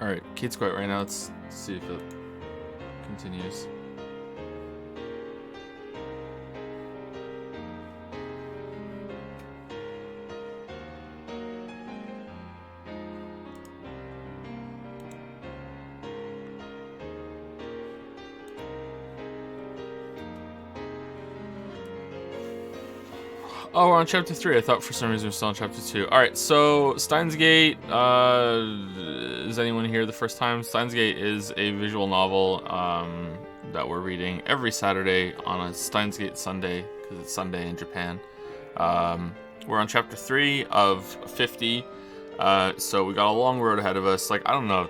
Alright, Kate's quiet right now. Let's see if it continues. Oh, we're on chapter 3. I thought for some reason we're still on chapter 2. Alright, so Steins Gate, is anyone here the first time? Steins Gate is a visual novel that we're reading every Saturday on a Steins Gate Sunday, because it's Sunday in Japan. We're on chapter 3 of 50, so we got a long road ahead of us. Like, I don't know,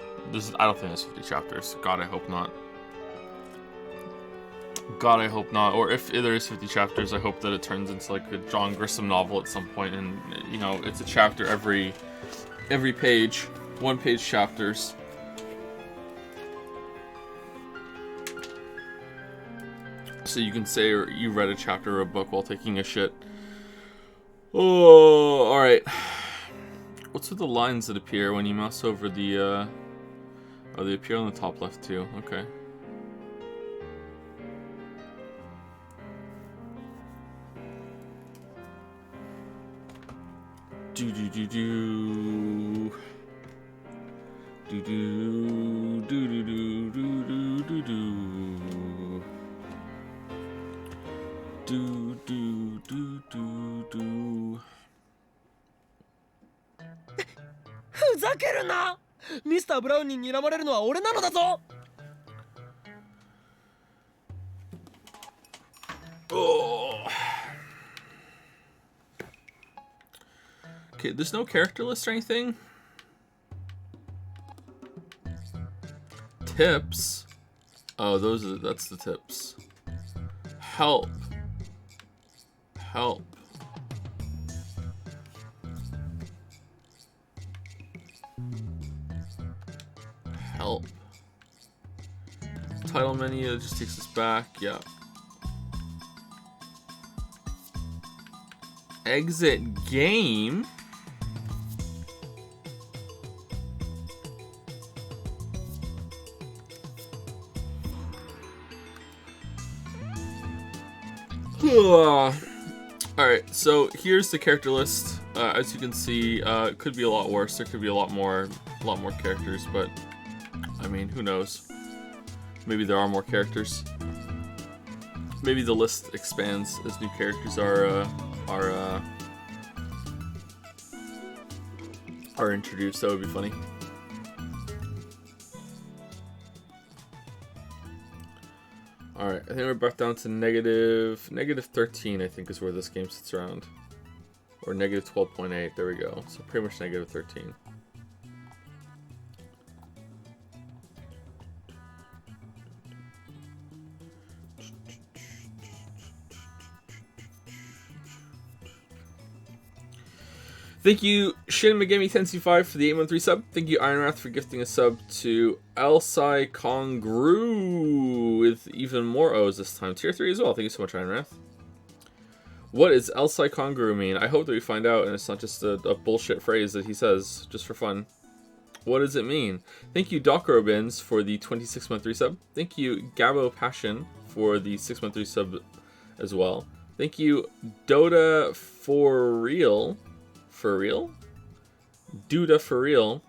I don't think there's 50 chapters. God, I hope not. God, I hope not. Or if there is 50 chapters, I hope that it turns into like a John Grisham novel at some point, and you know, it's a chapter every page, 1-page chapters. So you can say you read a chapter or a book while taking a shit. Oh, all right. What's with the lines that appear when you mouse over the? Oh, they appear on the top left too. Okay. Do do do do do do do do do do do do do do do do. ふざけるな。ミスターブラウンに睨まれるのは俺なのだぞ。Okay, there's no character list or anything. Tips. Oh, that's the tips. Help. Help. Help. Title menu just takes us back. Yeah. Exit game. Alright, so here's the character list. As you can see, it could be a lot worse. There could be a lot more characters, but I mean, who knows? Maybe there are more characters. Maybe the list expands as new characters are introduced. That would be funny. Alright, I think we're back down to negative 13, I think is where this game sits around. Or negative 12.8, there we go. So pretty much negative 13. Thank you, Shin Megami Tensei 5 for the 813 sub. Thank you, Ironwrath, for gifting a sub to Elsai Kongru with even more O's this time. Tier 3 as well. Thank you so much, Ironwrath. What does Elsai Kongru mean? I hope that we find out and it's not just a bullshit phrase that he says just for fun. What does it mean? Thank you, Doc Robins, for the 26-month resub. Thank you, Gabo Passion, for the 6-month resub as well. Thank you, Dota for real. For real? Duda for real.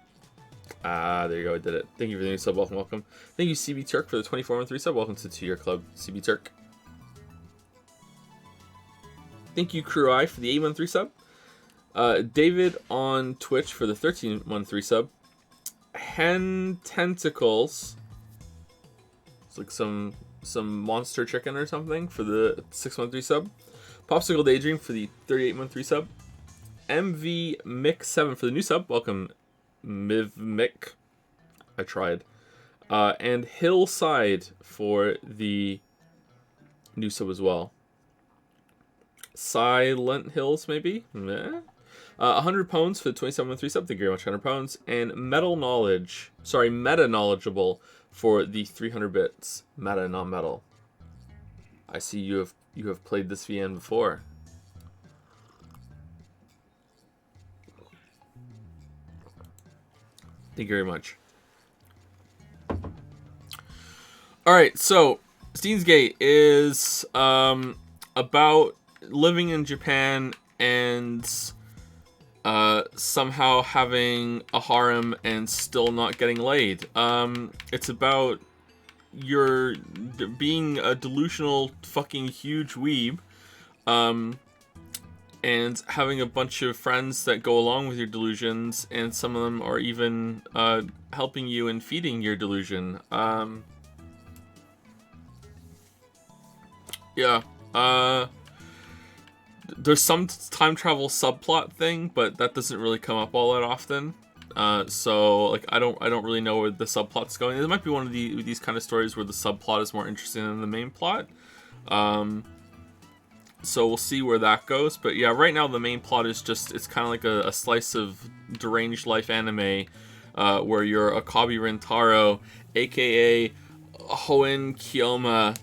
Ah, there you go, I did it. Thank you for the new sub, welcome, welcome. Thank you, CB Turk, for the 24-month resub. Welcome to the 2-year club, CB Turk. Thank you, Crew I, for the 8-month resub. David on Twitch for the 13-month resub. Hen Tentacles. It's like some monster chicken or something for the 6-month resub. Popsicle Daydream for the 38-month resub. MV Mick 7 for the new sub. Welcome, Miv Mick. I tried. And Hillside for the new sub as well. Silent Hills, maybe? Meh. 100 Pounds for the 27-month resub. Thank you very much, 100 Pounds. And Meta Knowledgeable for the 300 bits. Meta, not metal. I see you have played this VN before. Thank you very much. All right, so Steins Gate is about living in Japan and somehow having a harem and still not getting laid. It's about your being a delusional fucking huge weeb, and having a bunch of friends that go along with your delusions, and some of them are even helping you and feeding your delusion. Yeah. There's some time travel subplot thing, but that doesn't really come up all that often. So like I don't really know where the subplot's going. It might be one of these kind of stories where the subplot is more interesting than the main plot. So we'll see where that goes. But yeah, right now the main plot is just, it's kind of like a slice of deranged life anime, where you're Akabi Rentaro, aka Hoen Kiyoma,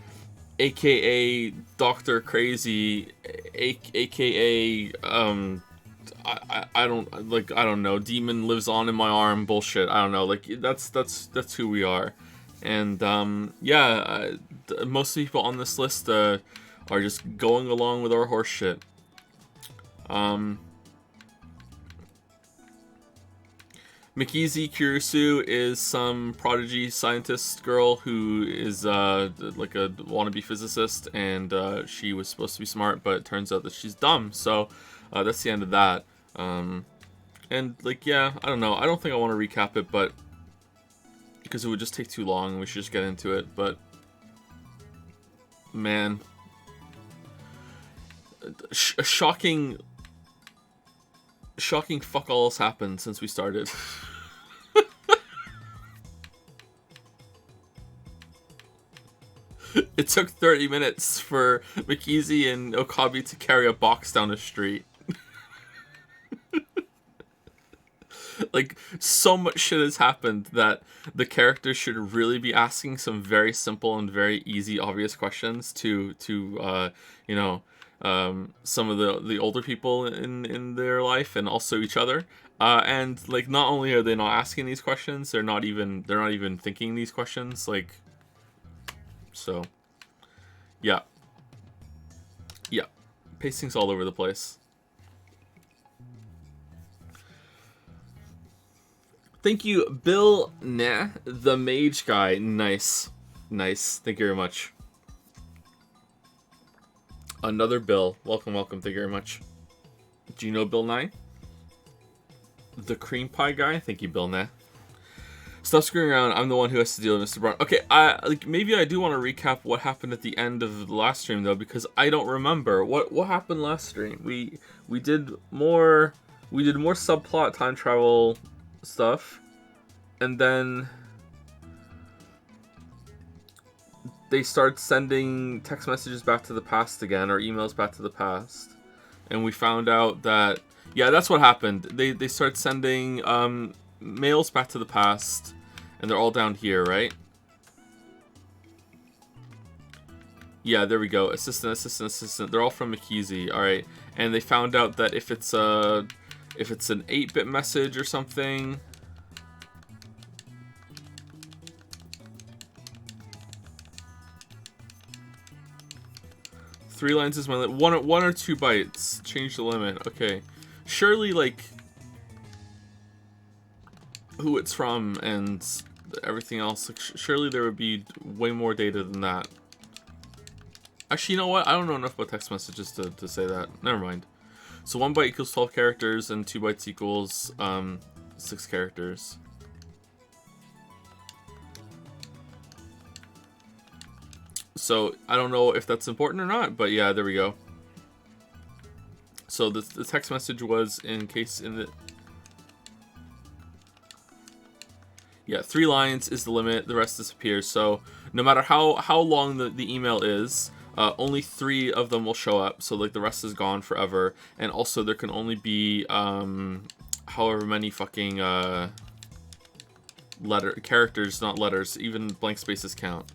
aka Dr. Crazy, aka I don't know, demon lives on in my arm bullshit. I don't know, like that's who we are. And yeah, most people on this list are just going along with our horse shit. Mikizi Kirisu is some prodigy scientist girl who is like a wannabe physicist, and she was supposed to be smart, but it turns out that she's dumb. So that's the end of that. And like, yeah, I don't know. I don't think I want to recap it, but because it would just take too long, and we should just get into it. But man, a shocking fuck all has happened since we started. It took 30 minutes for Mikizi and Okabe to carry a box down the street. Like, so much shit has happened that the characters should really be asking some very simple and very easy, obvious questions to you know, some of the older people in their life, and also each other. And like, not only are they not asking these questions, they're not even thinking these questions. Like, so yeah, pacing's all over the place. Thank you, Bill Nah, the mage guy. Nice. Thank you very much. Another Bill. Welcome. Thank you very much. Do you know Bill Nye? The cream pie guy? Thank you, Bill Nah. Stop screwing around. I'm the one who has to deal with Mr. Brown. Okay, maybe I do want to recap what happened at the end of the last stream, though, because I don't remember. What happened last stream? We did more subplot time travel stuff, and then they start sending text messages back to the past again, or emails back to the past, and we found out that, yeah, that's what happened. They start sending mails back to the past, and they're all down here, right? Yeah, there we go. Assistant. They're all from Mikizi. All right, and they found out that if it's an 8-bit message or something, three lines is my limit. One or 2 bytes. Change the limit. Okay, surely like who it's from and everything else. Like, surely there would be way more data than that. Actually, you know what? I don't know enough about text messages to say that. Never mind. So 1 byte equals 12 characters, and 2 bytes equals 6 characters. So I don't know if that's important or not, but yeah, there we go. So the text message was in the... Yeah, 3 lines is the limit, the rest disappears. So no matter how long the email is, only 3 of them will show up. So like the rest is gone forever. And also there can only be however many fucking characters, not letters. Even blank spaces count.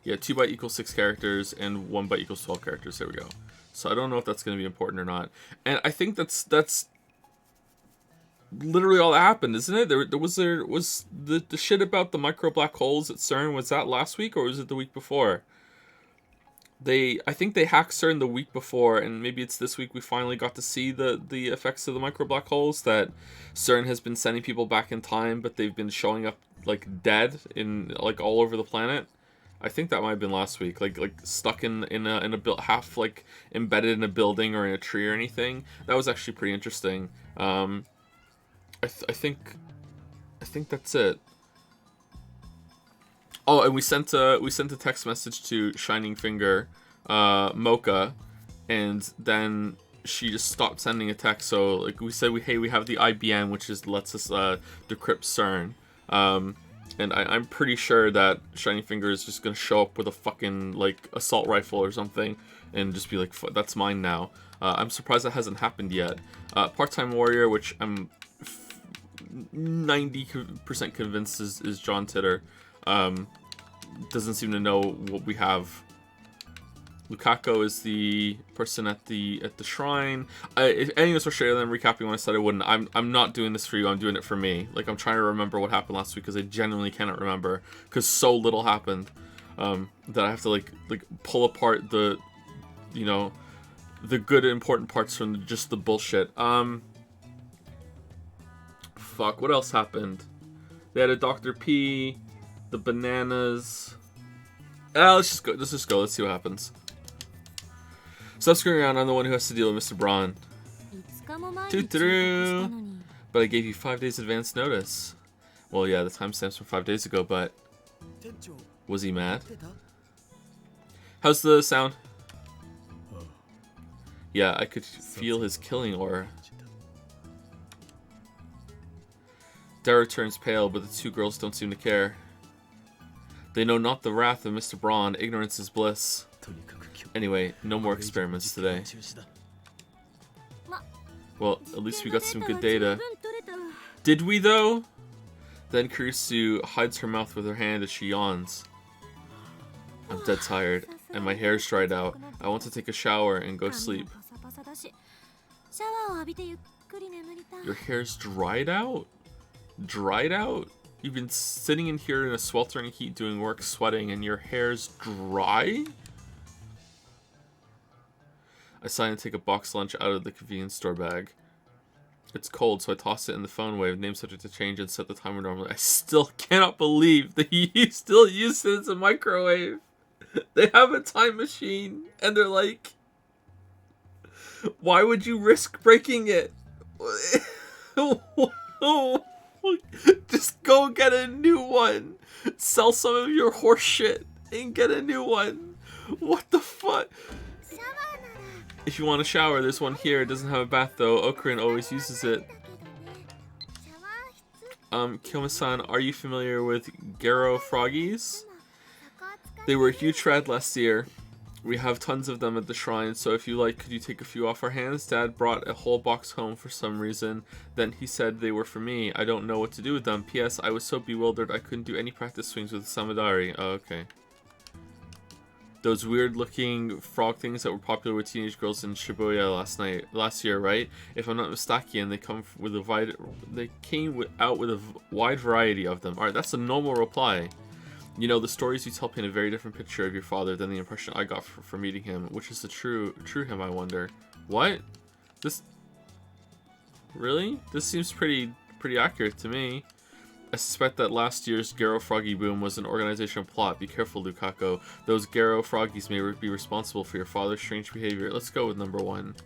Yeah, 2 byte equals 6 characters, and 1 byte equals 12 characters. There we go. So I don't know if that's going to be important or not. And I think that's literally all that happened, isn't it? There was the shit about the micro black holes at CERN. Was that last week or was it the week before? I think they hacked CERN the week before, and maybe it's this week we finally got to see the effects of the micro black holes. That CERN has been sending people back in time, but they've been showing up like dead in like all over the planet. I think that might have been last week, like stuck in a half like embedded in a building or in a tree or anything. That was actually pretty interesting. I think that's it. Oh, and we sent a text message to Shining Finger, Mocha, and then she just stopped sending a text. So like we said, we have the IBM, which lets us decrypt CERN. And I'm pretty sure that Shining Finger is just gonna show up with a fucking like assault rifle or something, and just be like, "That's mine now." I'm surprised that hasn't happened yet. Part-time Warrior, which I'm 90% convinced is John Titter. Doesn't seem to know what we have. Lukako is the person at the shrine. If any of us were straight than recapping when I said I wouldn't, I'm not doing this for you. I'm doing it for me. Like, I'm trying to remember what happened last week because I genuinely cannot remember because so little happened that I have to like pull apart the good important parts from just the bullshit. Fuck. What else happened? They had a Dr. P, the bananas. Let's just go. Let's see what happens. Stop screwing around. I'm the one who has to deal with Mr. Braun. But I gave you 5 days advance notice. Well, yeah, the timestamp's from 5 days ago, but was he mad? How's the sound? Yeah, I could feel his killing aura. Dara turns pale, but the two girls don't seem to care. They know not the wrath of Mr. Braun. Ignorance is bliss. Anyway, no more experiments today. Well, at least we got some good data. Did we, though? Then Kurisu hides her mouth with her hand as she yawns. I'm dead tired, and my hair's dried out. I want to take a shower and go to sleep. Your hair's dried out? Dried out? You've been sitting in here in a sweltering heat doing work, sweating, and your hair's dry? I sigh and take a box lunch out of the convenience store bag. It's cold, so I toss it in the phone wave, name subject to change, and set the timer normally. I still cannot believe that you still use it as a microwave. They have a time machine, and they're like, why would you risk breaking it? Just go get a new one. Sell some of your horse shit and get a new one. What the fuck? If you want a shower, there's one here. It doesn't have a bath though. Okurin always uses it. Kyoma-san, are you familiar with Garo froggies? They were a huge fad last year. We have tons of them at the shrine, so if you like, could you take a few off our hands? Dad brought a whole box home for some reason. Then he said they were for me. I don't know what to do with them. P.S. I was so bewildered I couldn't do any practice swings with Samadari. Oh, okay. Those weird-looking frog things that were popular with teenage girls in Shibuya last year, right? If I'm not mistaken, they came out with a wide variety of them. All right, that's a normal reply. You know, the stories you tell paint a very different picture of your father than the impression I got from meeting him. Which is the true him, I wonder. What? This... Really? This seems pretty accurate to me. I suspect that last year's Garo Froggy boom was an organizational plot. Be careful, Lukako. Those Garo Froggies may be responsible for your father's strange behavior. Let's go with number 1.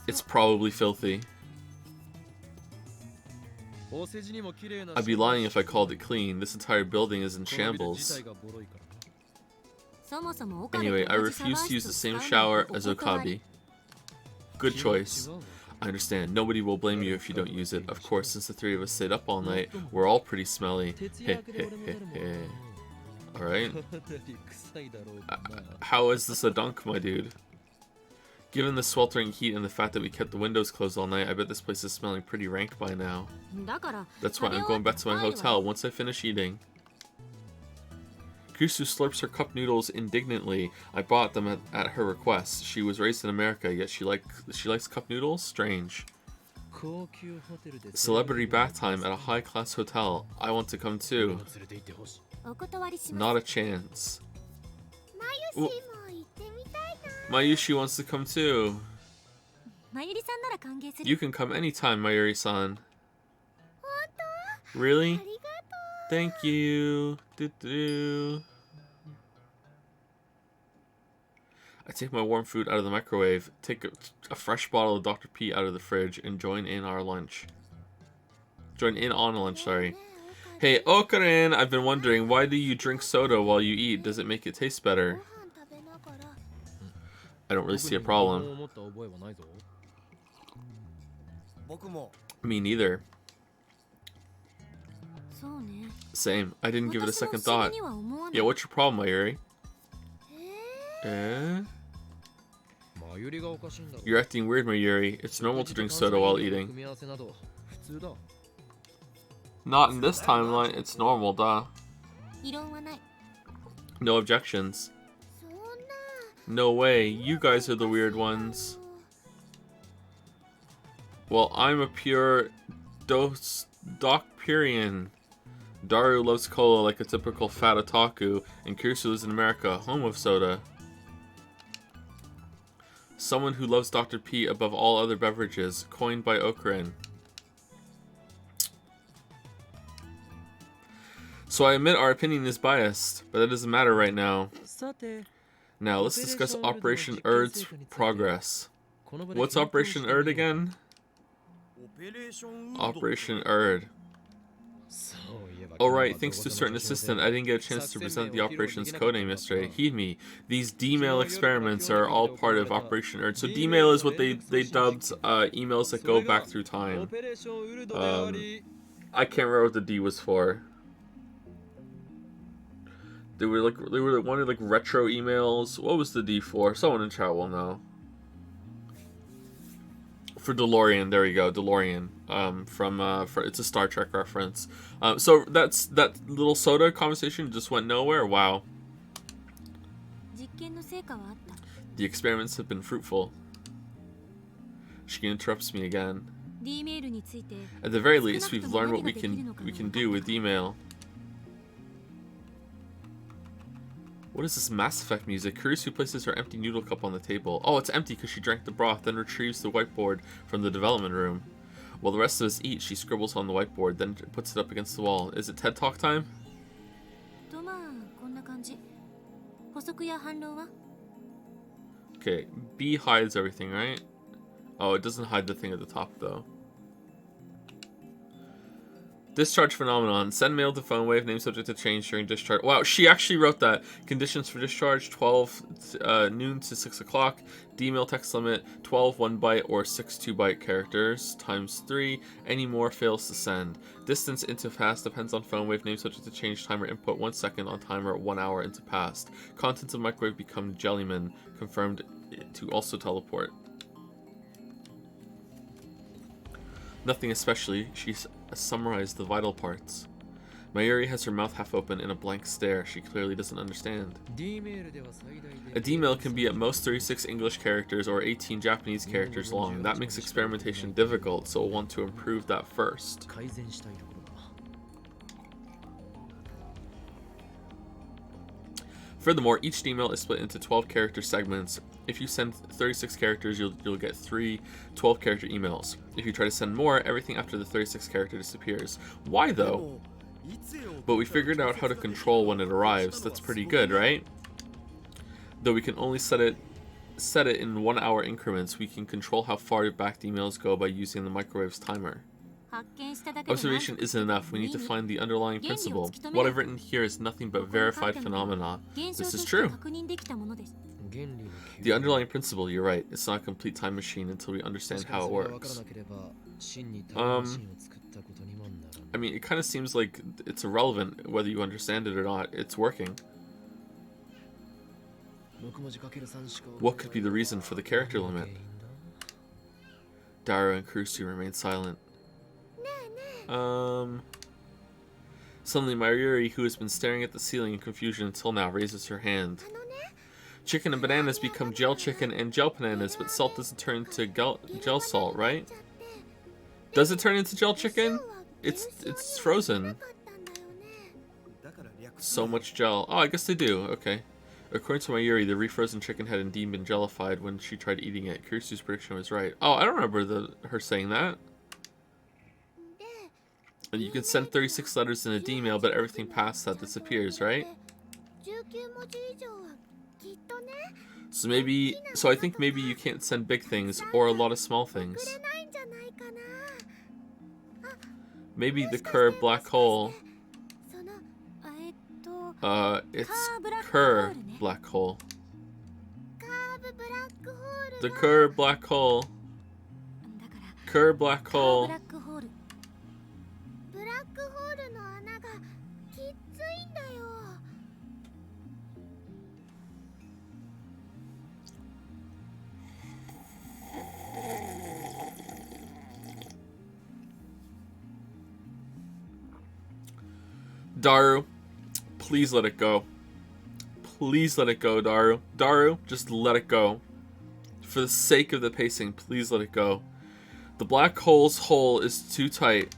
It's probably filthy. I'd be lying if I called it clean. This entire building is in shambles. Anyway, I refuse to use the same shower as Okabe. Good choice. I understand. Nobody will blame you if you don't use it. Of course, since the three of us stayed up all night, we're all pretty smelly. Heh heh heh heh. Alright. How is this a dunk, my dude? Given the sweltering heat and the fact that we kept the windows closed all night, I bet this place is smelling pretty rank by now. That's why I'm going back to my hotel once I finish eating. Kusu slurps her cup noodles indignantly. I bought them at her request. She was raised in America, yet she likes cup noodles? Strange. Celebrity bath time at a high-class hotel. I want to come too. Not a chance. Ooh. Mayushi wants to come too. You can come anytime, Mayuri-san. Really? Thank you. I take my warm food out of the microwave, take a fresh bottle of Dr. P out of the fridge, and join in on lunch, sorry. Hey, Okarin, I've been wondering, why do you drink soda while you eat? Does it make it taste better? I don't really see a problem. Me neither. Same. I didn't give it a second thought. Yeah, what's your problem, Mayuri? You're acting weird, Mayuri. It's normal to drink soda while eating. Not in this timeline, it's normal, duh. No objections. No way, you guys are the weird ones. Well, I'm a pure Docpurian. Daru loves cola like a typical fat otaku, and Kirsu lives in America, home of soda. Someone who loves Dr. P above all other beverages, coined by Okarin. So I admit our opinion is biased, but that doesn't matter right now. Now, let's discuss Operation Erd's progress. What's Operation Erd again? Operation Erd. Alright, thanks to a certain assistant, I didn't get a chance to present the operation's codename yesterday. Heed me. These D-mail experiments are all part of Operation Erd. So D-mail is what they dubbed emails that go back through time. I can't remember what the D was for. They were wanted like retro emails. What was the D for? Someone in chat will know. For DeLorean, there you go, DeLorean. It's a Star Trek reference. So that little soda conversation just went nowhere. Wow. The experiments have been fruitful. She interrupts me again. At the very least, we've learned what we can do with email. What is this Mass Effect music? Kurisu places her empty noodle cup on the table. Oh, it's empty because she drank the broth, then retrieves the whiteboard from the development room. While the rest of us eat, she scribbles on the whiteboard, then puts it up against the wall. Is it TED Talk time? Okay, B hides everything, right? Oh, it doesn't hide the thing at the top, though. Discharge phenomenon. Send mail to phone wave. Name subject to change during discharge. Wow, she actually wrote that. Conditions for discharge: 12 noon to 6 o'clock. D-mail text limit: 12 1-byte or 6 2-byte characters times 3. Any more fails to send. Distance into past depends on phone wave. Name subject to change. Timer input 1 second on timer 1 hour into past. Contents of microwave become jellyman. Confirmed to also teleport. Nothing especially. She's summarized the vital parts. Mayuri has her mouth half open in a blank stare. She clearly doesn't understand. A D-mail can be at most 36 English characters or 18 Japanese characters long. That makes experimentation difficult, so we'll want to improve that first. Furthermore, each D-mail is split into 12 character segments. If you send 36 characters, you'll get 3 12-character emails. If you try to send more, everything after the 36 character disappears. Why though? But we figured out how to control when it arrives. That's pretty good, right? Though we can only set it in 1 hour increments, we can control how far back the emails go by using the microwave's timer. Observation isn't enough. We need to find the underlying principle. What I've written here is nothing but verified phenomena. This is true. The underlying principle, you're right. It's not a complete time machine until we understand how it works. I mean, it kind of seems like it's irrelevant whether you understand it or not. It's working. What could be the reason for the character limit? Daru and Kurusu remain silent. Suddenly, Mayuri, who has been staring at the ceiling in confusion until now, raises her hand. Chicken and bananas become gel chicken and gel bananas, but salt doesn't turn into gel salt, right? Does it turn into gel chicken? It's frozen. So much gel. Oh, I guess they do. Okay. According to Mayuri, the refrozen chicken had indeed been jellified when she tried eating it. Kirisu's prediction was right. Oh, I don't remember her saying that. And you can send 36 letters in a D-mail, but everything past that disappears, right? So I think maybe you can't send big things or a lot of small things. Maybe the curved black hole. It's Kerr black hole. The Kerr black hole. Kerr black hole. Daru, please let it go. Please let it go, Daru. Daru, just let it go. For the sake of the pacing, please let it go. The black hole's hole is too tight.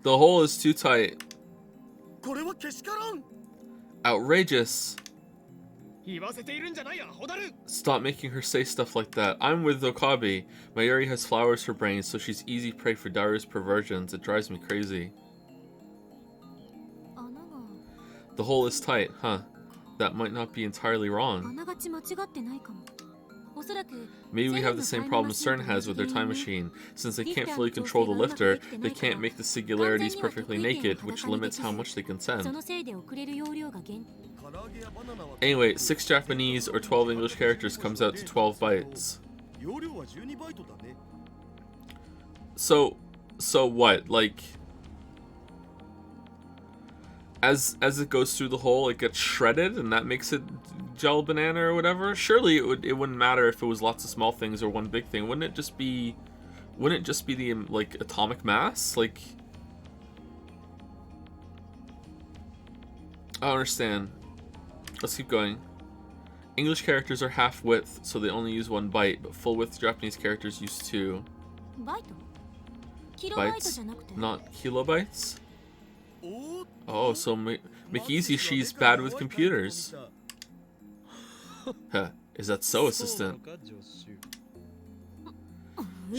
The hole is too tight. Outrageous. Stop making her say stuff like that. I'm with Okabe. Mayuri has flowers for brains, so she's easy prey for Daru's perversions. It drives me crazy. The hole is tight, huh? That might not be entirely wrong. Maybe we have the same problem CERN has with their time machine. Since they can't fully control the lifter, they can't make the singularities perfectly naked, which limits how much they can send. Anyway, 6 Japanese or 12 English characters comes out to 12 bytes. So what? Like, as it goes through the hole, it gets shredded, and that makes it gel banana or whatever. Surely it wouldn't matter if it was lots of small things or one big thing. Wouldn't it just be the like atomic mass? Like, I don't understand. Let's keep going. English characters are half width, so they only use 1 byte, but full width Japanese characters use 2 bytes, not kilobytes. Oh, so Mikizi, she's bad with computers. Huh, is that so, assistant?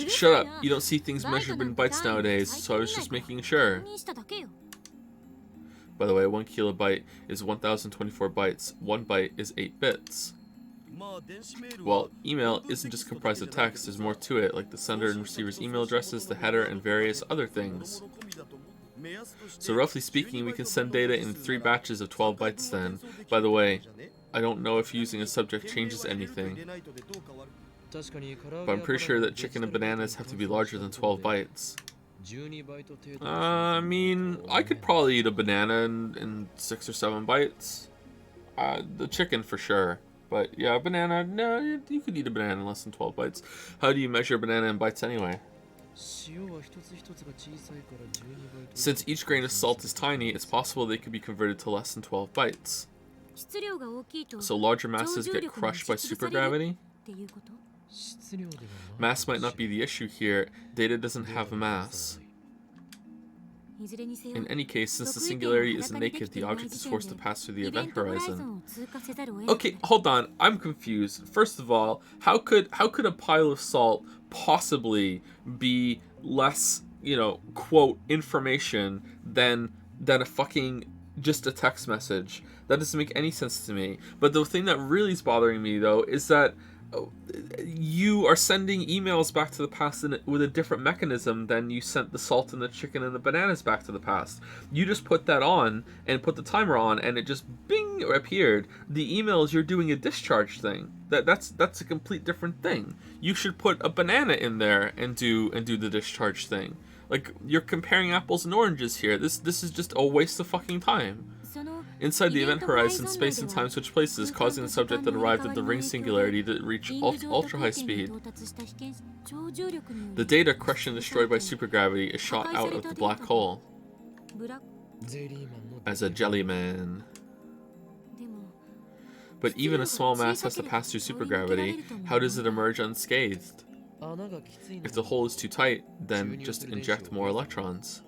Shut up, you don't see things measured in bytes nowadays, so I was just making sure. By the way, 1 kilobyte is 1024 bytes. 1 byte is 8 bits. Well, email isn't just comprised of text, there's more to it, like the sender and receiver's email addresses, the header, and various other things. So roughly speaking, we can send data in 3 batches of 12 bytes then. By the way, I don't know if using a subject changes anything, but I'm pretty sure that chicken and bananas have to be larger than 12 bytes. I mean, I could probably eat a banana in 6 or 7 bytes. The chicken for sure. But yeah, banana, no, you could eat a banana in less than 12 bytes. How do you measure a banana in bytes anyway? Since each grain of salt is tiny, it's possible they could be converted to less than 12 bytes. So larger masses get crushed by supergravity? Mass might not be the issue here. Data doesn't have a mass. In any case, since the singularity is naked, the object is forced to pass through the event horizon. Okay, hold on. I'm confused. First of all, how could a pile of salt possibly be less, quote, information than a fucking just a text message? That doesn't make any sense to me. But the thing that really is bothering me, though, is that you are sending emails back to the past with a different mechanism than you sent the salt and the chicken and the bananas back to the past. You just put that on and put the timer on, and it just bing appeared. The emails, you're doing a discharge thing. That's a complete different thing. You should put a banana in there and do the discharge thing. Like, you're comparing apples and oranges here. This is just a waste of fucking time. Inside the event horizon, space and time switch places, causing the subject that arrived at the ring singularity to reach ultra high speed. The data crushed and destroyed by supergravity is shot out of the black hole as a jellyman. But even a small mass has to pass through supergravity. How does it emerge unscathed? If the hole is too tight, then just inject more electrons.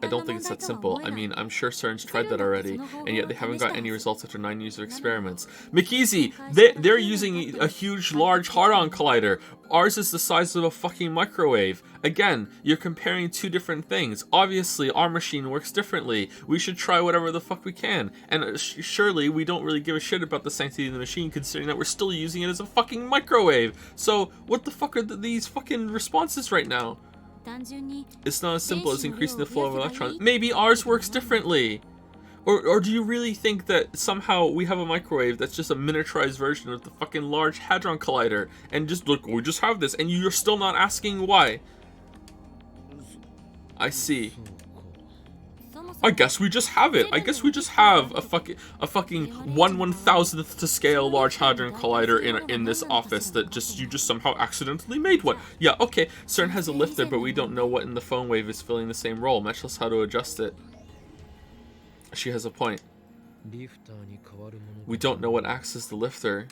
I don't think it's that simple. I mean, I'm sure CERN's tried that already, and yet they haven't got any results after 9 years of experiments. McEasy, they're using a huge, large Hadron Collider. Ours is the size of a fucking microwave. Again, you're comparing two different things. Obviously, our machine works differently. We should try whatever the fuck we can. And surely, we don't really give a shit about the sanctity of the machine, considering that we're still using it as a fucking microwave. So, what the fuck are these fucking responses right now? It's not as simple as increasing the flow of electrons. Maybe ours works differently. Or do you really think that somehow we have a microwave that's just a miniaturized version of the fucking Large Hadron Collider? And just look, we just have this, and you're still not asking why? I see. I guess we just have it. I guess we just have a fucking 1/1000th to scale Large Hadron Collider in this office that you just somehow accidentally made one. Yeah, okay. CERN has a lifter, but we don't know what in the phone wave is filling the same role, much less how to adjust it. She has a point. We don't know what acts as the lifter.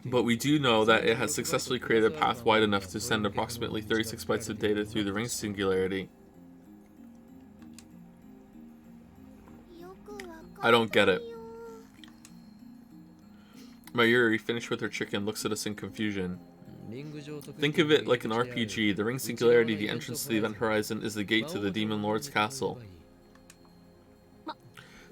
But we do know that it has successfully created a path wide enough to send approximately 36 bytes of data through the ring singularity. I don't get it. Mayuri, finished with her chicken, looks at us in confusion. Think of it like an RPG. The ring singularity, the entrance to the event horizon, is the gate to the Demon Lord's castle.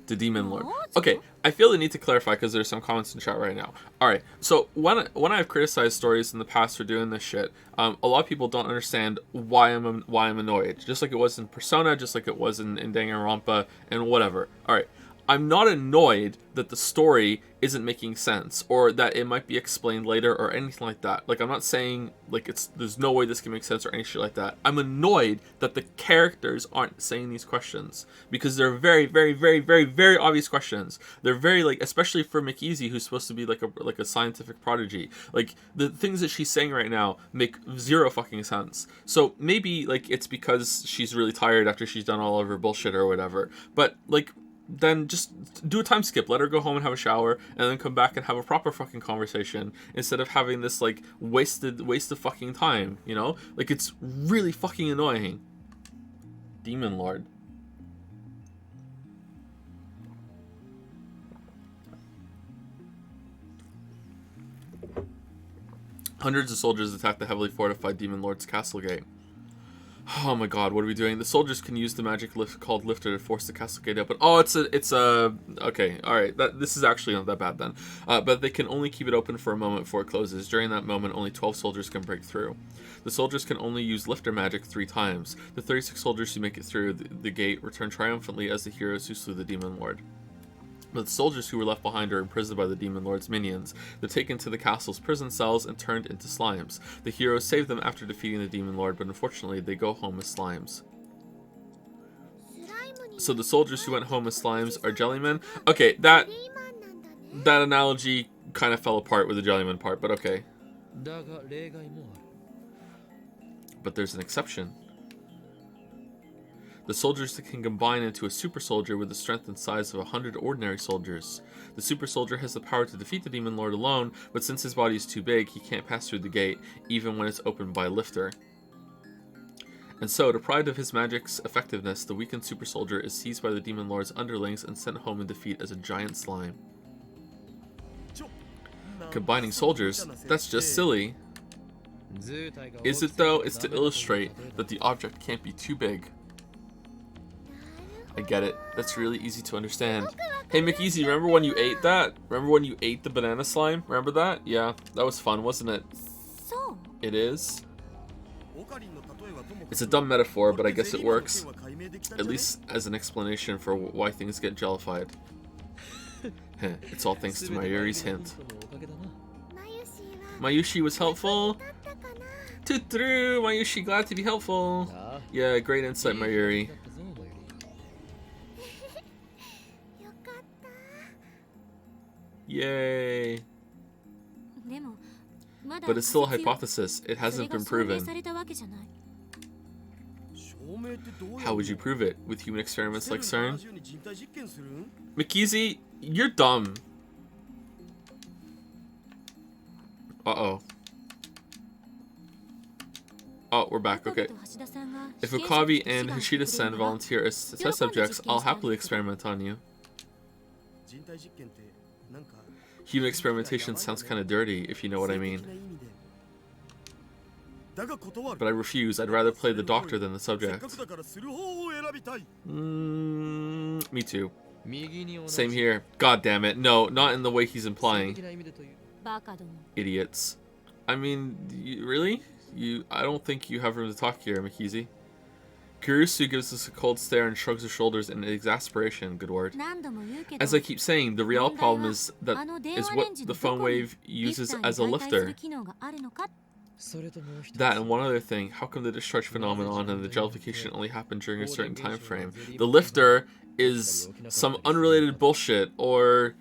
The Demon Lord. Okay, I feel the need to clarify because there's some comments in chat right now. Alright, so when I've criticized stories in the past for doing this shit, a lot of people don't understand why I'm annoyed. Just like it was in Persona, just like it was in Danganronpa, and whatever. Alright, I'm not annoyed that the story isn't making sense, or that it might be explained later, or anything like that. Like, I'm not saying, like, there's no way this can make sense or any shit like that. I'm annoyed that the characters aren't saying these questions, because they're very, very, very, very, very obvious questions. They're very, like, especially for McEasy, who's supposed to be like a scientific prodigy. Like, the things that she's saying right now make zero fucking sense. So maybe, like, it's because she's really tired after she's done all of her bullshit or whatever. But, like, then just do a time skip. Let her go home and have a shower, and then come back and have a proper fucking conversation, instead of having this, like, waste of fucking time, you know? Like, it's really fucking annoying. Demon Lord. Hundreds of soldiers attack the heavily fortified Demon Lord's castle gate. Oh my god, what are we doing? The soldiers can use the magic lift called Lifter to force the castle gate open. Oh, it's a okay, alright, this is actually not that bad then. But they can only keep it open for a moment before it closes. During that moment, only 12 soldiers can break through. The soldiers can only use Lifter magic 3 times. The 36 soldiers who make it through the gate return triumphantly as the heroes who slew the Demon Lord. But the soldiers who were left behind are imprisoned by the Demon Lord's minions. They're taken to the castle's prison cells and turned into slimes. The heroes save them after defeating the Demon Lord, but unfortunately they go home as slimes. So the soldiers who went home as slimes are jellymen? Okay, that analogy kind of fell apart with the jellyman part, but okay. But there's an exception. The soldiers that can combine into a super soldier with the strength and size of 100 ordinary soldiers. The super soldier has the power to defeat the Demon Lord alone, but since his body is too big, he can't pass through the gate, even when it's opened by a lifter. And so, deprived of his magic's effectiveness, the weakened super soldier is seized by the Demon Lord's underlings and sent home in defeat as a giant slime. Combining soldiers? That's just silly. Is it though? It's to illustrate that the object can't be too big. I get it. That's really easy to understand. Hey McEasy, remember when you ate that? Remember when you ate the banana slime? Remember that? Yeah, that was fun, wasn't it? It is. It's a dumb metaphor, but I guess it works. At least as an explanation for why things get jellified. It's all thanks to Mayuri's hint. Mayushi was helpful? Tutru, Mayushi, glad to be helpful. Yeah, great insight, Mayuri. Yay. But it's still a hypothesis. It hasn't been proven. How would you prove it? With human experiments like CERN? Mikizi, you're dumb. Uh-oh. Oh, we're back. Okay. If Okabe and Hashida-san volunteer as test subjects, I'll happily experiment on you. Human experimentation sounds kind of dirty, if you know what I mean. But I refuse. I'd rather play the doctor than the subject. Me too. Same here. God damn it. No, not in the way he's implying. Idiots. I mean, really? I don't think you have room to talk here, Mikizi. Kurusu gives us a cold stare and shrugs her shoulders in exasperation. Good word. As I keep saying, the real problem is what the phone wave uses as a lifter. That and one other thing. How come the discharge phenomenon and the jellification only happen during a certain time frame? The lifter is some unrelated bullshit, or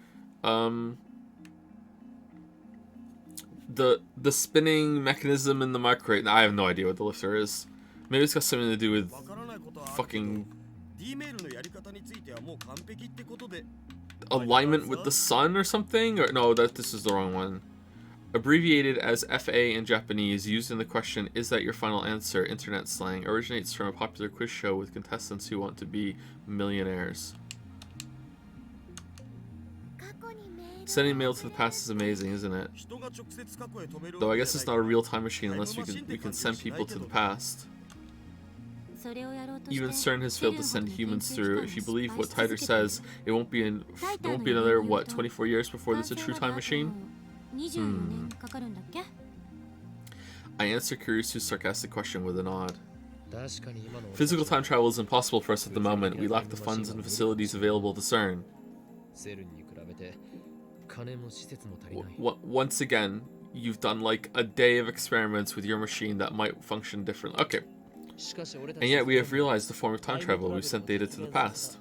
the spinning mechanism in the microwave. I have no idea what the lifter is. Maybe it's got something to do with fucking alignment with the sun or something? Or no, this is the wrong one. Abbreviated as FA in Japanese, used in the question, "Is that your final answer?" Internet slang. Originates from a popular quiz show with contestants who want to be millionaires. Sending mail to the past is amazing, isn't it? Though I guess it's not a real time machine unless we can send people to the past. Even CERN has failed to send humans through. If you believe what Tider says, it won't be another, what, 24 years before there's a true time machine? I answer Kurusu's sarcastic question with a nod. Physical time travel is impossible for us at the moment. We lack the funds and facilities available to CERN. Once again, you've done like a day of experiments with your machine that might function differently. Okay. And yet we have realized the form of time travel. We've sent data to the past.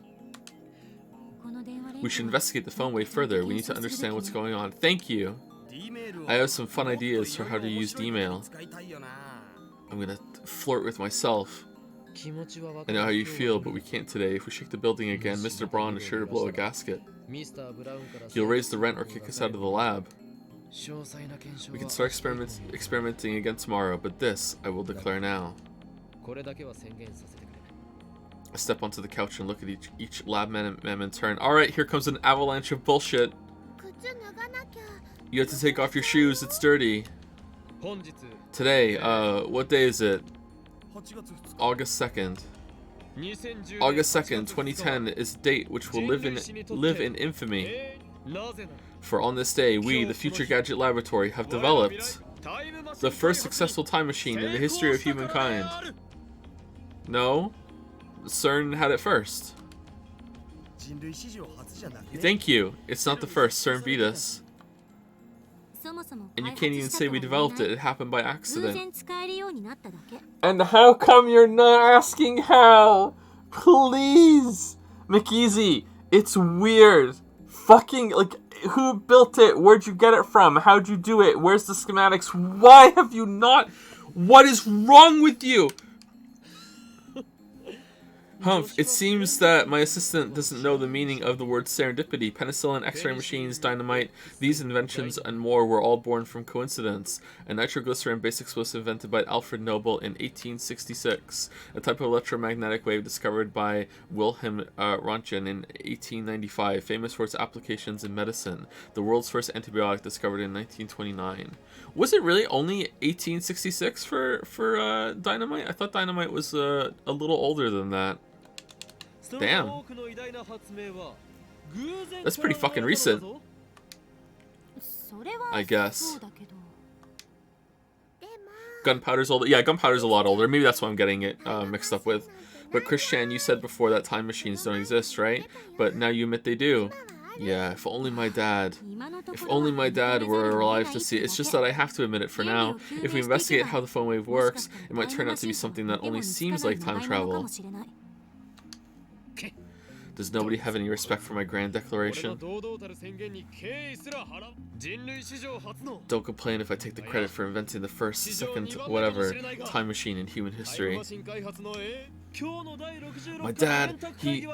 We should investigate the phone wave further. We need to understand what's going on. Thank you. I have some fun ideas for how to use D-mail. I'm gonna flirt with myself. I know how you feel, but we can't today. If we shake the building again, Mr. Braun is sure to blow a gasket. He'll raise the rent or kick us out of the lab. We can start experimenting again tomorrow, but this I will declare now. I step onto the couch and look at each lab man in turn. Alright, here comes an avalanche of bullshit. You have to take off your shoes, it's dirty. Today, what day is it? August 2nd. August 2nd, 2010 is a date which will live in infamy. For on this day, we, the Future Gadget Laboratory, have developed the first successful time machine in the history of humankind. No, CERN had it first. Thank you. It's not the first. CERN beat us. And you can't even say we developed it. It happened by accident. And how come you're not asking how? Please! Mikizi, it's weird. Fucking, like, who built it? Where'd you get it from? How'd you do it? Where's the schematics? Why have you not? What is wrong with you? Humph, it seems that my assistant doesn't know the meaning of the word serendipity. Penicillin, X-ray machines, dynamite, these inventions and more were all born from coincidence. A nitroglycerin-based explosive invented by Alfred Nobel in 1866. A type of electromagnetic wave discovered by Wilhelm Röntgen in 1895, famous for its applications in medicine. The world's first antibiotic discovered in 1929. Was it really only 1866 for dynamite? I thought dynamite was a little older than that. Damn. That's pretty fucking recent, I guess. Gunpowder's older. Yeah, gunpowder's a lot older. Maybe that's what I'm getting it mixed up with. But Christian, you said before that time machines don't exist, right? But now you admit they do. Yeah, if only my dad were alive to see it. It's just that I have to admit it for now. If we investigate how the phone wave works, it might turn out to be something that only seems like time travel. Does nobody have any respect for my grand declaration? Don't complain if I take the credit for inventing the first, second, whatever, time machine in human history. My dad, he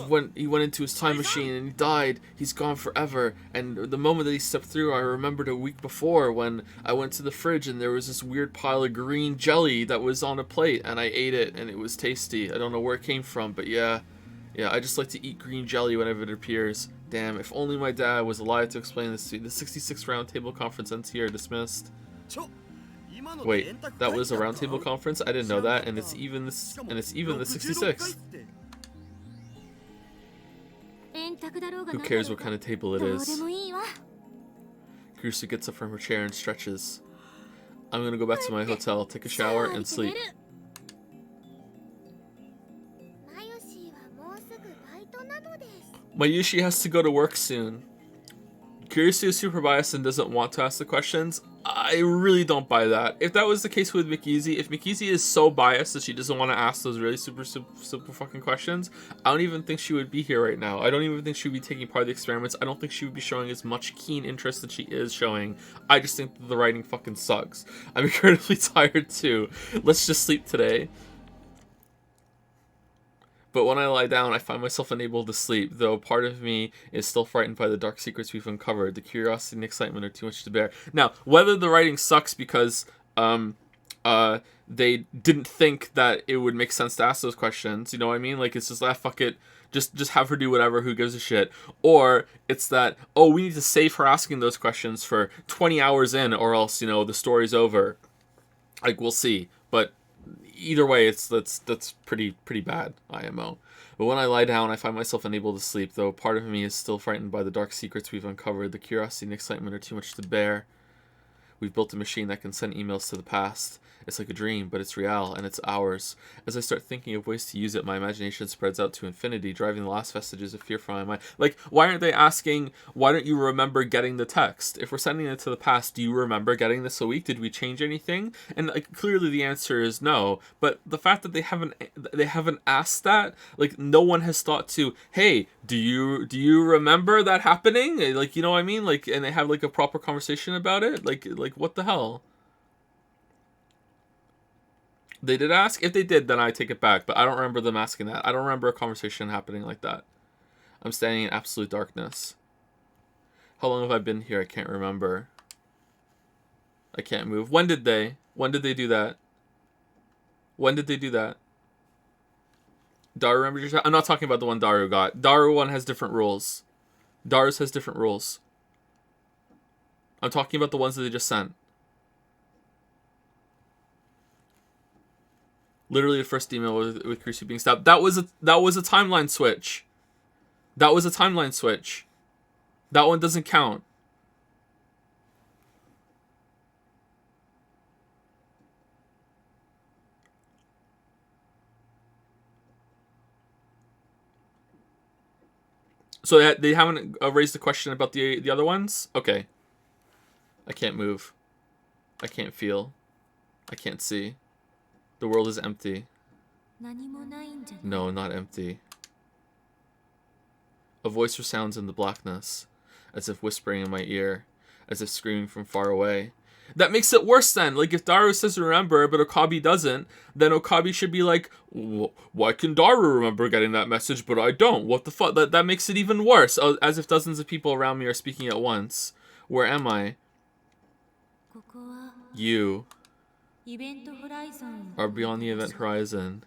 went into his time machine and he died. He's gone forever. And the moment that he stepped through, I remembered a week before when I went to the fridge and there was this weird pile of green jelly that was on a plate and I ate it and it was tasty. I don't know where it came from, but yeah, I just like to eat green jelly whenever it appears. Damn, if only my dad was alive to explain this to me. The 66th roundtable conference ends here, dismissed. Wait, that was a roundtable conference? I didn't know that, and it's even the 66th. Who cares what kind of table it is? Kurusu gets up from her chair and stretches. I'm gonna go back to my hotel, take a shower, and sleep. Mayushi has to go to work soon. Kurusu is super biased and doesn't want to ask the questions. I really don't buy that. If that was the case with Mikizi, if Mikizi is so biased that she doesn't want to ask those really super fucking questions, I don't even think she would be here right now. I don't even think she would be taking part of the experiments. I don't think she would be showing as much keen interest that she is showing. I just think that the writing fucking sucks. I'm incredibly tired too. Let's just sleep today. But when I lie down, I find myself unable to sleep, though part of me is still frightened by the dark secrets we've uncovered. The curiosity and excitement are too much to bear. Now, whether the writing sucks because they didn't think that it would make sense to ask those questions, you know what I mean? Like, it's just, fuck it, just have her do whatever, who gives a shit. Or it's that, oh, we need to save her asking those questions for 20 hours in, or else, you know, the story's over. Like, we'll see. But either way, that's pretty bad, IMO. But when I lie down, I find myself unable to sleep, though part of me is still frightened by the dark secrets we've uncovered. The curiosity and excitement are too much to bear. We've built a machine that can send emails to the past. It's like a dream, but it's real, and it's ours. As I start thinking of ways to use it, my imagination spreads out to infinity, driving the last vestiges of fear from my mind. Like, why aren't they asking, why don't you remember getting the text? If we're sending it to the past, do you remember getting this a week? Did we change anything? And, like, clearly the answer is no. But the fact that they haven't asked that, like, no one has thought to, hey, do you remember that happening? Like, you know what I mean? Like, and they have, like, a proper conversation about it? Like what the hell? They did ask? If they did, then I take it back. But I don't remember them asking that. I don't remember a conversation happening like that. I'm standing in absolute darkness. How long have I been here? I can't remember. I can't move. When did they do that? When did they do that? Daru remembers your... I'm not talking about the one Daru got. Daru one has different rules. Daru's has different rules. I'm talking about the ones that they just sent. Literally the first email with Kurusu being stabbed. That was a timeline switch. That was a timeline switch. That one doesn't count. So they haven't raised the question about the other ones? Okay. I can't move. I can't feel. I can't see. The world is empty. No, not empty. A voice resounds in the blackness, as if whispering in my ear, as if screaming from far away. That makes it worse then. Like, if Daru says remember, but Okabe doesn't, then Okabe should be like, why can Daru remember getting that message, but I don't? What the fuck? That makes it even worse, as if dozens of people around me are speaking at once. Where am I? You are beyond the event horizon,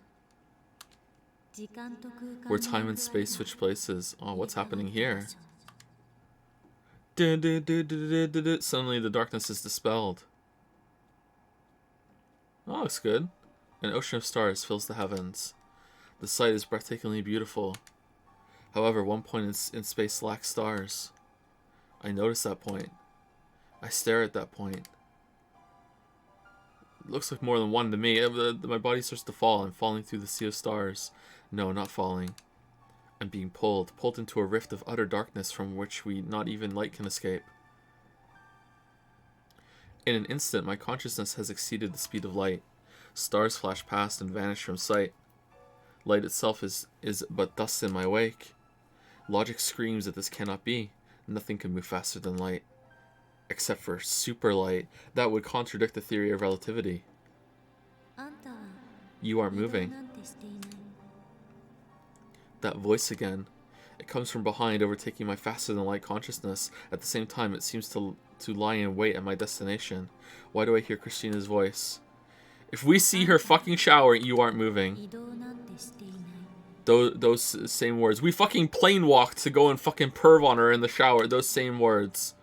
where time and space switch places. Oh, what's happening here? Suddenly the darkness is dispelled. Oh, looks good. An ocean of stars fills the heavens. The sight is breathtakingly beautiful. However, one point in space lacks stars. I notice that point. I stare at that point. It looks like more than one to me. My body starts to fall. I'm falling through the sea of stars. No, not falling. I'm being pulled into a rift of utter darkness from which not even light can escape. In an instant, my consciousness has exceeded the speed of light. Stars flash past and vanish from sight. Light itself is but dust in my wake. Logic screams that this cannot be. Nothing can move faster than light. Except for super light. That would contradict the theory of relativity. You aren't moving. That voice again. It comes from behind, overtaking my faster-than-light consciousness. At the same time, it seems to lie in wait at my destination. Why do I hear Christina's voice? If we see her fucking shower, you aren't moving. Those same words. We fucking plane walked to go and fucking perv on her in the shower. Those same words.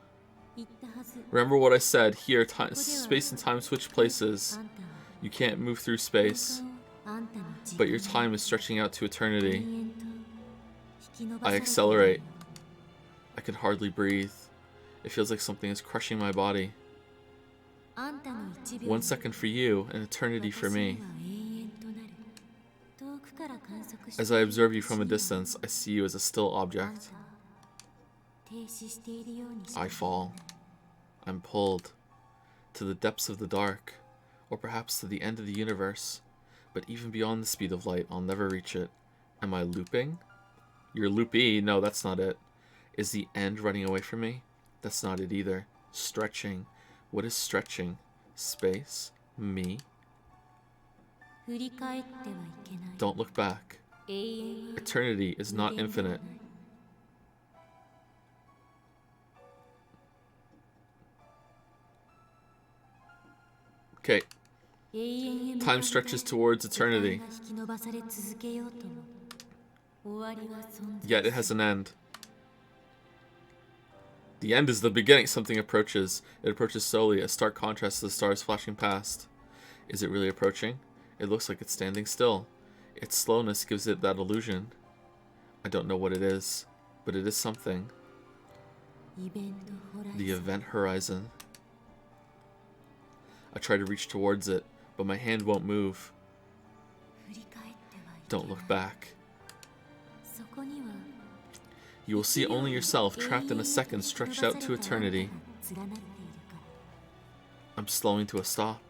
Remember what I said. Here, space and time switch places. You can't move through space. But your time is stretching out to eternity. I accelerate. I can hardly breathe. It feels like something is crushing my body. 1 second for you, an eternity for me. As I observe you from a distance, I see you as a still object. I fall. I'm pulled. To the depths of the dark. Or perhaps to the end of the universe. But even beyond the speed of light, I'll never reach it. Am I looping? You're loopy. No, that's not it. Is the end running away from me? That's not it either. Stretching. What is stretching? Space? Me? Don't look back. Eternity is not infinite. Okay. Time stretches towards eternity. Yet it has an end. The end is the beginning. Something approaches. It approaches slowly, a stark contrast to the stars flashing past. Is it really approaching? It looks like it's standing still. Its slowness gives it that illusion. I don't know what it is, but it is something. The event horizon. I try to reach towards it, but my hand won't move. Don't look back. You will see only yourself, trapped in a second stretched out to eternity. I'm slowing to a stop,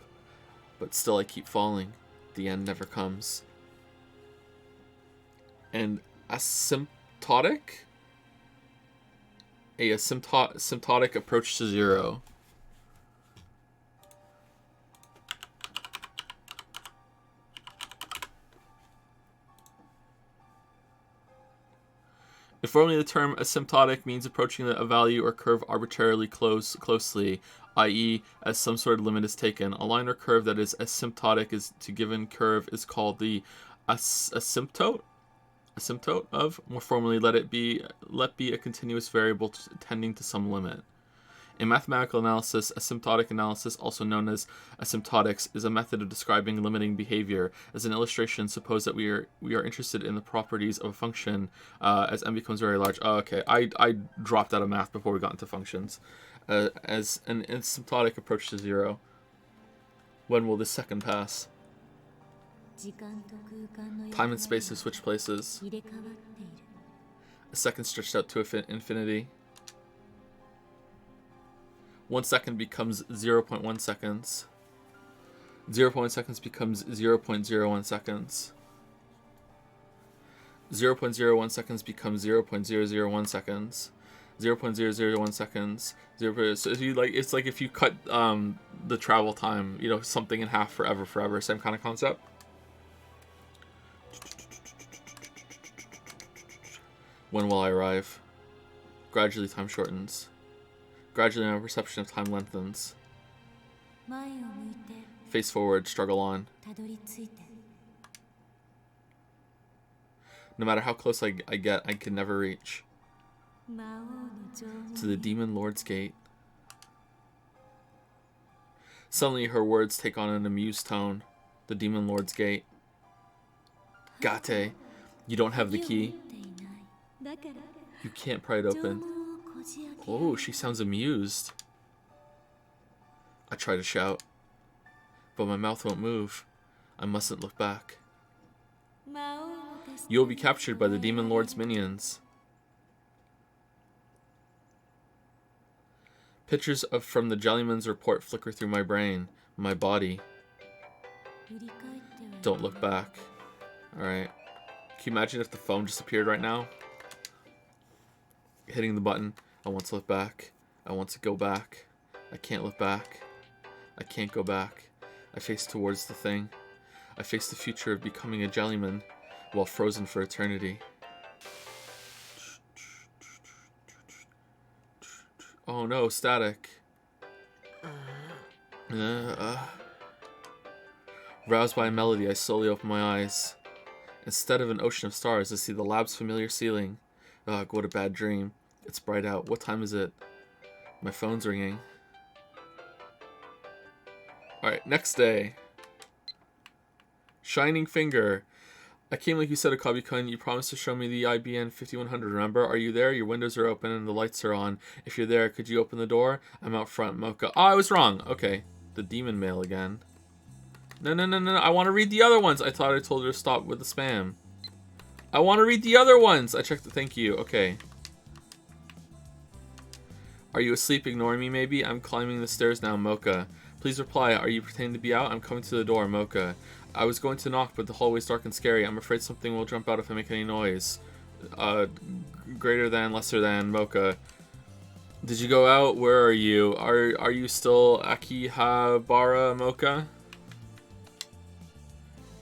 but still I keep falling. The end never comes. And asymptotic? A asymptotic approach to zero. If formally the term asymptotic means approaching a value or curve arbitrarily closely, i.e. as some sort of limit is taken, a line or curve that is asymptotic to given curve is called the asymptote of. More formally, let be a continuous variable tending to some limit. In mathematical analysis, asymptotic analysis, also known as asymptotics, is a method of describing limiting behavior. As an illustration, suppose that we are interested in the properties of a function as n becomes very large. Oh, okay, I dropped out of math before we got into functions. As an asymptotic approach to zero. When will this second pass? Time and space have switched places. A second stretched out to infinity. 1 second becomes 0.1 seconds. 0.1 seconds becomes 0.01 seconds. 0.01 seconds becomes 0.001 seconds. 0.001 seconds. So if you it's like if you cut the travel time, something in half forever. Same kind of concept. When will I arrive? Gradually time shortens. Gradually my perception of time lengthens. Face forward, struggle on. No matter how close I get, I can never reach. To the Demon Lord's gate. Suddenly her words take on an amused tone. The Demon Lord's gate. Gate, you don't have the key. You can't pry it open. Oh, she sounds amused. I try to shout, but my mouth won't move. I mustn't look back. You will be captured by the Demon Lord's minions. Pictures from the Jellyman's report flicker through my brain, my body. Don't look back. Alright. Can you imagine if the phone just appeared right now? Hitting the button. I want to look back. I want to go back. I can't look back. I can't go back. I face towards the thing. I face the future of becoming a Jellyman while frozen for eternity. Oh no, static. Roused by a melody, I slowly open my eyes. Instead of an ocean of stars, I see the lab's familiar ceiling. Ugh, what a bad dream. It's bright out. What time is it? My phone's ringing. Alright, next day. Shining Finger. I came like you said, Akabi-kun. You promised to show me the IBN 5100, remember? Are you there? Your windows are open and the lights are on. If you're there, could you open the door? I'm out front, Mocha. Oh, I was wrong. Okay. The demon mail again. No. I want to read the other ones. I thought I told her to stop with the spam. I want to read the other ones. I checked the thank you. Okay. Are you asleep, ignoring me maybe? I'm climbing the stairs now, Mocha. Please reply. Are you pretending to be out? I'm coming to the door, Mocha. I was going to knock, but the hallway's dark and scary. I'm afraid something will jump out if I make any noise. Greater than, lesser than, Mocha. Did you go out? Where are you? Are you still Akihabara, Mocha?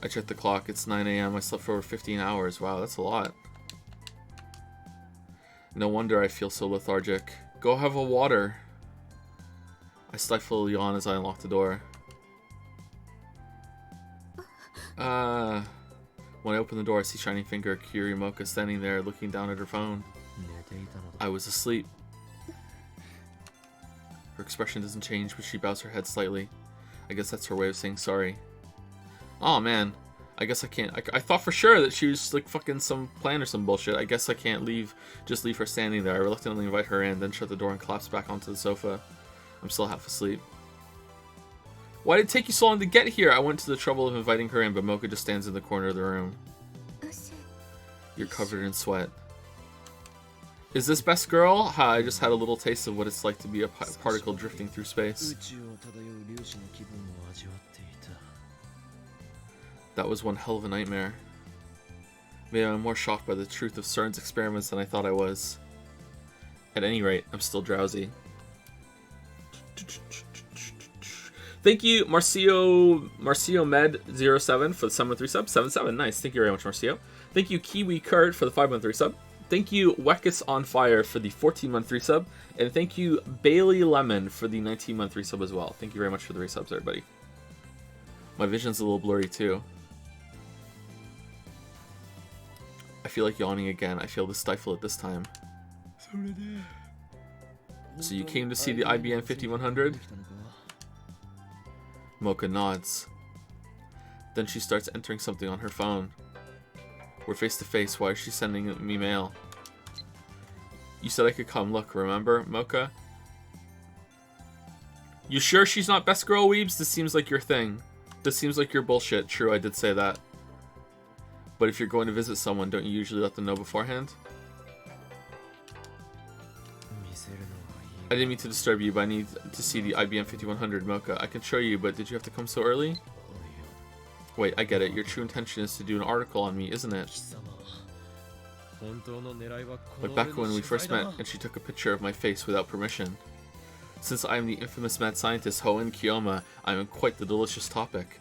I checked the clock. It's 9 a.m. I slept for over 15 hours. Wow, that's a lot. No wonder I feel so lethargic. Go have a water. I stifle a yawn as I unlock the door. When I open the door, I see Shining Finger Kirimoka standing there, looking down at her phone. I was asleep. Her expression doesn't change, but she bows her head slightly. I guess that's her way of saying sorry. Oh man, I guess I can't. I thought for sure that she was like fucking some plan or some bullshit. I guess I can't just leave her standing there. I reluctantly invite her in, then shut the door and collapse back onto the sofa. I'm still half asleep. Why did it take you so long to get here? I went to the trouble of inviting her in, but Mocha just stands in the corner of the room. You're covered in sweat. Is this best girl? Ha, I just had a little taste of what it's like to be a particle drifting through space. That was one hell of a nightmare. Maybe I'm more shocked by the truth of CERN's experiments than I thought I was. At any rate, I'm still drowsy. Thank you, Marcio Med07 for the 713 sub. 77, nice. Thank you very much, Marcio. Thank you, Kiwi Kurt for the 513 sub. Thank you, Wekis on Fire for the 14-month resub. And thank you, Bailey Lemon for the 19-month resub as well. Thank you very much for the resubs, everybody. My vision's a little blurry, too. I feel like yawning again. I feel to stifle it this time. So you came to see the IBN 5100? Mocha nods. Then she starts entering something on her phone. We're face to face. Why is she sending me mail? You said I could come. Look, remember, Mocha? You sure she's not best girl, Weebs? This seems like your thing. This seems like your bullshit. True, I did say that. But if you're going to visit someone, don't you usually let them know beforehand? I didn't mean to disturb you, but I need to see the IBM 5100, Mocha. I can show you, but did you have to come so early? Wait, I get it. Your true intention is to do an article on me, isn't it? Like back when we first met and she took a picture of my face without permission. Since I am the infamous mad scientist Hoen Kiyoma, I am quite the delicious topic.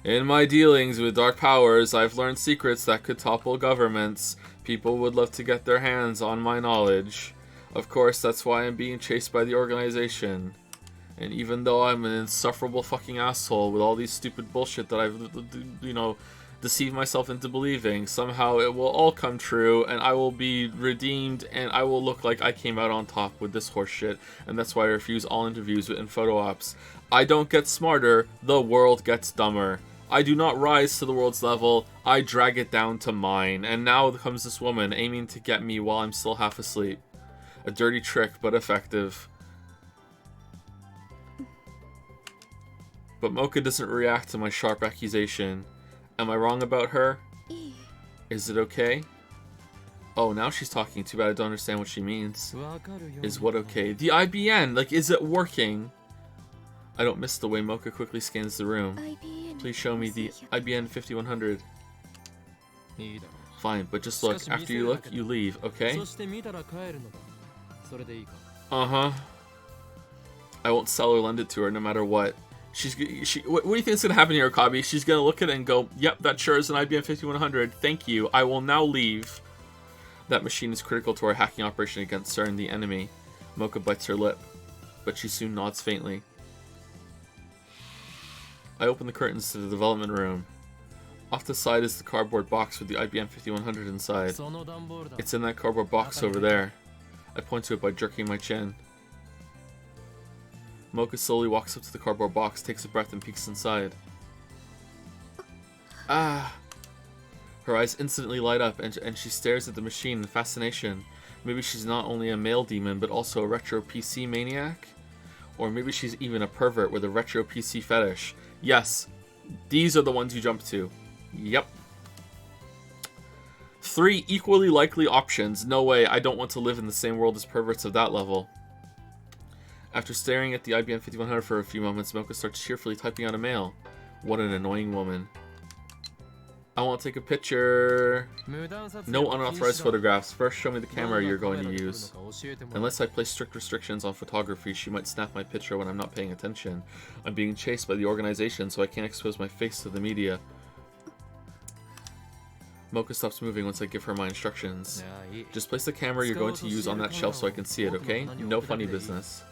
In my dealings with dark powers, I've learned secrets that could topple governments. People would love to get their hands on my knowledge. Of course, that's why I'm being chased by the organization. And even though I'm an insufferable fucking asshole with all these stupid bullshit that I've, deceived myself into believing, somehow it will all come true, and I will be redeemed, and I will look like I came out on top with this horse shit, and that's why I refuse all interviews and photo ops. I don't get smarter, the world gets dumber. I do not rise to the world's level, I drag it down to mine. And now comes this woman aiming to get me while I'm still half asleep. A dirty trick, but effective. But Mocha doesn't react to my sharp accusation. Am I wrong about her? Is it okay? Oh, now she's talking. Too bad I don't understand what she means. Is what okay? The IBN! Like, is it working? I don't miss the way Mocha quickly scans the room. Please show me the IBN 5100. Fine, but just look. After you look, you leave, okay? Uh-huh. I won't sell or lend it to her no matter what. What do you think is going to happen here, Okabe? She's going to look at it and go, yep, that sure is an IBM 5100. Thank you. I will now leave. That machine is critical to our hacking operation against CERN, the enemy. Mocha bites her lip, but she soon nods faintly. I open the curtains to the development room. Off the side is the cardboard box with the IBM 5100 inside. It's in that cardboard box over there. I point to it by jerking my chin. Mocha slowly walks up to the cardboard box, takes a breath, and peeks inside. Ah! Her eyes instantly light up, and she stares at the machine in fascination. Maybe she's not only a male demon, but also a retro PC maniac? Or maybe she's even a pervert with a retro PC fetish. Yes, these are the ones you jump to. Yep. 3 equally likely options. No way, I don't want to live in the same world as perverts of that level. After staring at the IBM 5100 for a few moments, Mocha starts cheerfully typing out a mail. What an annoying woman. I want to take a picture. No unauthorized photographs. First, show me the camera you're going to use. Unless I place strict restrictions on photography, she might snap my picture when I'm not paying attention. I'm being chased by the organization, so I can't expose my face to the media. Mocha stops moving once I give her my instructions. Just place the camera you're going to use on that shelf so I can see it, okay? No funny business.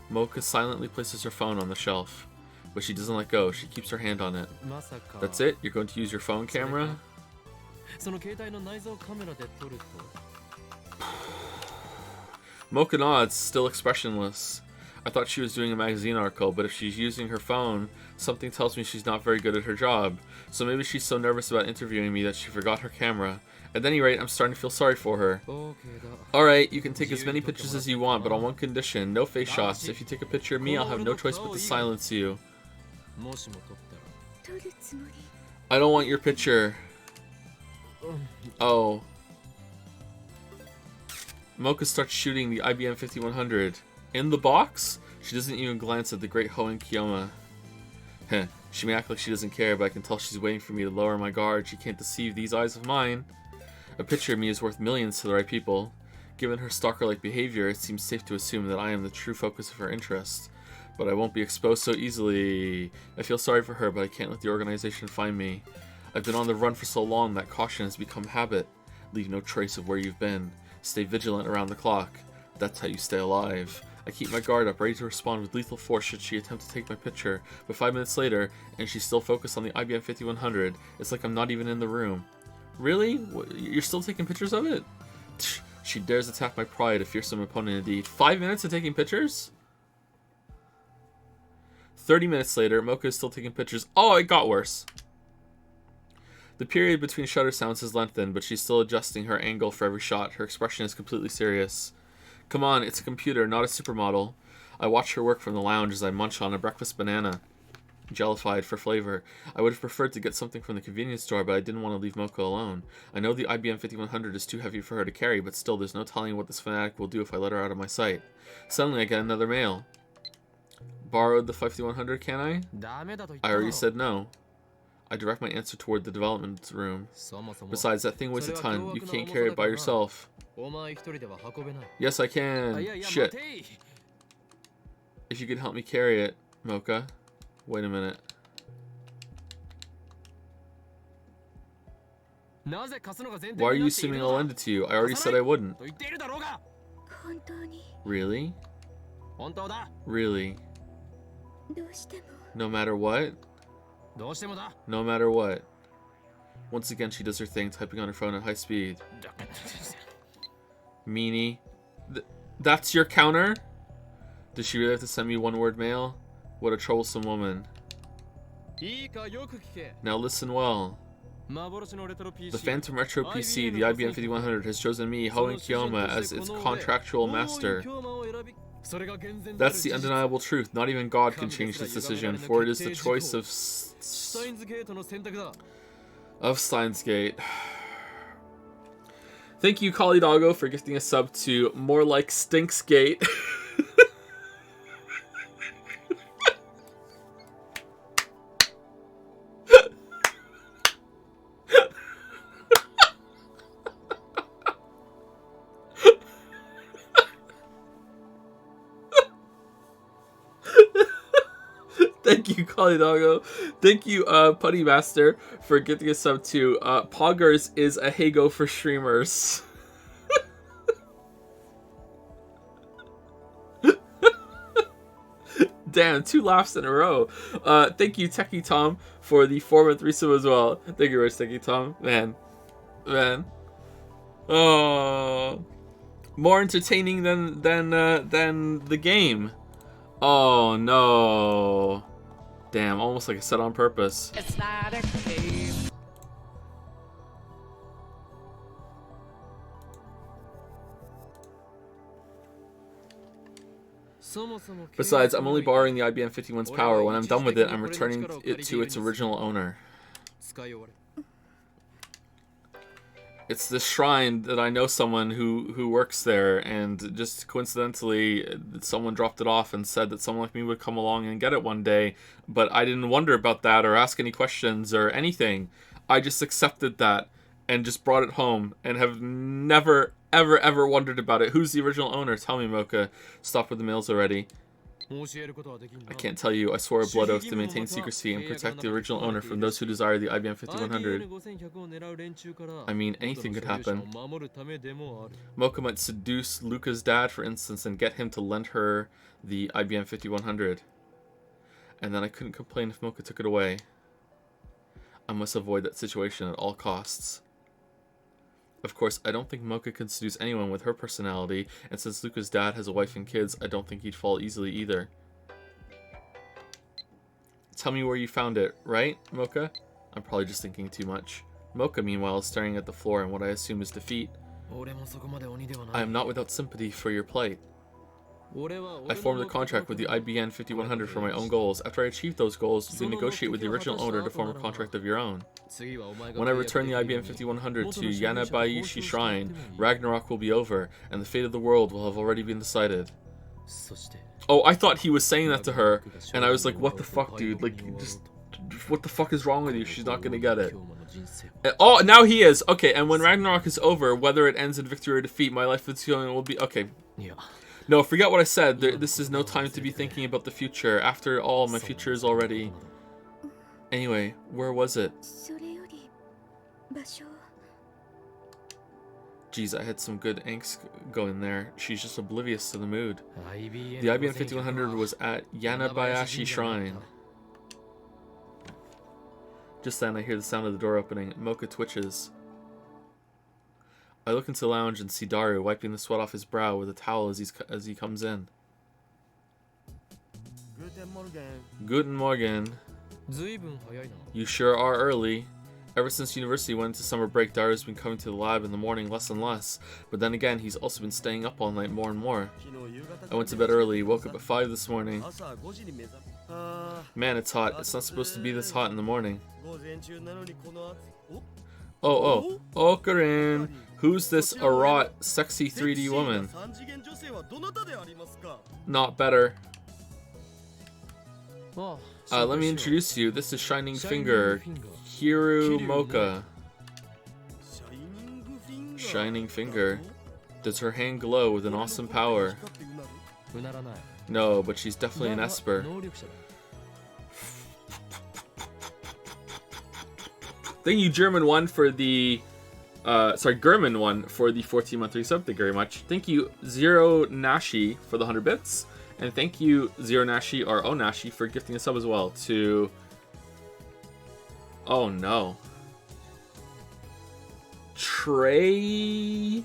Mocha silently places her phone on the shelf, but she doesn't let go. She keeps her hand on it. That's it? You're going to use your phone camera? Mocha nods, still expressionless. I thought she was doing a magazine article, but if she's using her phone, something tells me she's not very good at her job. So maybe she's so nervous about interviewing me that she forgot her camera. At any rate, I'm starting to feel sorry for her. Alright, you can take as many pictures as you want, but on one condition, no face shots. If you take a picture of me, I'll have no choice but to silence you. I don't want your picture. Oh. Mocha starts shooting the IBM 5100. In the box? She doesn't even glance at the great Hoenn Kiyoma. Heh, she may act like she doesn't care, but I can tell she's waiting for me to lower my guard. She can't deceive these eyes of mine. A picture of me is worth millions to the right people. Given her stalker-like behavior, it seems safe to assume that I am the true focus of her interest. But I won't be exposed so easily. I feel sorry for her, but I can't let the organization find me. I've been on the run for so long that caution has become habit. Leave no trace of where you've been. Stay vigilant around the clock. That's how you stay alive. I keep my guard up, ready to respond with lethal force should she attempt to take my picture. But 5 minutes later, and she's still focused on the IBM 5100. It's like I'm not even in the room. Really? You're still taking pictures of it? She dares attack my pride, a fearsome opponent indeed. 5 minutes of taking pictures? 30 minutes later, Mocha is still taking pictures. Oh, it got worse. The period between shutter sounds has lengthened, but she's still adjusting her angle for every shot. Her expression is completely serious. Come on, it's a computer, not a supermodel. I watch her work from the lounge as I munch on a breakfast banana, jellified for flavor. I would have preferred to get something from the convenience store, but I didn't want to leave Mocha alone. I know the IBM 5100 is too heavy for her to carry, but still, there's no telling what this fanatic will do if I let her out of my sight. Suddenly, I get another mail. Borrowed the 5100, can I? I already said no. I direct my answer toward the development room. Besides, that thing weighs a ton. You can't carry it by yourself. Yes, I can. Shit. If you could help me carry it, Mocha. Wait a minute. Why are you assuming I'll lend it to you? I already said I wouldn't. Really? Really? No matter what? No matter what. Once again, she does her thing, typing on her phone at high speed. Meanie. That's your counter? Does she really have to send me one-word mail? What a troublesome woman. Now listen well. The Phantom Retro PC, the IBM 5100, has chosen me, Hoenn Kiyoma, as its contractual master. That's the undeniable truth. Not even God can change this decision, for it is the choice of Steins Gate. Thank you, Kali Doggo, for gifting a sub to More Like Stinks Gate. Thank you, Kali Doggo. Thank you, Putty Master, for gifting a sub to Poggers is a Hago for streamers. Damn, 2 laughs in a row. Thank you, Techie Tom, for the 4-month resub as well. Thank you, Techie Tom. Man. Oh, more entertaining than the game. Oh no. Damn, almost like I said on purpose. It's not a game. Besides, I'm only borrowing the IBM 51's power. When I'm done with it, I'm returning it to its original owner. It's this shrine that I know someone who works there, and just coincidentally, someone dropped it off and said that someone like me would come along and get it one day, but I didn't wonder about that or ask any questions or anything. I just accepted that and just brought it home and have never, ever wondered about it. Who's the original owner? Tell me, Mocha. Stop with the mails already. I can't tell you. I swore a blood oath to maintain secrecy and protect the original owner from those who desire the IBM 5100. I mean, anything could happen. Mocha might seduce Luca's dad, for instance, and get him to lend her the IBM 5100. And then I couldn't complain if Mocha took it away. I must avoid that situation at all costs. Of course, I don't think Mocha can seduce anyone with her personality, and since Luca's dad has a wife and kids, I don't think he'd fall easily either. Tell me where you found it, right, Mocha? I'm probably just thinking too much. Mocha, meanwhile, is staring at the floor in what I assume is defeat. I am not without sympathy for your plight. I formed a contract with the IBM 5100 for my own goals. After I achieve those goals, you can negotiate with the original owner to form a contract of your own. When I return the IBM 5100 to Yanabayashi Shrine, Ragnarok will be over, and the fate of the world will have already been decided. Oh, I thought he was saying that to her, and I was like, what the fuck, dude? Like, just, what the fuck is wrong with you? She's not gonna get it. Oh, now he is! Okay, and when Ragnarok is over, whether it ends in victory or defeat, my life with Sion will be... Okay. No, forget what I said. This is no time to be thinking about the future. After all, my future is already... Anyway, where was it? Jeez, I had some good angst going there. She's just oblivious to the mood. The IBM 5100 was at Yanabayashi Shrine. Just then, I hear the sound of the door opening. Mocha twitches. I look into the lounge and see Daru wiping the sweat off his brow with a towel as he comes in. Guten Morgen. You sure are early. Ever since university went into summer break, Daru's been coming to the lab in the morning less and less. But then again, he's also been staying up all night more and more. I went to bed early, woke up at 5 this morning. Man, it's hot. It's not supposed to be this hot in the morning. Oh, Okarin! Who's this Arat, sexy 3D woman? Not better. Let me introduce you. This is Shining Finger, Hiru Mocha. Shining Finger. Does her hand glow with an awesome power? No, but she's definitely an Esper. Thank you, German one, for the... German one for the 14-month resub. Thank you very much. Thank you, Zero Nashi, for the 100 bits. And thank you, Zero Nashi, or Onashi, for gifting a sub as well to... Oh, no. Treyer?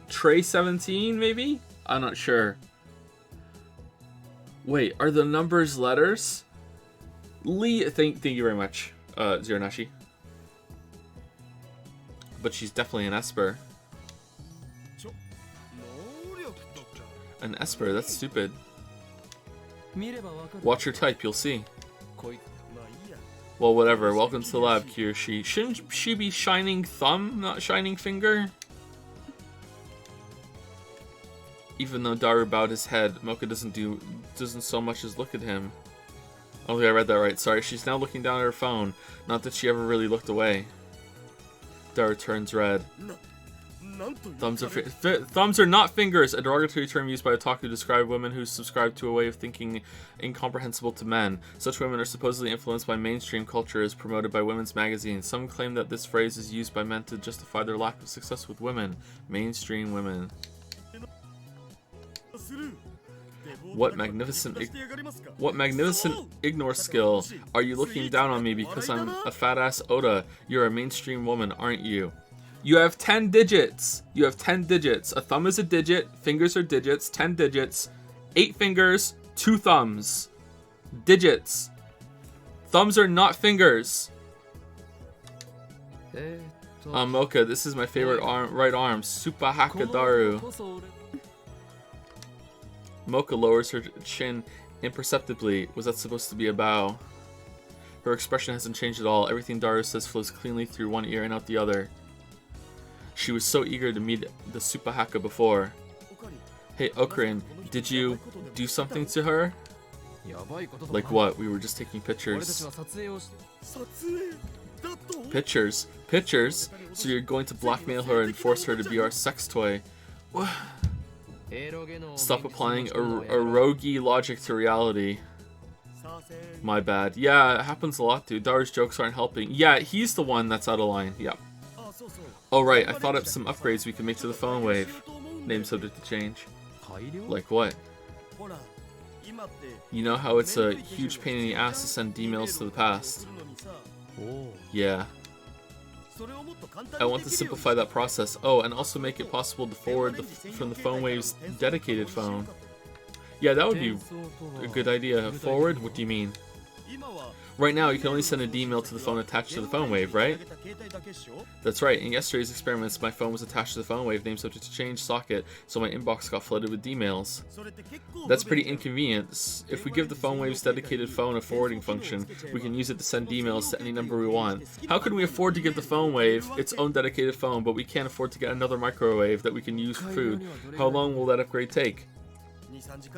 Trey 17, maybe? I'm not sure. Wait, are the numbers letters? Thank you very much, Zero Nashi. But she's definitely an Esper. An Esper, that's stupid. Watch your type, you'll see. Well, whatever. Welcome to the lab, Kyoshi. Shouldn't she be shining thumb, not shining finger? Even though Daru bowed his head, Mocha doesn't so much as look at him. I don't think I read that right. Sorry, she's now looking down at her phone. Not that she ever really looked away. Daru turns red. Thumbs are not fingers, a derogatory term used by otaku to describe women who subscribe to a way of thinking incomprehensible to men. Such women are supposedly influenced by mainstream culture as promoted by women's magazines. Some claim that this phrase is used by men to justify their lack of success with women. Mainstream women. What magnificent ignore skill. Are you looking down on me because I'm a fat ass Oda? You're a mainstream woman, aren't you? You have 10 digits. You have 10 digits. A thumb is a digit. Fingers are digits. 10 digits. 8 fingers. 2 thumbs. Digits. Thumbs are not fingers. Mocha, this is my favorite right arm. Super Hakadaru. Mocha lowers her chin imperceptibly. Was that supposed to be a bow? Her expression hasn't changed at all. Everything Daru says flows cleanly through one ear and out the other. She was so eager to meet the Super Haka before. Hey, Okarin, did you do something to her? Like what? We were just taking pictures. Pictures? Pictures? So you're going to blackmail her and force her to be our sex toy? Stop applying a roguey logic to reality. My bad. Yeah, it happens a lot, dude. Daru's jokes aren't helping. Yeah, he's the one that's out of line. Yep. Oh right, I thought up some upgrades we can make to the phone wave. Name subject to change. Like what? You know how it's a huge pain in the ass to send emails to the past? Yeah. I want to simplify that process. Oh, and also make it possible to forward from the phone wave's dedicated phone. Yeah, that would be a good idea. Forward? What do you mean? Right now, you can only send an email to the phone attached to the phone wave, right? That's right. In yesterday's experiments, my phone was attached to the phone wave, name subject to change socket, so my inbox got flooded with emails. That's pretty inconvenient. If we give the phone wave's dedicated phone a forwarding function, we can use it to send emails to any number we want. How can we afford to give the phone wave its own dedicated phone, but we can't afford to get another microwave that we can use for food? How long will that upgrade take?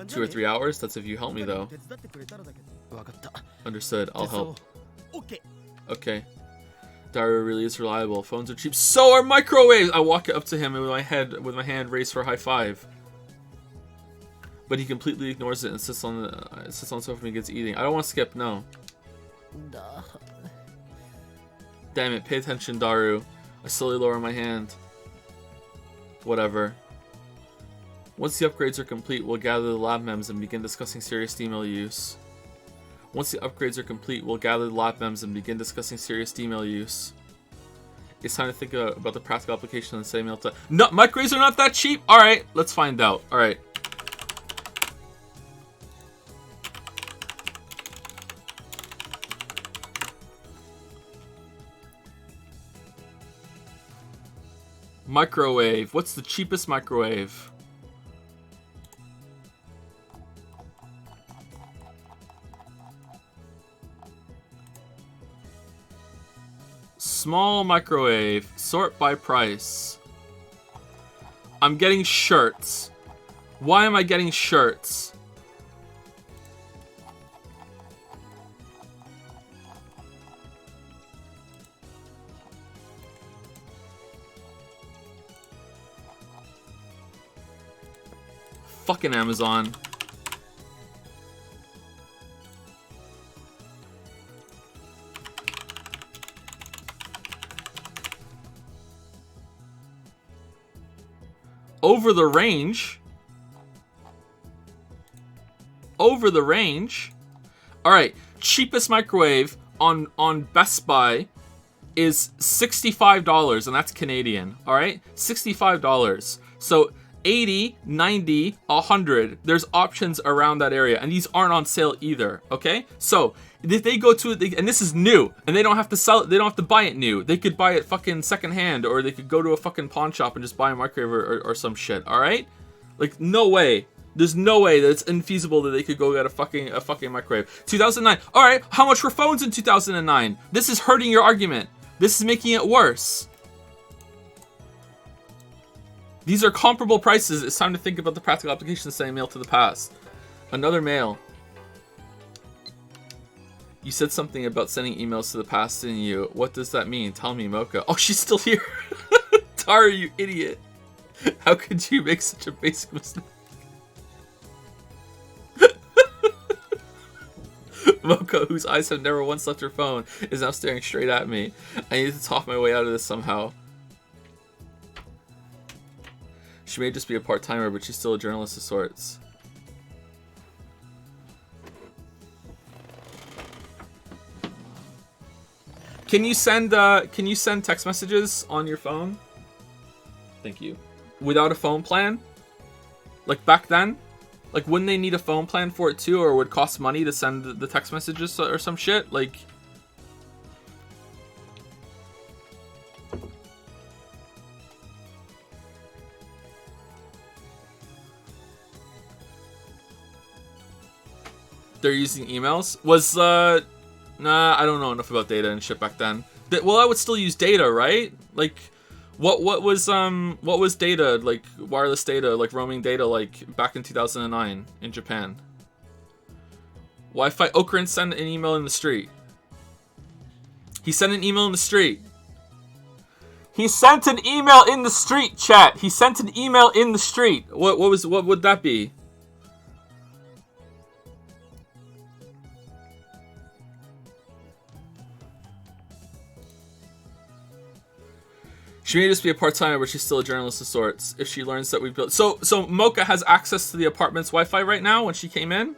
2 or 3 hours? That's if you help me, though. Understood. I'll help. Okay. Daru really is reliable. Phones are cheap. So are microwaves! I walk up to him and with my hand raised for a high five. But he completely ignores it and sits on the sofa and begins eating. I don't want to skip, no. Damn it, pay attention, Daru. I slowly lower my hand. Whatever. Once the upgrades are complete, we'll gather the lab mems and begin discussing serious email use. Once the upgrades are complete, we'll gather the lab mems and begin discussing serious email use. It's time to think about the practical application of the same email to... No, microwaves are not that cheap? Alright, let's find out. Alright. Microwave. What's the cheapest microwave? Small microwave. Sort by price. I'm getting shirts. Why am I getting shirts? Fucking Amazon. Over the range. Over the range. Alright, cheapest microwave on Best Buy is $65, and that's Canadian. Alright? $65. So 80, 90, 100. There's options around that area, and these aren't on sale either. Okay? So if they go to it, and this is new, and they don't have to sell it, they don't have to buy it new. They could buy it fucking secondhand, or they could go to a fucking pawn shop and just buy a microwave or some shit. All right? Like, no way. There's no way that it's infeasible that they could go get a fucking microwave. 2009. All right, how much were phones in 2009? This is hurting your argument. This is making it worse. These are comparable prices. It's time to think about the practical application of sending mail to the past. Another mail. You said something about sending emails to the past, didn't you? What does that mean? Tell me, Mocha. Oh, she's still here. Tara, you idiot. How could you make such a basic mistake? Mocha, whose eyes have never once left her phone, is now staring straight at me. I need to talk my way out of this somehow. She may just be a part-timer, but she's still a journalist of sorts. Can you send text messages on your phone? Thank you. Without a phone plan? Like back then? Like, wouldn't they need a phone plan for it too, or would it cost money to send the text messages or some shit? Like, they're using emails? Was nah, I don't know enough about data and shit back then. Well, I would still use data, right? Like, what was data, like wireless data, like roaming data, like back in 2009 in Japan? Wi-Fi. Okurin sent an email in the street. He sent an email in the street. He sent an email in the street, chat. He sent an email in the street. What would that be? She may just be a part-timer, but she's still a journalist of sorts. If she learns that we built... So Mocha has access to the apartment's Wi-Fi right now when she came in?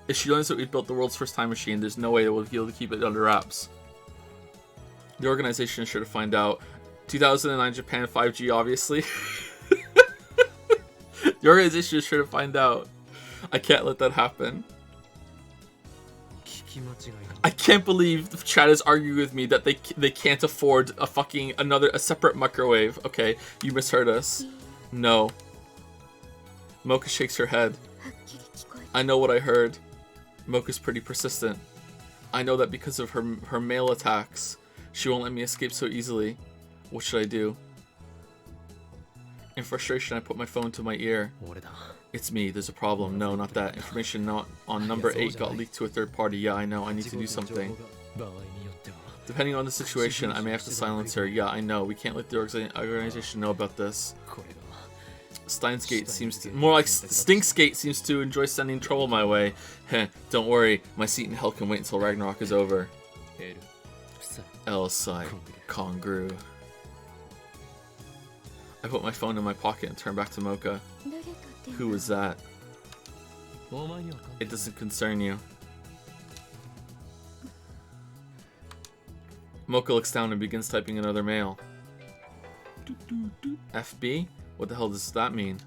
If she learns that we built the world's first time machine, there's no way that we'll be able to keep it under wraps. The organization is sure to find out. 2009 Japan 5G, obviously. The organization is sure to find out. I can't let that happen. I can't believe the chat is arguing with me that they can't afford a separate microwave. Okay, you misheard us. No. Mocha shakes her head. I know what I heard. Mocha's pretty persistent. I know that because of her mail attacks, she won't let me escape so easily. What should I do? In frustration, I put my phone to my ear. It's me, there's a problem. No, not that. Information not on number 8 got leaked to a third party. Yeah, I know, I need to do something. Depending on the situation, I may have to silence her. Yeah, I know, we can't let the organization know about this. Steins Gate seems to... More like Stinks Gate seems to enjoy sending trouble my way. Heh, don't worry, my seat in hell can wait until Ragnarok is over. L-Side. Congru. I put my phone in my pocket and turned back to Mocha. Who was that? It doesn't concern you. Mocha looks down and begins typing another mail. FB? What the hell does that mean?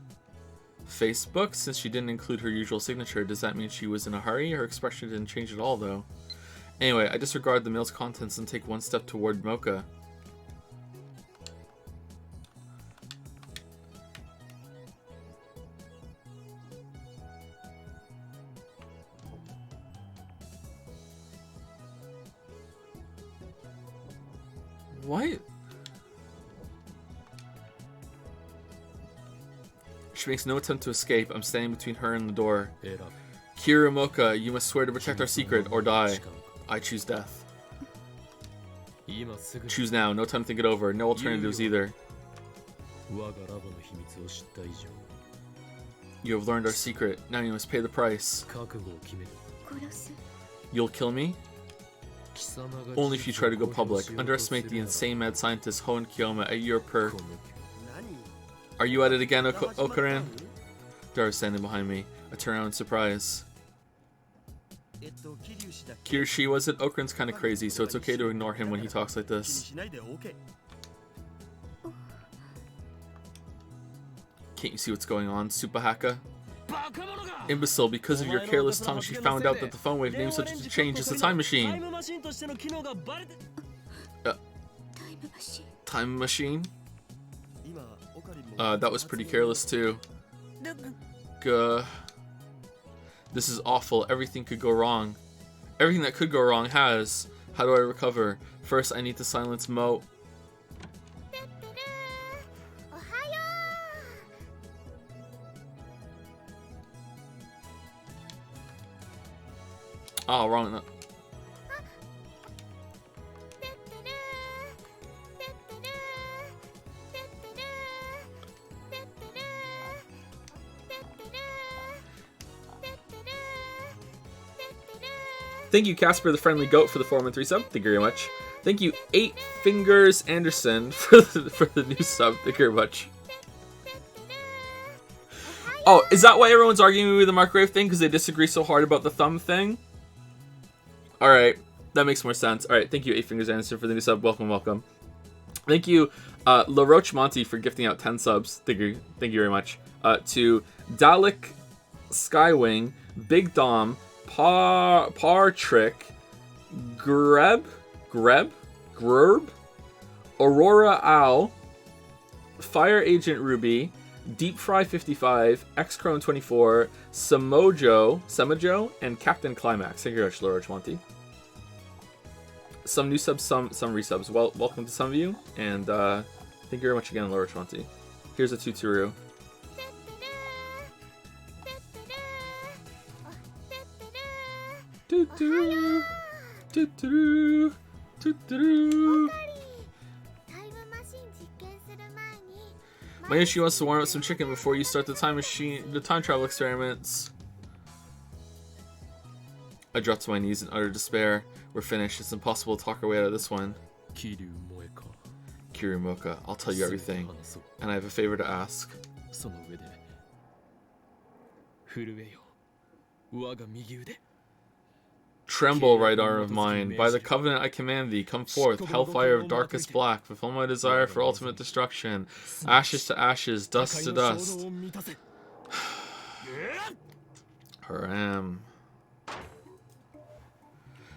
Facebook? Since she didn't include her usual signature, does that mean she was in a hurry? Her expression didn't change at all, though. Anyway, I disregard the mail's contents and take one step toward Mocha. What? She makes no attempt to escape. I'm standing between her and the door. Kira Mocha, you must swear to protect our secret or die. I choose death. Choose now. No time to think it over. No alternatives either. You have learned our secret. Now you must pay the price. You'll kill me? Only if you try to go public. Underestimate the insane mad scientist Hoen Kiyoma at your per. Are you at it again, Okuran? Dara's standing behind me. I turn around in surprise. Kirishi, was it? Okuran's kind of crazy, so it's okay to ignore him when he talks like this. Can't you see what's going on, Supahaka? Imbecile, because of your careless tongue, she found out that the phone wave name such a change as a time machine. Time machine? That was pretty careless too. Gah. This is awful. Everything could go wrong. Everything that could go wrong has. How do I recover? First, I need to silence Mo. Oh, wrong. Thank you, Casper the Friendly Goat, for the 4-3 sub. Thank you very much. Thank you, 8 Fingers Anderson, for the new sub. Thank you very much. Oh, is that why everyone's arguing with the microwave thing? Because they disagree so hard about the thumb thing? Alright, that makes more sense. Alright, thank you, 8 Fingers Anderson, for the new sub. Welcome, welcome. Thank you, La Roche Monty, for gifting out 10 subs. Thank you very much. To Dalek Skywing, Big Dom, Par Trick, Grub, Aurora Owl, Fire Agent Ruby, Deep Fry 55, X Chrome 24, Semojo, and Captain Climax. Thank you very much, Laura Chwanti. Some new subs, some resubs. Well, welcome to some of you, and thank you very much again, Laura Chwanti. Here's a Tuturu. Mayushi wants to warm up some chicken before you start the time travel experiments. I dropped to my knees in utter despair. We're finished. It's impossible to talk our way out of this one. Kirimoka, I'll tell you everything. And I have a favor to ask. Tremble, right arm of mine. By the covenant I command thee, come forth, hellfire of darkest black, fulfill my desire for ultimate destruction. Ashes to ashes, dust to dust. Haram.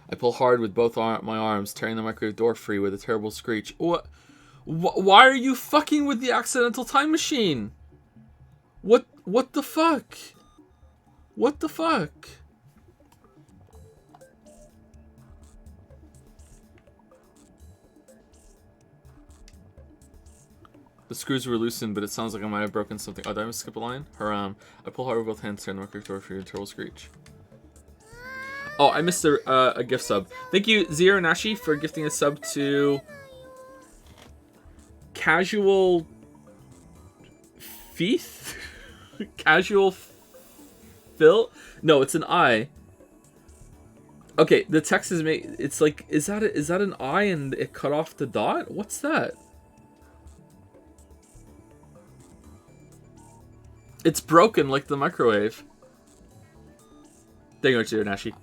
I pull hard with both my arms, tearing the microwave door free with a terrible screech. What? Why are you fucking with the accidental time machine? What the fuck? What the fuck? The screws were loosened, but it sounds like I might have broken something. Oh, did I skip a line? Haram. I pull hard with both hands, tearing the microwave door free with a terrible screech. Oh, I missed a gift sub. Thank you, Zero Nashi, for gifting a sub to Casual Feith? Casual Phil? No, it's an I. Okay, the text is made. It's like, is that an I and it cut off the dot? What's that? It's broken like the microwave. Thank you much, Zero Nashi.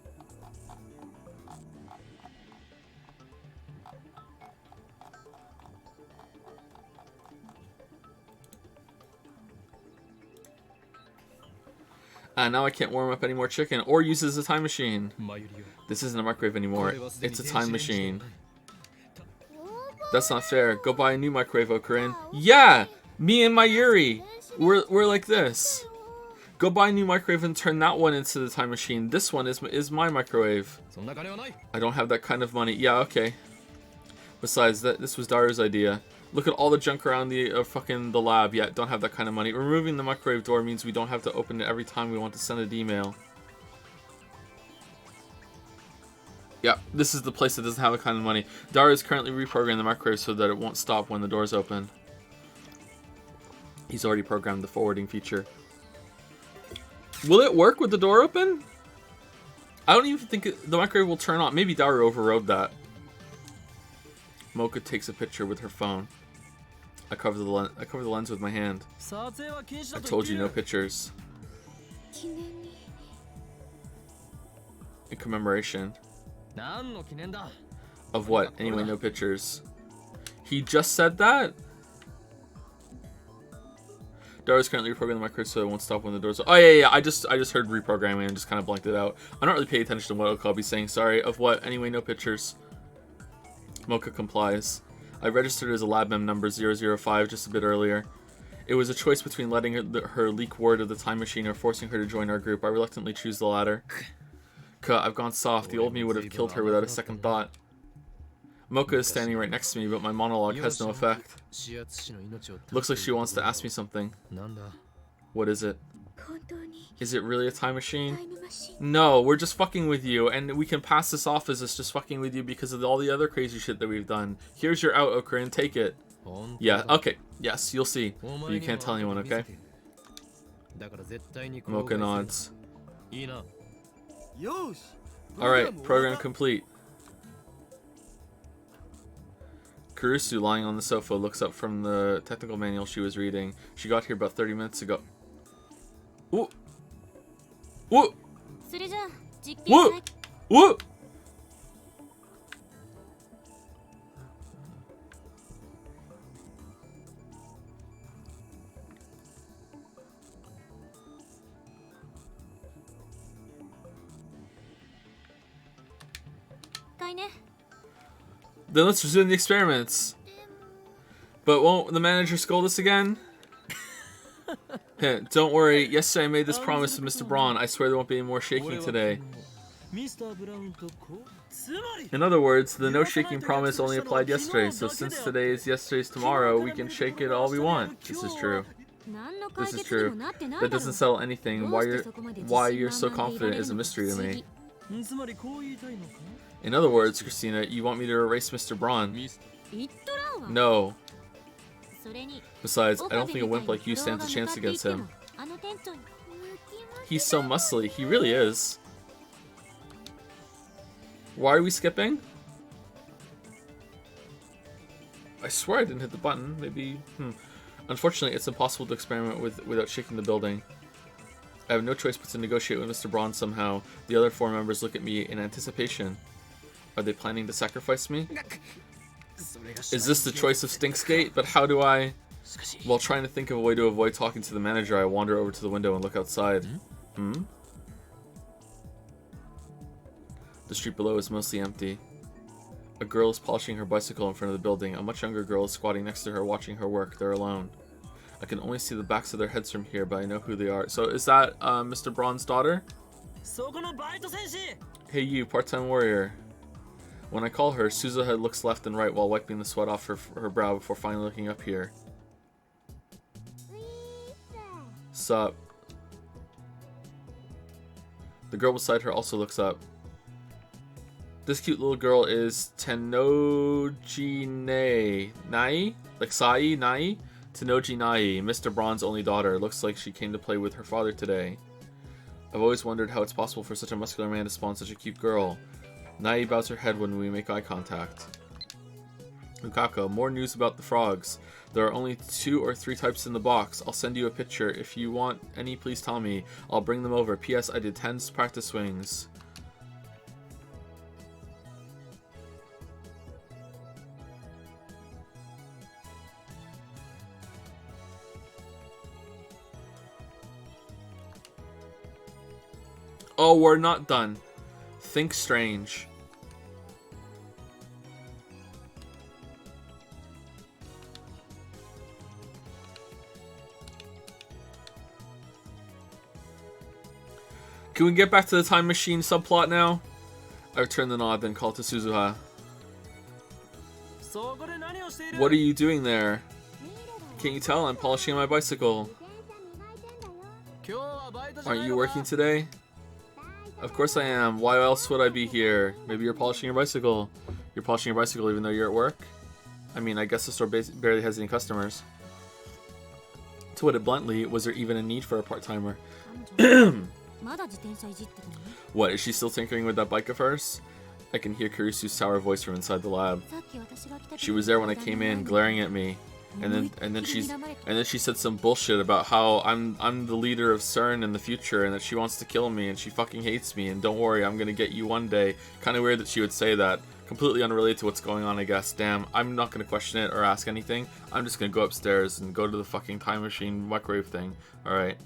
Now I can't warm up any more chicken or use it as a time machine. This isn't a microwave anymore. It's a time machine. That's not fair. Go buy a new microwave, Okarin. Yeah! Me and my Yuri. We're like this. Go buy a new microwave and turn that one into the time machine. This one is my microwave. I don't have that kind of money. Yeah, okay. Besides, this was Daru's idea. Look at all the junk around the lab. Yeah, don't have that kind of money. Removing the microwave door means we don't have to open it every time we want to send an email. Yeah, this is the place that doesn't have that kind of money. Daru is currently reprogramming the microwave so that it won't stop when the doors open. He's already programmed the forwarding feature. Will it work with the door open? I don't even think the microwave will turn on. Maybe Daru overrode that. Mocha takes a picture with her phone. I cover the lens with my hand. I told you no pictures. In commemoration. Of what? Anyway, no pictures. He just said that? Daru's currently reprogramming the microwave so it won't stop when the doors. Oh yeah. I just heard reprogramming and just kind of blanked it out. I'm not really paying attention to what I'll be saying. Sorry. Of what? Anyway, no pictures. Mocha complies. I registered as a lab mem number 005 just a bit earlier. It was a choice between letting her leak word of the time machine or forcing her to join our group. I reluctantly choose the latter. I've gone soft. The old me would have killed her without a second thought. Mocha is standing right next to me, but my monologue has no effect. Looks like she wants to ask me something. What is it? Is it really a time machine? No, we're just fucking with you, and we can pass this off as us just fucking with you because of all the other crazy shit that we've done. Here's your out, Okrin. Take it. Yeah, okay. Yes, you'll see. But you can't tell anyone, okay? Mocha nods. Alright, program complete. Kurusu, lying on the sofa, looks up from the technical manual she was reading. She got here about 30 minutes ago. Ooh. Whoa! Whoa! Whoa! Then let's resume the experiments. But won't the manager scold us again? Don't worry, yesterday I made this promise to Mr. Braun. I swear there won't be any more shaking today. In other words, the no shaking promise only applied yesterday, so since today is yesterday's tomorrow, we can shake it all we want. This is true. This is true. That doesn't settle anything. Why you're so confident is a mystery to me. In other words, Christina, you want me to erase Mr. Braun? No. Besides, I don't think a wimp like you stands a chance against him. He's so muscly. He really is. Why are we skipping? I swear I didn't hit the button. Maybe... Unfortunately, it's impossible to experiment without shaking the building. I have no choice but to negotiate with Mr. Braun somehow. The other 4 members look at me in anticipation. Are they planning to sacrifice me? Is this the choice of Stinksgate? But how do I... While trying to think of a way to avoid talking to the manager, I wander over to the window and look outside. The street below is mostly empty. A girl is polishing her bicycle in front of the building. A much younger girl is squatting next to her watching her work. They're alone. I can only see the backs of their heads from here, but I know who they are. So is that Mr. Braun's daughter? Hey you, part-time warrior. When I call her, Suzuha looks left and right while wiping the sweat off her brow before finally looking up here. Sup. The girl beside her also looks up. This cute little girl is Tenoji Nai? Like Sai? Nai? Tenoji Nai, Mr. Braun's only daughter. Looks like she came to play with her father today. I've always wondered how it's possible for such a muscular man to spawn such a cute girl. Nai bows her head when we make eye contact. Ukako, more news about the frogs. There are only 2 or 3 types in the box. I'll send you a picture. If you want any, please tell me. I'll bring them over. P.S. I did 10 practice swings. Oh, we're not done. Think strange. Can we get back to the time machine subplot now? I return the nod, then call to Suzuha. What are you doing there? Can't you tell I'm polishing my bicycle? Aren't you working today? Of course I am. Why else would I be here? Maybe you're polishing your bicycle. You're polishing your bicycle even though you're at work? I mean, I guess the store barely has any customers. To put it bluntly, was there even a need for a part-timer? What, is she still tinkering with that bike of hers? I can hear Kurisu's sour voice from inside the lab. She was there when I came in, glaring at me. And then she said some bullshit about how I'm the leader of CERN in the future and that she wants to kill me and she fucking hates me and don't worry, I'm gonna get you one day. Kind of weird that she would say that. Completely unrelated to what's going on, I guess. Damn, I'm not gonna question it or ask anything. I'm just gonna go upstairs and go to the fucking time machine microwave thing. Alright.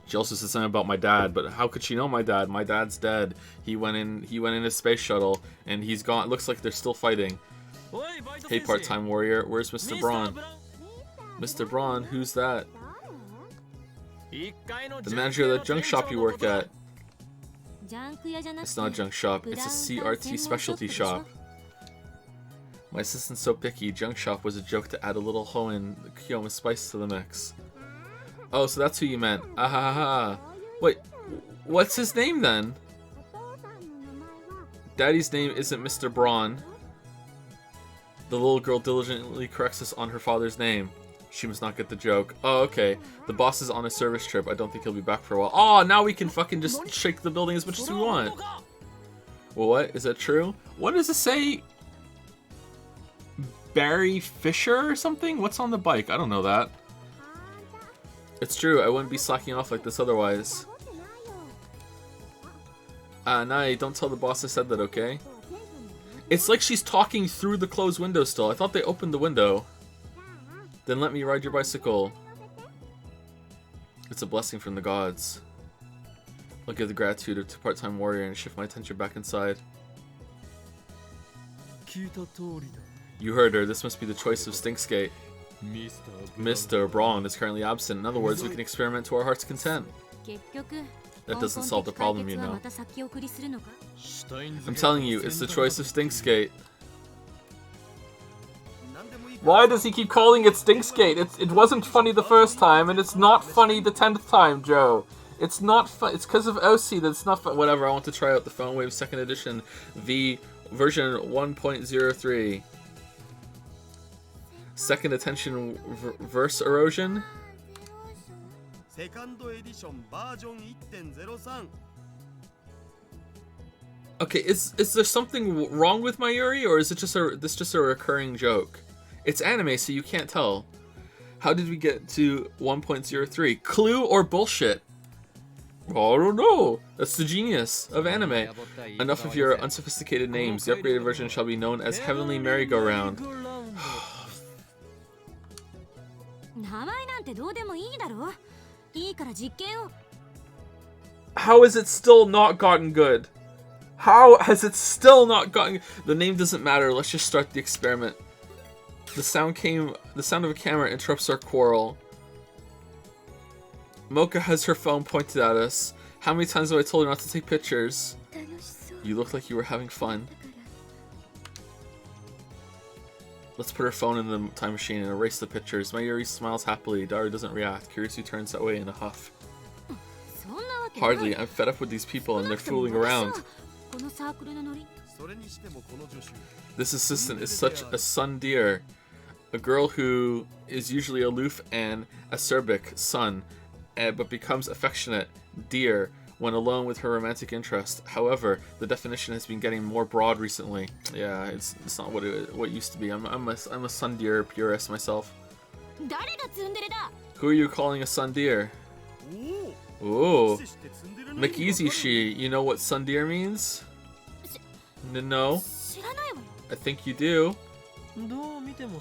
She also said something about my dad, but how could she know my dad? My dad's dead. He went in his space shuttle and he's gone. Looks like they're still fighting. Hey, part-time warrior, where's Mr. Braun? Mr. Braun, who's that? The manager of the junk shop you work at. It's not a junk shop, it's a CRT specialty shop. My assistant's so picky, junk shop was a joke to add a little Hoenn Kiyoma spice to the mix. Oh, so that's who you meant. Ahaha. Wait, what's his name then? Daddy's name isn't Mr. Braun. The little girl diligently corrects us on her father's name. She must not get the joke. Oh, okay. The boss is on a service trip. I don't think he'll be back for a while. Oh, now we can fucking just shake the building as much as we want. Well, what? Is that true? What does it say? Barry Fisher or something? What's on the bike? I don't know that. It's true. I wouldn't be slacking off like this otherwise. Nai, don't tell the boss I said that, okay? It's like she's talking through the closed window still. I thought they opened the window. Then let me ride your bicycle. It's a blessing from the gods. I'll give the gratitude of a part-time warrior and shift my attention back inside. You heard her. This must be the choice of Stinkskate. Mr. Braun is currently absent. In other words, we can experiment to our heart's content. That doesn't solve the problem, you know. I'm telling you, it's the choice of Stinkskate. Why does he keep calling it Stinkskate? It wasn't funny the first time, and it's not funny the 10th time, Joe. It's not fun. It's because of OC that's not fun. Whatever, I want to try out the Phone Wave 2nd edition, the version 1.03. Second attention verse erosion. Okay, is there something wrong with Mayuri, or is it just a recurring joke? It's anime, so you can't tell. How did we get to 1.03? Clue or bullshit? I don't know. That's the genius of anime. Enough of your unsophisticated names. The upgraded version shall be known as Heavenly Merry-Go-Round. How has it still not gotten good? How has it still not gotten... The name doesn't matter. Let's just start the experiment. The sound of a camera interrupts our quarrel. Mocha has her phone pointed at us. How many times have I told her not to take pictures? You look like you were having fun. Let's put her phone in the time machine and erase the pictures. Mayuri smiles happily. Daru doesn't react. Kurisu turns that way in a huff. Hardly. I'm fed up with these people and they're fooling around. This assistant is such a tsundere. A girl who is usually aloof and acerbic, son, but becomes affectionate, dear, when alone with her romantic interest. However, the definition has been getting more broad recently. Yeah, it's not what it used to be. I'm a tsundere purist myself. Who are you calling a tsundere? Ooh. Makizi shi, you know what tsundere means? No. I think you do.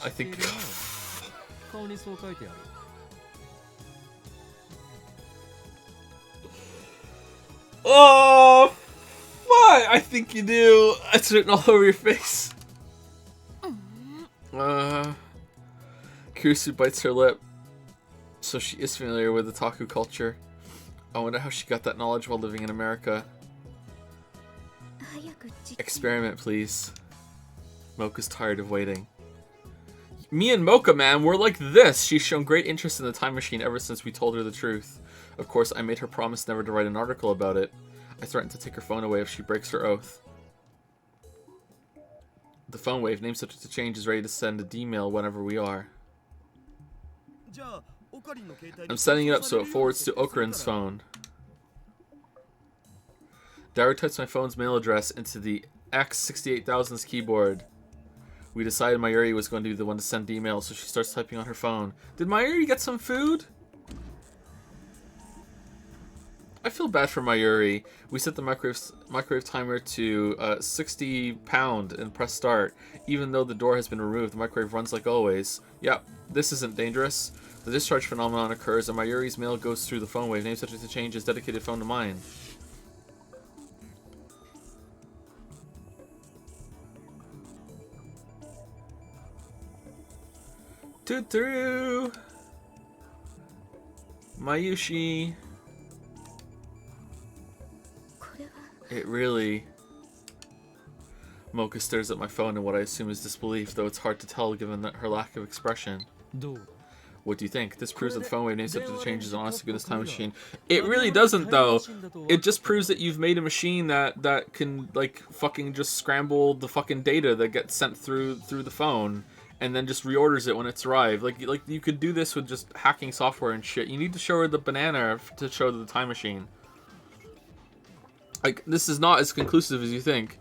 I think... Oh, fuck! I think you do. It's written all over your face. Kurisu bites her lip. So she is familiar with the Taku culture. I wonder how she got that knowledge while living in America. Experiment, please. Mocha's tired of waiting. Me and Mocha, man, we're like this. She's shown great interest in the time machine ever since we told her the truth. Of course, I made her promise never to write an article about it. I threatened to take her phone away if she breaks her oath. The phone wave, name subject to change, is ready to send a D-mail whenever we are. I'm setting it up so it forwards to Okarin's phone. Daru types my phone's mail address into the X68000's keyboard. We decided Mayuri was going to be the one to send the email, so she starts typing on her phone. Did Mayuri get some food? I feel bad for Mayuri. We set the microwave timer to 60 pound and press start. Even though the door has been removed, the microwave runs like always. Yep, this isn't dangerous. The discharge phenomenon occurs and Mayuri's mail goes through the phone wave. Name subject to change is dedicated phone to mine. Toot through. Mayushi. It really... Mocha stares at my phone in what I assume is disbelief, though it's hard to tell given her lack of expression. What do you think? This proves that the phone wave names subject to change is an honest to goodness time machine. It really doesn't, though. It just proves that you've made a machine that can, like, fucking just scramble the fucking data that gets sent through the phone, and then just reorders it when it's arrived. Like you could do this with just hacking software and shit. You need to show her the banana to show the time machine. Like, this is not as conclusive as you think.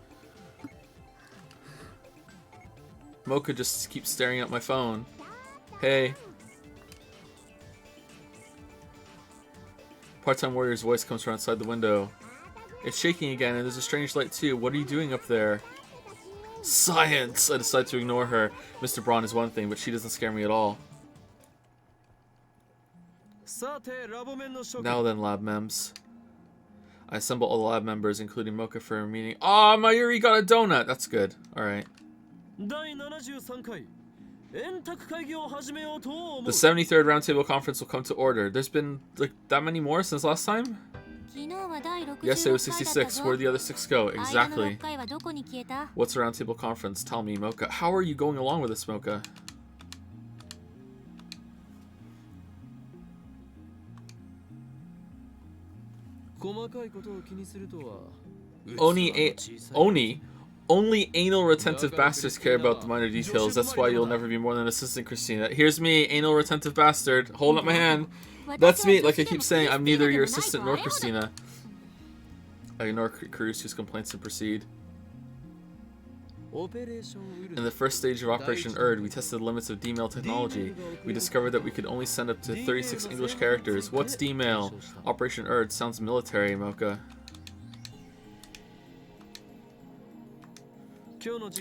Mocha just keeps staring at my phone. Hey. Part-time warrior's voice comes from outside the window. It's shaking again, and there's a strange light too. What are you doing up there? Science! I decide to ignore her. Mr. Braun is one thing, but she doesn't scare me at all. Now then, lab mems. I assemble all the lab members, including Mocha, for a meeting. Aw, Mayuri got a donut! That's good. Alright. The 73rd Roundtable Conference will come to order. There's been, like, that many more since last time? Yes, it was 66. Where did the other 6 go? Exactly. What's a Roundtable Conference? Tell me, Mocha. How are you going along with this, Mocha? Only anal retentive bastards care about the minor details. That's why you'll never be more than Assistant Christina. Here's me, anal retentive bastard, holding up my hand. That's me. Like I keep saying, I'm neither your assistant nor Christina. I ignore Karusu's complaints and proceed. In the first stage of Operation Erd, we tested the limits of D-mail technology. We discovered that we could only send up to 36 English characters. What's D-mail? Operation Erd sounds military, Mocha.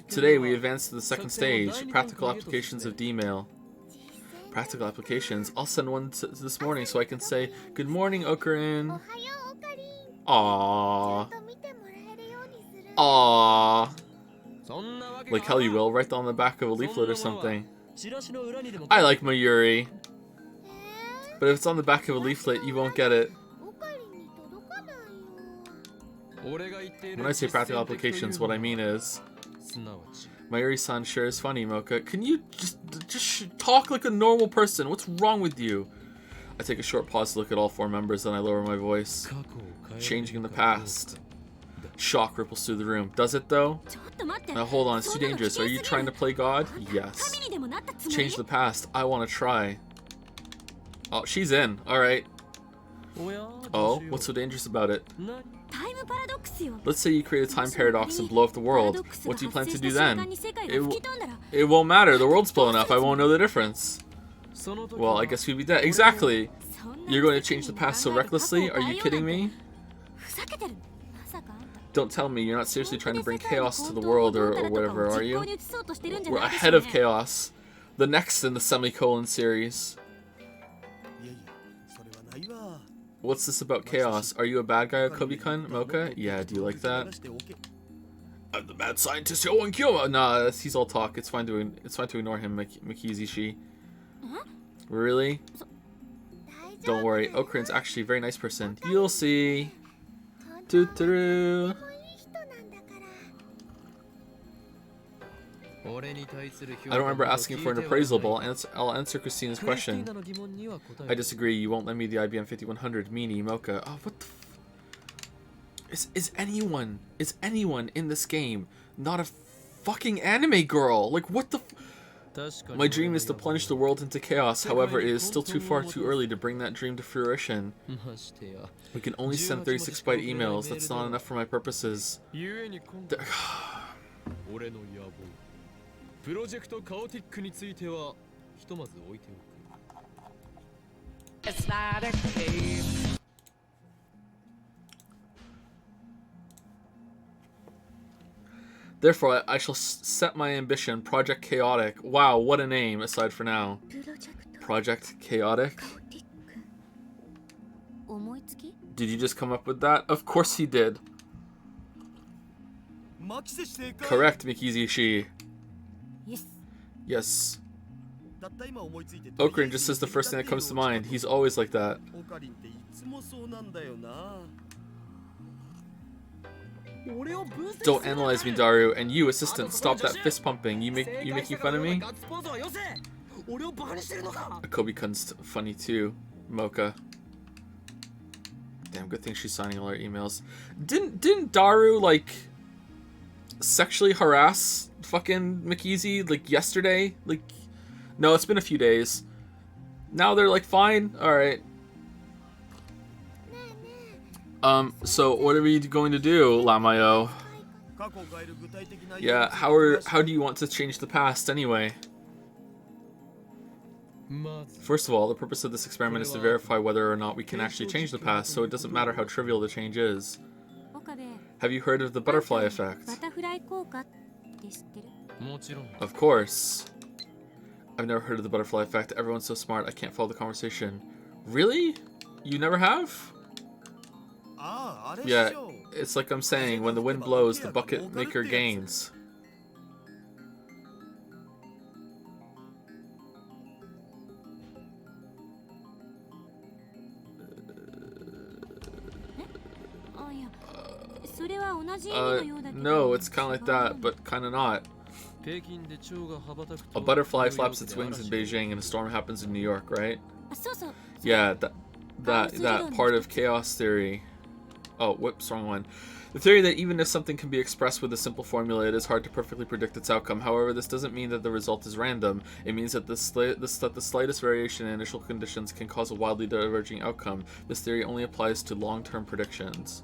Today we advanced to the second stage, practical applications of D-mail. Practical applications? I'll send one this morning so I can say, "Good morning, Okarin." Aww. Aww. Like hell you will, right on the back of a leaflet or something. I like Mayuri. But if it's on the back of a leaflet, you won't get it. When I say practical applications, what I mean is... Mayuri-san sure is funny, Mocha. Can you just talk like a normal person? What's wrong with you? I take a short pause to look at all 4 members, then I lower my voice. Changing in the past. Shock ripples through the room. Does it, though? Now hold on, it's too dangerous. Are you trying to play God? Yes. Change the past. I want to try. Oh, she's in. Alright. Oh, what's so dangerous about it? Let's say you create a time paradox and blow up the world. What do you plan to do then? It won't matter. The world's blown up. I won't know the difference. Well, I guess we'd be dead. Exactly. You're going to change the past so recklessly? Are you kidding me? Don't tell me you're not seriously trying to bring chaos to the world or whatever, are you? We're ahead of chaos. The next in the semicolon series. What's this about chaos? Are you a bad guy, Kobi-kun? Mocha? Yeah, do you like that? I'm the mad scientist who won't kill. Nah, he's all talk. It's fine to ignore him, Mikizushi. Really? Don't worry. Okarin's actually a very nice person. You'll see. Toot-toot. I don't remember asking for an appraisal, but I'll answer Christina's question. I disagree. You won't lend me the IBM 5100. Meanie, Mocha. Oh, what the f... Is anyone in this game not a fucking anime girl? Like, what the f... My dream is to plunge the world into chaos. However, it is still too early to bring that dream to fruition. We can only send 36-byte emails. That's not enough for my purposes. It's not a game. Therefore, I shall set my ambition, Project Chaotic. Wow, what a name, aside for now. Project Chaotic? Did you just come up with that? Of course he did. Correct, Mikizushi. Yes. Okrin just says the first thing that comes to mind. He's always like that. Don't analyze me, Daru. And you, assistant, stop that fist pumping. You making fun of me? Akobi-kun's funny too. Mocha. Damn, good thing she's signing all our emails. Didn't Daru like sexually harass fucking Mikizi like yesterday? Like, no, it's been a few days. Now they're like fine. All right. So what are we going to do, Lamayo? Yeah, how do you want to change the past anyway? First of all, the purpose of this experiment is to verify whether or not we can actually change the past, so it doesn't matter how trivial the change is. Have you heard of the butterfly effect? Of course. I've never heard of the butterfly effect. Everyone's so smart, I can't follow the conversation. Really? You never have? Yeah, it's like I'm saying, when the wind blows, the bucket maker gains. No, it's kind of like that, but kind of not. A butterfly flaps its wings in Beijing and a storm happens in New York, right? Yeah, that part of chaos theory. Oh, whoops, wrong one. The theory that even if something can be expressed with a simple formula, it is hard to perfectly predict its outcome. However, this doesn't mean that the result is random. It means that the slightest variation in initial conditions can cause a wildly diverging outcome. This theory only applies to long-term predictions.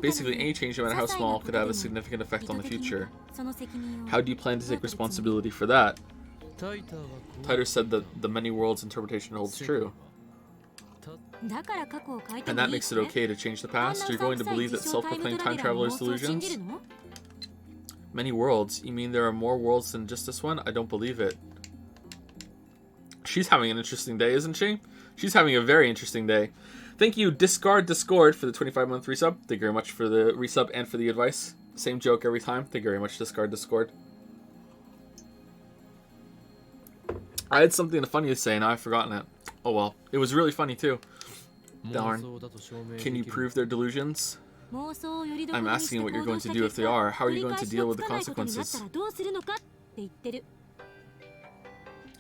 Basically, any change, no matter how small, could have a significant effect on the future. How do you plan to take responsibility for that? Titer said that the many worlds interpretation holds true. And that makes it okay to change the past? You're going to believe that self-proclaimed time travelers' delusions? Many worlds? You mean there are more worlds than just this one? I don't believe it. She's having an interesting day, isn't she? She's having a very interesting day. Thank you, Discard Discord, for the 25-month resub. Thank you very much for the resub and for the advice. Same joke every time. Thank you very much, Discard Discord. I had something funny to say, and I've forgotten it. Oh well. It was really funny, too. Darn. Can you prove their delusions? I'm asking what you're going to do if they are. How are you going to deal with the consequences?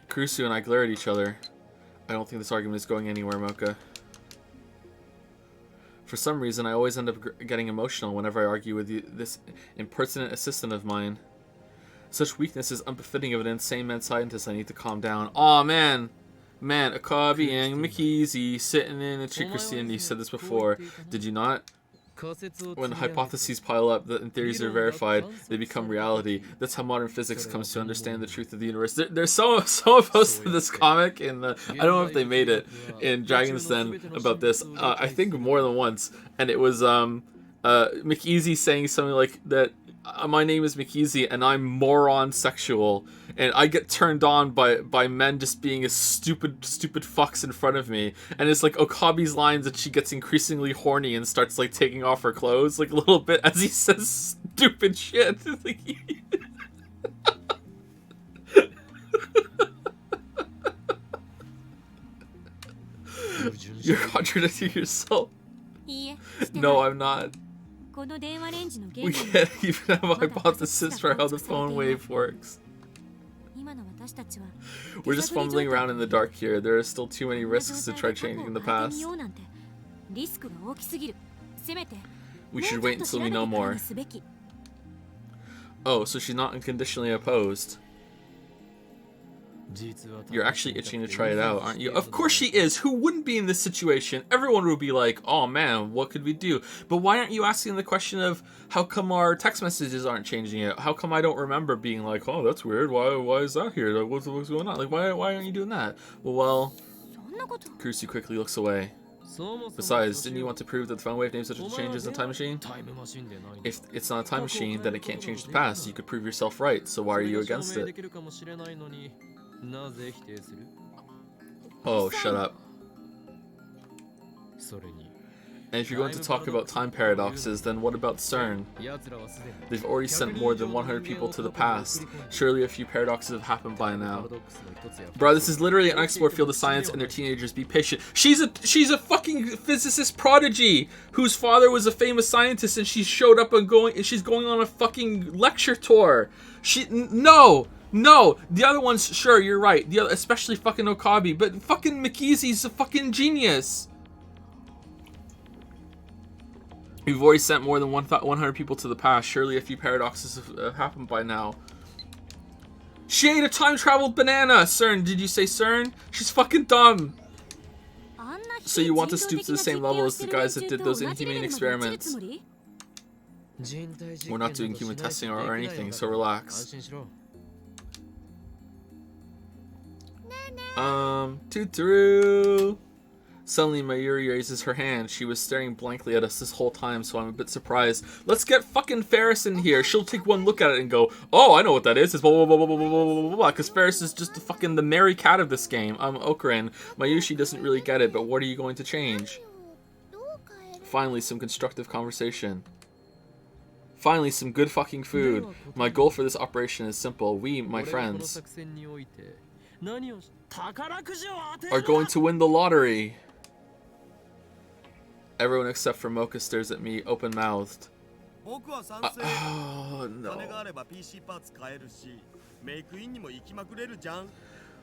Kurusu and I glare at each other. I don't think this argument is going anywhere, Mocha. For some reason, I always end up getting emotional whenever I argue with you, this impertinent assistant of mine. Such weakness is unbefitting of an insane mad scientist. I need to calm down. Aw, man! Man, Akabi and Mikizi sitting in a tree. Christian, you said this before. Did you not? When hypotheses pile up and theories are verified, they become reality. That's how modern physics comes to understand the truth of the universe. There's someone posted this comic in the, I don't know if they made it, in Dragon's Den about this. I think more than once. And it was Mikizi saying something like that. My name is Mikizi and I'm moron sexual, and I get turned on by men just being as stupid fucks in front of me. And it's like Okabi's lines that she gets increasingly horny and starts like taking off her clothes like a little bit as he says stupid shit. You're contradicting yourself. No, I'm not. We can't even have a hypothesis for how the phone wave works. We're just fumbling around in the dark here. There are still too many risks to try changing the past. We should wait until we know more. Oh, so she's not unconditionally opposed. You're actually itching to try it out, aren't you? Of course she is! Who wouldn't be in this situation? Everyone would be like, oh man, what could we do? But why aren't you asking the question of, how come our text messages aren't changing it? How come I don't remember being like, oh, that's weird, why is that here? Like, what's going on? Like, why aren't you doing that? Well, Kurusu quickly looks away. Besides, didn't you want to prove that the phone wave names such a changes in a time machine? If it's not a time machine, then it can't change the past. You could prove yourself right, so why are you against it? Oh, shut up. And if you're going to talk about time paradoxes, then what about CERN? They've already sent more than 100 people to the past. Surely a few paradoxes have happened by now. Bro, this is literally an unexplored field of science and they're teenagers. Be patient. She's a fucking physicist prodigy whose father was a famous scientist and she showed up and she's going on a fucking lecture tour. No, the other ones, sure, you're right. Especially fucking Okabe, but fucking Mikizi's a fucking genius. We've already sent more than 100 people to the past. Surely a few paradoxes have happened by now. She ate a time-traveled banana! CERN, did you say CERN? She's fucking dumb! So you want to stoop to the same level as the guys that did those inhumane experiments. We're not doing human testing or anything, so relax. Tuturu! Suddenly, Mayuri raises her hand. She was staring blankly at us this whole time, so I'm a bit surprised. Let's get fucking Ferris in here. She'll take one look at it and go, oh, I know what that is. It's blah, blah, blah, blah, blah, blah, blah, blah, because Ferris is just the merry cat of this game. Okurin. Mayushi doesn't really get it, but what are you going to change? Finally, some constructive conversation. Finally, some good fucking food. My goal for this operation is simple. We, my friends, are going to win the lottery. Everyone except for Mocha stares at me, open-mouthed. Oh, no.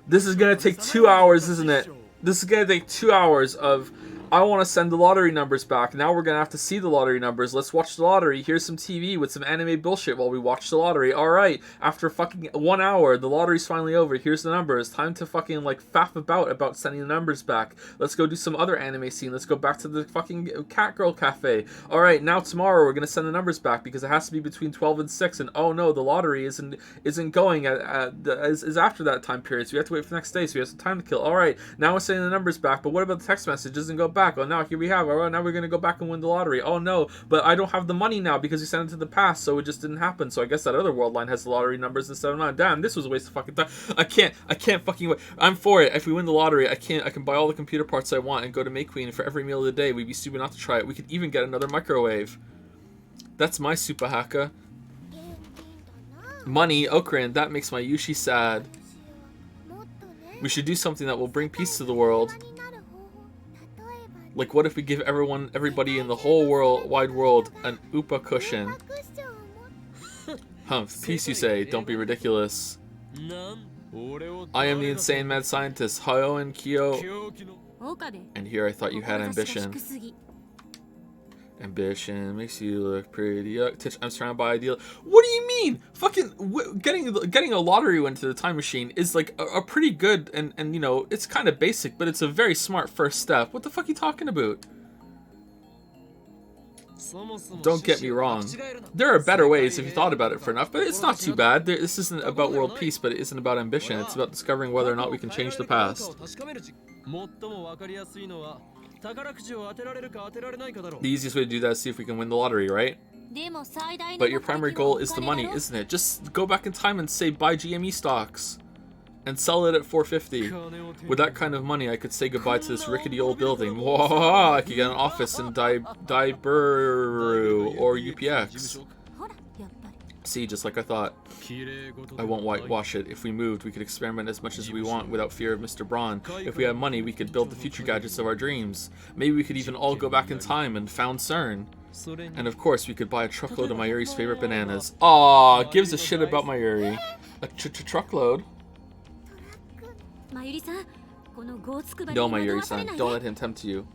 This is gonna take 2 hours, isn't it? This is gonna take 2 hours of, I want to send the lottery numbers back. Now we're gonna have to see the lottery numbers. Let's watch the lottery. Here's some TV with some anime bullshit while we watch the lottery. Alright, after fucking 1 hour, the lottery's finally over. Here's the numbers. Time to fucking, like, faff about sending the numbers back. Let's go do some other anime scene. Let's go back to the fucking Catgirl Cafe. Alright, now tomorrow we're gonna send the numbers back because it has to be between 12 and 6. And oh no, the lottery isn't going is after that time period. So we have to wait for the next day. So we have some time to kill. Alright, now we're sending the numbers back. But what about the text message? It doesn't go back. Oh, now here we have. Oh, now we're gonna go back and win the lottery. Oh no, but I don't have the money now because we sent it to the past, so it just didn't happen. So I guess that other world line has the lottery numbers instead of mine. Damn, this was a waste of fucking time. I can't fucking wait. I'm for it. If we win the lottery, I can buy all the computer parts I want and go to Make Queen for every meal of the day. We'd be stupid not to try it. We could even get another microwave. That's my super haka. Money, Okran, that makes my Yushi sad. We should do something that will bring peace to the world. Like, what if we give everybody in the whole wide world, an Upa cushion? Humph, peace you say, don't be ridiculous. I am the insane mad scientist, Hayoen Kyo. And here I thought you had ambition. Ambition makes you look pretty. I'm surrounded by ideal. What do you mean? Fucking getting a lottery win to the time machine is like a pretty good and you know, it's kind of basic, but it's a very smart first step. What the fuck are you talking about? Don't get me wrong. There are better ways if you thought about it for enough, but it's not too bad. This isn't about world peace, but it isn't about ambition. It's about discovering whether or not we can change the past. The easiest way to do that is see if we can win the lottery, right? But your primary goal is the money, isn't it? Just go back in time and say buy GME stocks and sell it at 450. With that kind of money, I could say goodbye to this rickety old building. Whoa, I could get an office in Daibiru or UPX. See, just like I thought. I won't whitewash it. If we moved, we could experiment as much as we want without fear of Mr. Braun. If we had money, we could build the future gadgets of our dreams. Maybe we could even all go back in time and found CERN. And of course, we could buy a truckload of Mayuri's favorite bananas. Aw, gives a shit about Mayuri. A truckload? No, Mayuri-san, don't let him tempt you.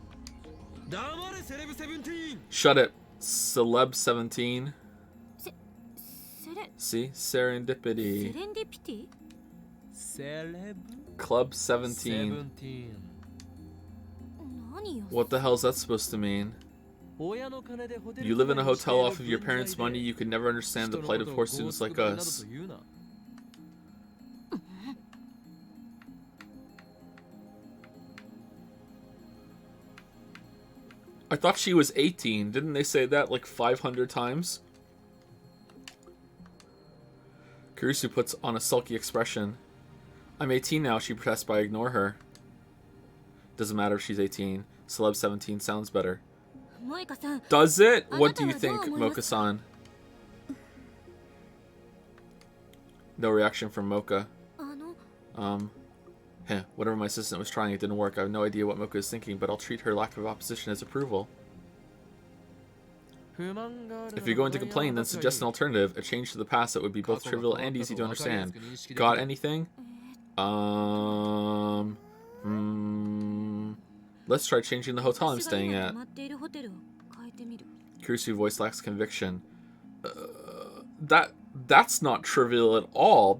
Shut it, Celeb 17. See? Serendipity. Club 17. What the hell is that supposed to mean? You live in a hotel off of your parents' money, you could never understand the plight of poor students like us. I thought she was 18. Didn't they say that like 500 times? Kurisu puts on a sulky expression. I'm 18 now, she protests, but I ignore her. Doesn't matter if she's 18. Celeb 17 sounds better. Does it? What do you think, Mocha-san? No reaction from Mocha. Whatever my assistant was trying, it didn't work. I have no idea what Mocha is thinking, but I'll treat her lack of opposition as approval. If you're going to complain, then suggest an alternative, a change to the past that would be both trivial and easy to understand. Got anything? Let's try changing the hotel I'm staying at. Kurusu's voice lacks conviction. That's not trivial at all.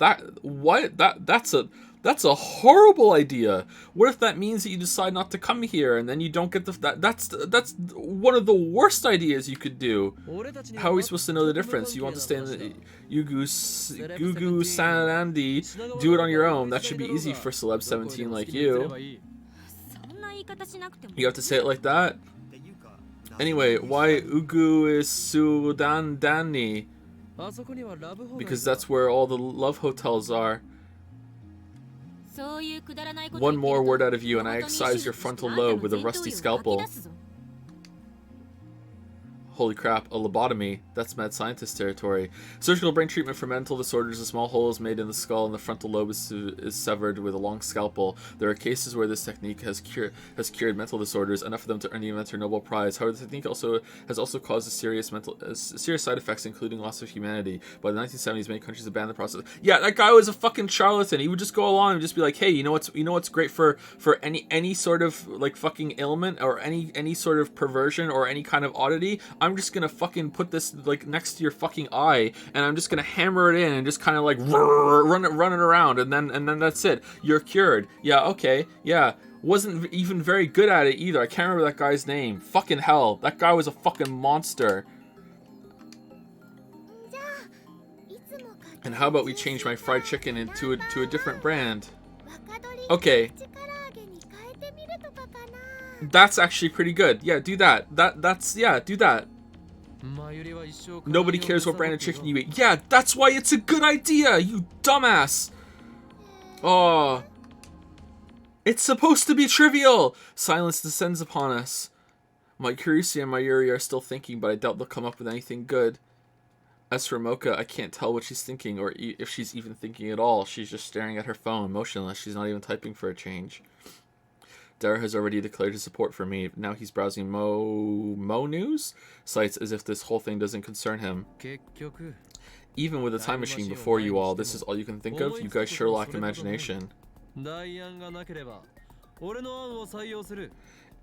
That's a horrible idea. What if that means that you decide not to come here and then you don't get that's one of the worst ideas you could do. How are we supposed to know the difference? You want to stay in the Gugu Sanandi, do it on your own. That should be easy for celeb 17 like you. You have to say it like that? Anyway, why Ugu is Sudandani? Because that's where all the love hotels are. One more word out of you and I excise your frontal lobe with a rusty scalpel. Holy crap, a lobotomy. That's mad scientist territory. Surgical brain treatment for mental disorders. A small hole is made in the skull and the frontal lobe is severed with a long scalpel. There are cases where this technique has cured mental disorders, enough of them to earn the inventor a Nobel Prize. However, the technique has also caused serious side effects, including loss of humanity. By the 1970s, many countries have banned the process. Yeah, that guy was a fucking charlatan. He would just go along and just be like, hey, you know what's great for any sort of like fucking ailment or any sort of perversion or any kind of oddity? I'm just gonna fucking put this like next to your fucking eye, and I'm just gonna hammer it in and just kind of like run it around, and then that's it. You're cured. Yeah, okay, yeah. Wasn't even very good at it either. I can't remember that guy's name. Fucking hell, that guy was a fucking monster. And how about we change my fried chicken into a different brand? Okay. That's actually pretty good. Yeah, do that. Do that. Nobody cares what brand of chicken you eat. Yeah, that's why it's a good idea, you dumbass. Oh. It's supposed to be trivial. Silence descends upon us. My Kurusu and Mayuri are still thinking, but I doubt they'll come up with anything good. As for Mocha, I can't tell what she's thinking, or if she's even thinking at all. She's just staring at her phone, motionless. She's not even typing for a change. Dara has already declared his support for me. Now he's browsing Mo News sites as if this whole thing doesn't concern him. Even with a time machine before you all, this is all you can think of? You guys sure lack imagination.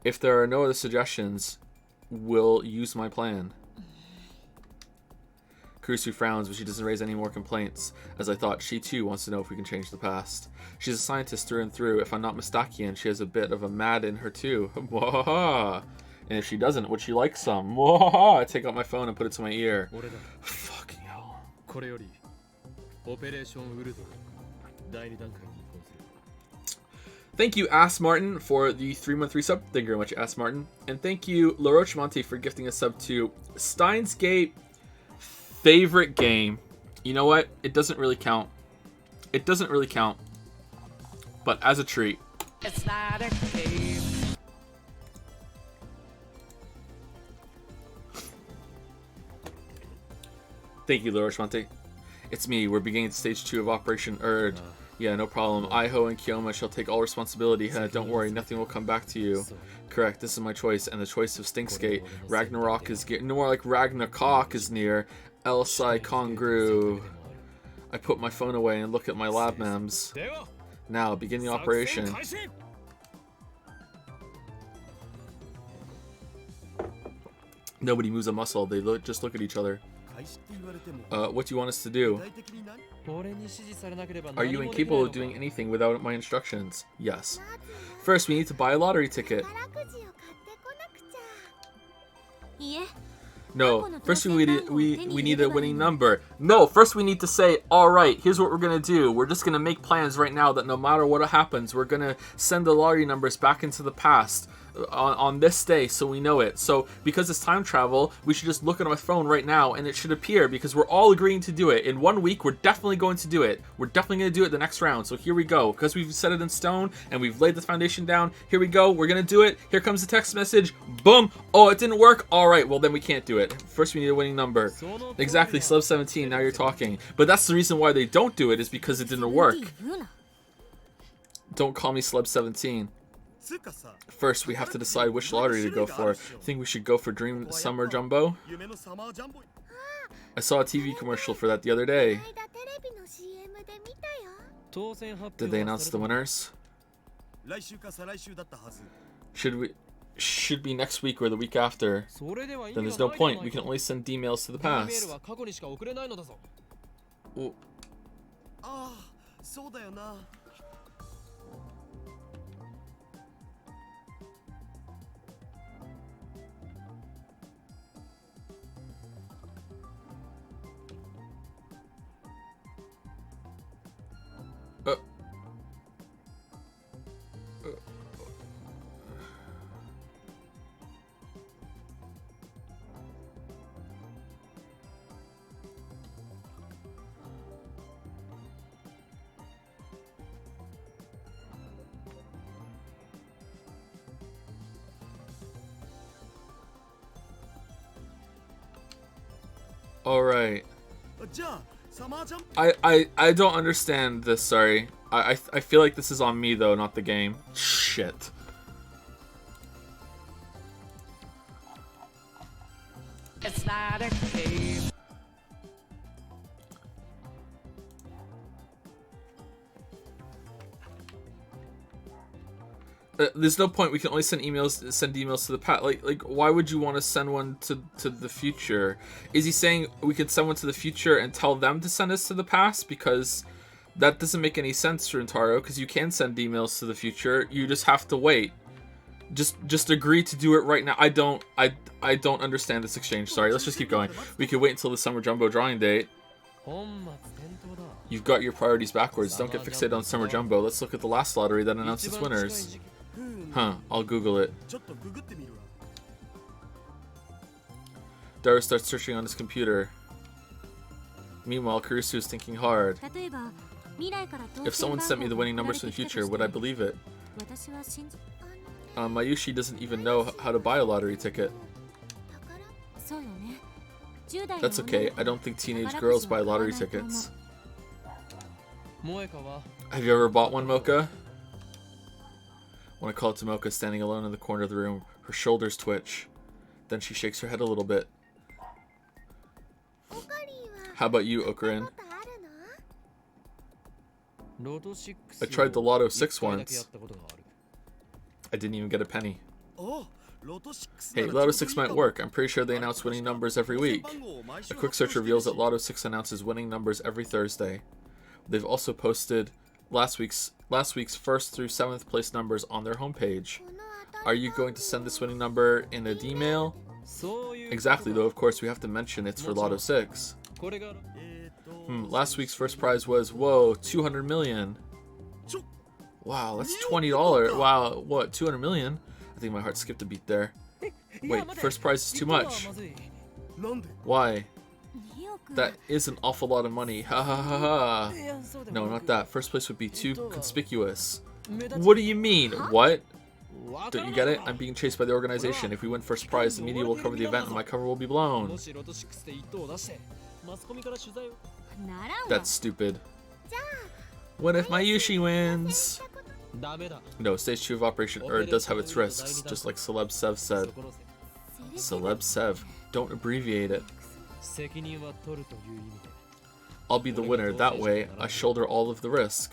If there are no other suggestions, we'll use my plan. Kurusu frowns, but she doesn't raise any more complaints. As I thought, she too wants to know if we can change the past. She's a scientist through and through. If I'm not mistaken, she has a bit of a mad in her too. And if she doesn't, would she like some? I take out my phone and put it to my ear. Fucking hell. Thank you, Ass Martin, for the 3-month resub. Thank you very much, Ass Martin. And thank you, LaRoche Monte, for gifting a sub to Steins Gate. Favorite game. You know what? It doesn't really count. It doesn't really count. But as a treat. It's not a game. Thank you, Laura Schwante. It's me. We're beginning stage 2 of Operation Erd. Yeah, no problem. Iho and Kyoma shall take all responsibility. Don't worry, nothing will come back to you. Correct, this is my choice, and the choice of Stinkskate. Ragnarok is more like Ragnarok is near. Elsai Kongru. I put my phone away and look at my lab mems. Now, begin the operation. Nobody moves a muscle. They just look at each other. What do you want us to do? Are you incapable of doing anything without my instructions? Yes. First, we need to buy a lottery ticket. No, first we need a winning number. No, first we need to say, alright, here's what we're going to do. We're just going to make plans right now that no matter what happens, we're going to send the lottery numbers back into the past. on this day, so we know it. So because it's time travel, we should just look at my phone right now, and it should appear, because we're all agreeing to do it. In 1 week, we're definitely going to do it. We're definitely going to do it the next round. So here we go. Because we've set it in stone, and we've laid the foundation down, here we go. We're going to do it. Here comes the text message. Boom. Oh, it didn't work. All right, well, then we can't do it. First, we need a winning number. Exactly, Celeb 17, now you're talking. But that's the reason why they don't do it, is because it didn't work. Don't call me Celeb 17. First, we have to decide which lottery to go for. Think we should go for Dream Summer Jumbo? I saw a TV commercial for that the other day. Did they announce the winners? Should be next week or the week after. Then there's no point. We can only send emails to the past. Well, all right. I don't understand this. Sorry. I feel like this is on me though, not the game. Shit. It's not a game. There's no point. We can only send emails to the past. Like why would you want to send one to the future? Is he saying we could send one to the future and tell them to send us to the past? Because that doesn't make any sense, Rintaro, because you can send emails to the future. You just have to wait. Just agree to do it right now. I don't understand this exchange. Sorry, let's just keep going. We could wait until the Summer Jumbo drawing date. You've got your priorities backwards. Don't get fixated on Summer Jumbo. Let's look at the last lottery that announced its winners. Huh, I'll Google it. Daru starts searching on his computer. Meanwhile, Kurisu is thinking hard. If someone sent me the winning numbers from the future, would I believe it? Mayushi doesn't even know how to buy a lottery ticket. That's okay, I don't think teenage girls buy lottery tickets. Have you ever bought one, Mocha? When I call to Mocha standing alone in the corner of the room, her shoulders twitch. Then she shakes her head a little bit. How about you, Okarin? I tried the Lotto 6 once. I didn't even get a penny. Hey, Lotto 6 might work. I'm pretty sure they announce winning numbers every week. A quick search reveals that Lotto 6 announces winning numbers every Thursday. They've also posted last week's 1st through 7th place numbers on their homepage. Are you going to send this winning number in an email? Exactly, though of course we have to mention it's for Lotto 6. Last week's first prize was, whoa, 200 million. Wow, that's $20. Wow, what, 200 million? I think my heart skipped a beat there. Wait, first prize is too much. Why? That is an awful lot of money. Ha ha ha ha. No, not that. First place would be too conspicuous. What do you mean? What? Don't you get it? I'm being chased by the organization. If we win first prize, the media will cover the event and my cover will be blown. That's stupid. What if Mayushi wins? No, stage 2 of Operation Erd does have its risks, just like Celeb Sev said. Celeb Sev. Don't abbreviate it. I'll be the winner. That way, I shoulder all of the risk.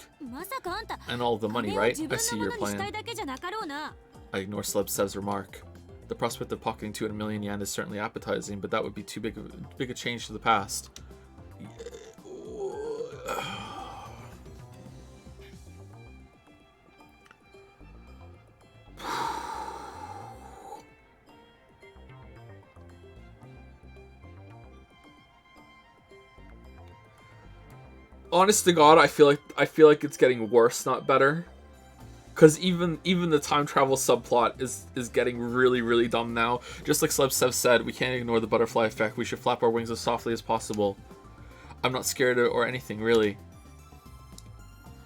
And all of the money, right? I see your plan. I ignore Celeb Sev's remark. The prospect of pocketing 200 million yen is certainly appetizing, but that would be too big a change to the past. Honest to God, I feel like it's getting worse, not better. Because even the time travel subplot is getting really, really dumb now. Just like Slebsev said, we can't ignore the butterfly effect. We should flap our wings as softly as possible. I'm not scared or anything, really.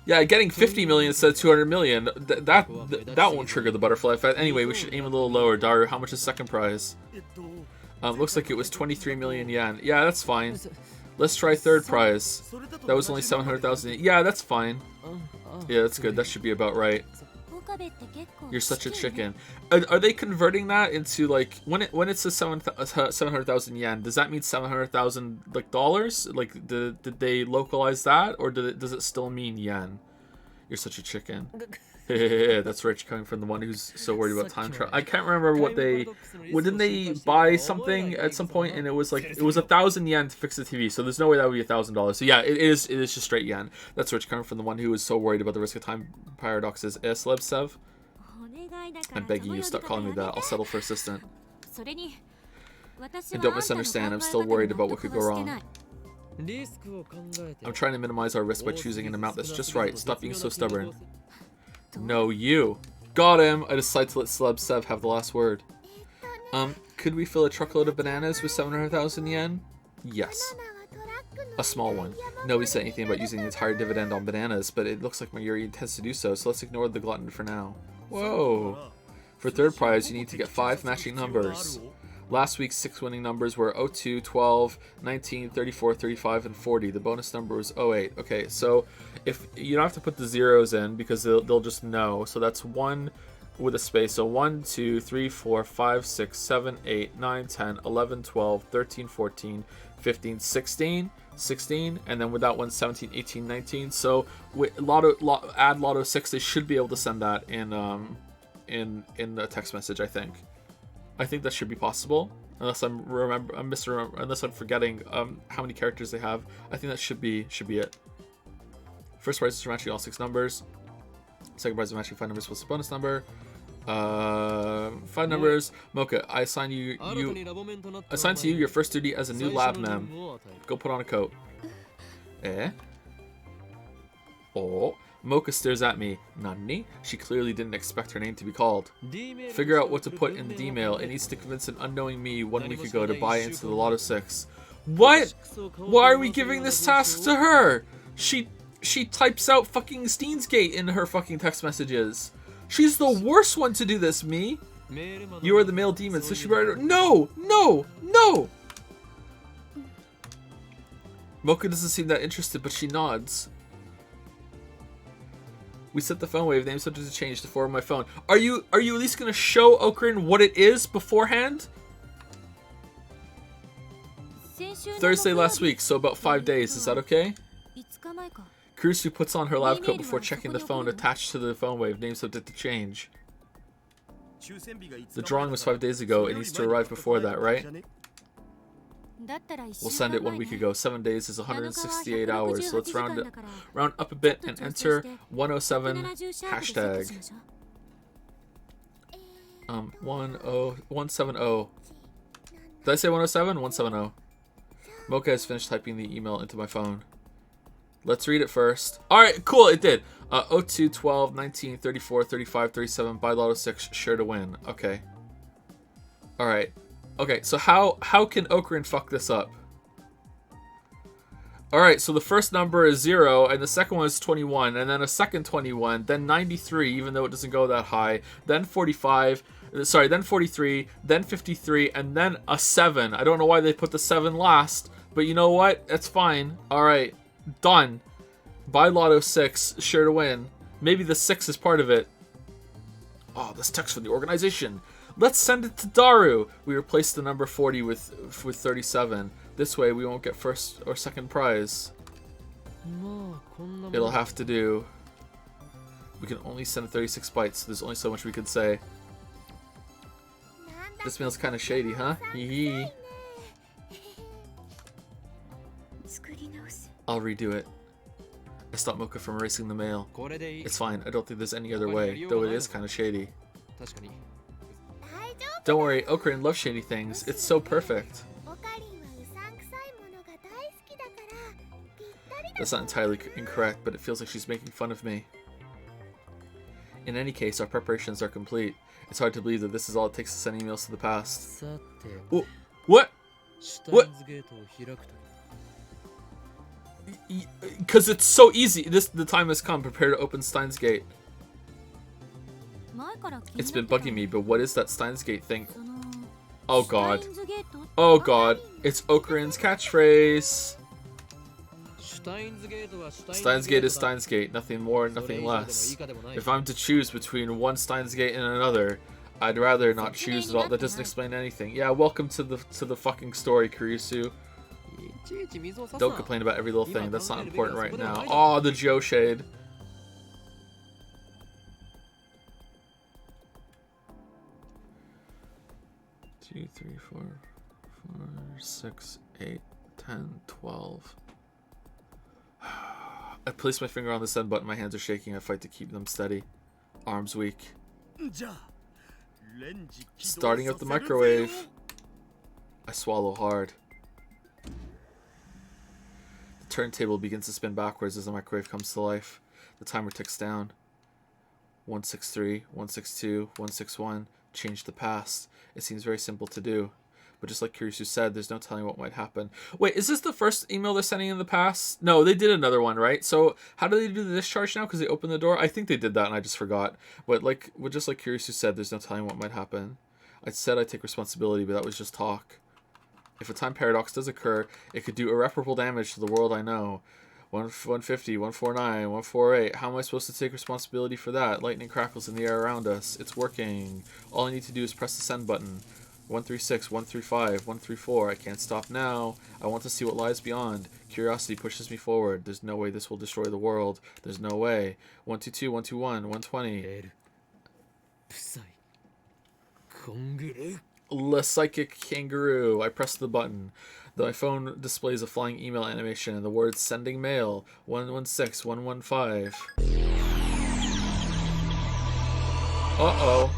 Yeah, getting 50 million instead of 200 million, that won't trigger the butterfly effect. Anyway, we should aim a little lower. Daru, how much is second prize? Looks like it was 23 million yen. Yeah, that's fine. Let's try third prize. That was only 700,000. Yeah, that's fine. Yeah, that's good. That should be about right. You're such a chicken. Are they converting that into like when it says 700,000 yen? Does that mean 700,000 like dollars? Like did they localize that, or does it still mean yen? You're such a chicken. That's rich coming from the one who's so worried about time travel. I can't remember what didn't they buy something at some point, and it was 1,000 yen to fix the TV. So there's no way that would be $1,000. So yeah, it is just straight yen. That's rich coming from the one who was so worried about the risk of time paradoxes. Slebsev, I'm begging you, stop calling me that. I'll settle for assistant. And don't misunderstand, I'm still worried about what could go wrong. I'm trying to minimize our risk by choosing an amount that's just right. Stop being so stubborn. No, you. Got him! I decide to let Slebsev have the last word. Could we fill a truckload of bananas with 700,000 yen? Yes. A small one. Nobody said anything about using the entire dividend on bananas, but it looks like Mayuri intends to do so let's ignore the glutton for now. Whoa! For third prize, you need to get 5 matching numbers. Last week's 6 winning numbers were 02, 12, 19, 34, 35, and 40. The bonus number was 08. Okay, so if you don't have to put the zeros in because they'll just know. So that's 1 with a space. So 1, 2, 3, 4, 5, 6, 7, 8, 9, 10, 11, 12, 13, 14, 15, 16, and then with that one 17, 18, 19. So with add Lotto 6, they should be able to send that in the text message, I think. I think that should be possible, unless unless I'm forgetting how many characters they have. I think that should be it. First prize is for matching all 6 numbers. Second prize is matching 5 numbers plus a bonus number. 5 numbers. Mocha, I assign to you your first duty as a new lab mem. Go put on a coat. Oh. Mocha stares at me. Nani? She clearly didn't expect her name to be called. Figure out what to put in the D-mail. It needs to convince an unknowing me 1 week ago to buy into the Lotto 6. What? Why are we giving this task to her? She types out fucking Steins in her fucking text messages. She's the worst one to do this, me. You are the male demon, so she better... No! Mocha doesn't seem that interested, but she nods. We set the phone wave name subject to change to forward my phone. Are you at least gonna show Okrin what it is beforehand? Thursday last week, so about 5 days. Is that okay? Kurusu puts on her lab coat before checking the phone attached to the phone wave name subject to change. The drawing was 5 days ago. It needs to arrive before that, right? We'll send it 1 week ago. 7 days is 168 hours. So let's round up a bit and enter 107 hashtag. 170. Did I say 107? 170. Mocha has finished typing the email into my phone. Let's read it first. Alright, cool, it did. 02, 12, 19, 34, 35, 37, buy Lotto 6, sure to win. Okay. Alright. Okay, so how can Okrin fuck this up? Alright, so the first number is 0, and the second one is 21, and then a second 21, then 93, even though it doesn't go that high, then 45, sorry, then 43, then 53, and then a 7. I don't know why they put the 7 last, but you know what? That's fine. Alright, done. Buy Lotto 6, sure to win. Maybe the 6 is part of it. Oh, this text from the organization. Let's send it to Daru. We replace the number 40 with 37. This way we won't get first or second prize. It'll have to do. We can only send 36 bytes, so there's only so much we could say. This mail's kind of shady, huh? Hee. I'll redo it. I stopped Mocha from erasing the mail. It's fine. I don't think there's any other way, though it is kind of shady. Don't worry, Okrin loves shady things. It's so perfect. That's not entirely incorrect, but it feels like she's making fun of me. In any case, our preparations are complete. It's hard to believe that this is all it takes to send emails to the past. さて Oh, what? シュタインズゲートを開くと Because it's so easy. The time has come. Prepare to open Steins Gate. It's been bugging me, but what is that Steins Gate thing? Oh god. Oh god. It's Okarin's catchphrase. シュタインズゲートはシュタインズ Steins ゲー Gate ト is だ Steins Gate. Nothing more, それ nothing 以上でもいい less. かでもない If I'm to choose between one Steins Gate and another, I'd rather not choose at all. That doesn't explain anything. Yeah, welcome to the fucking story, Kurisu. いちいち水を差す Don't な complain about every little thing. That's not important right now. Oh, the Joe shade. Two, three, 4, 6, 8, 10, 12. I place my finger on the send button. My hands are shaking. I fight to keep them steady. Arms weak. じゃあレンジ起動 Starting up the microwave. I swallow hard. The turntable begins to spin backwards as the microwave comes to life. The timer ticks down. 163, 162, 161. Change the past. It seems very simple to do. But just like Kurisu said, there's no telling what might happen. Wait, is this the first email they're sending in the past? No, they did another one, right? So how do they do the discharge now? Because they opened the door? I think they did that and I just forgot. But just like Kurisu said, there's no telling what might happen. I said I'd take responsibility, but that was just talk. If a time paradox does occur, it could do irreparable damage to the world I know. 150, 149, 148. How am I supposed to take responsibility for that? Lightning crackles in the air around us. It's working. All I need to do is press the send button. 136, 135, 134. I can't stop now. I want to see what lies beyond. Curiosity pushes me forward. There's no way this will destroy the world. There's no way. 122, 121, 120. エルプサイコングル Le Psychic Kangaroo. I press the button. My phone displays a flying email animation and the words sending mail. 116, 115. Uh-oh.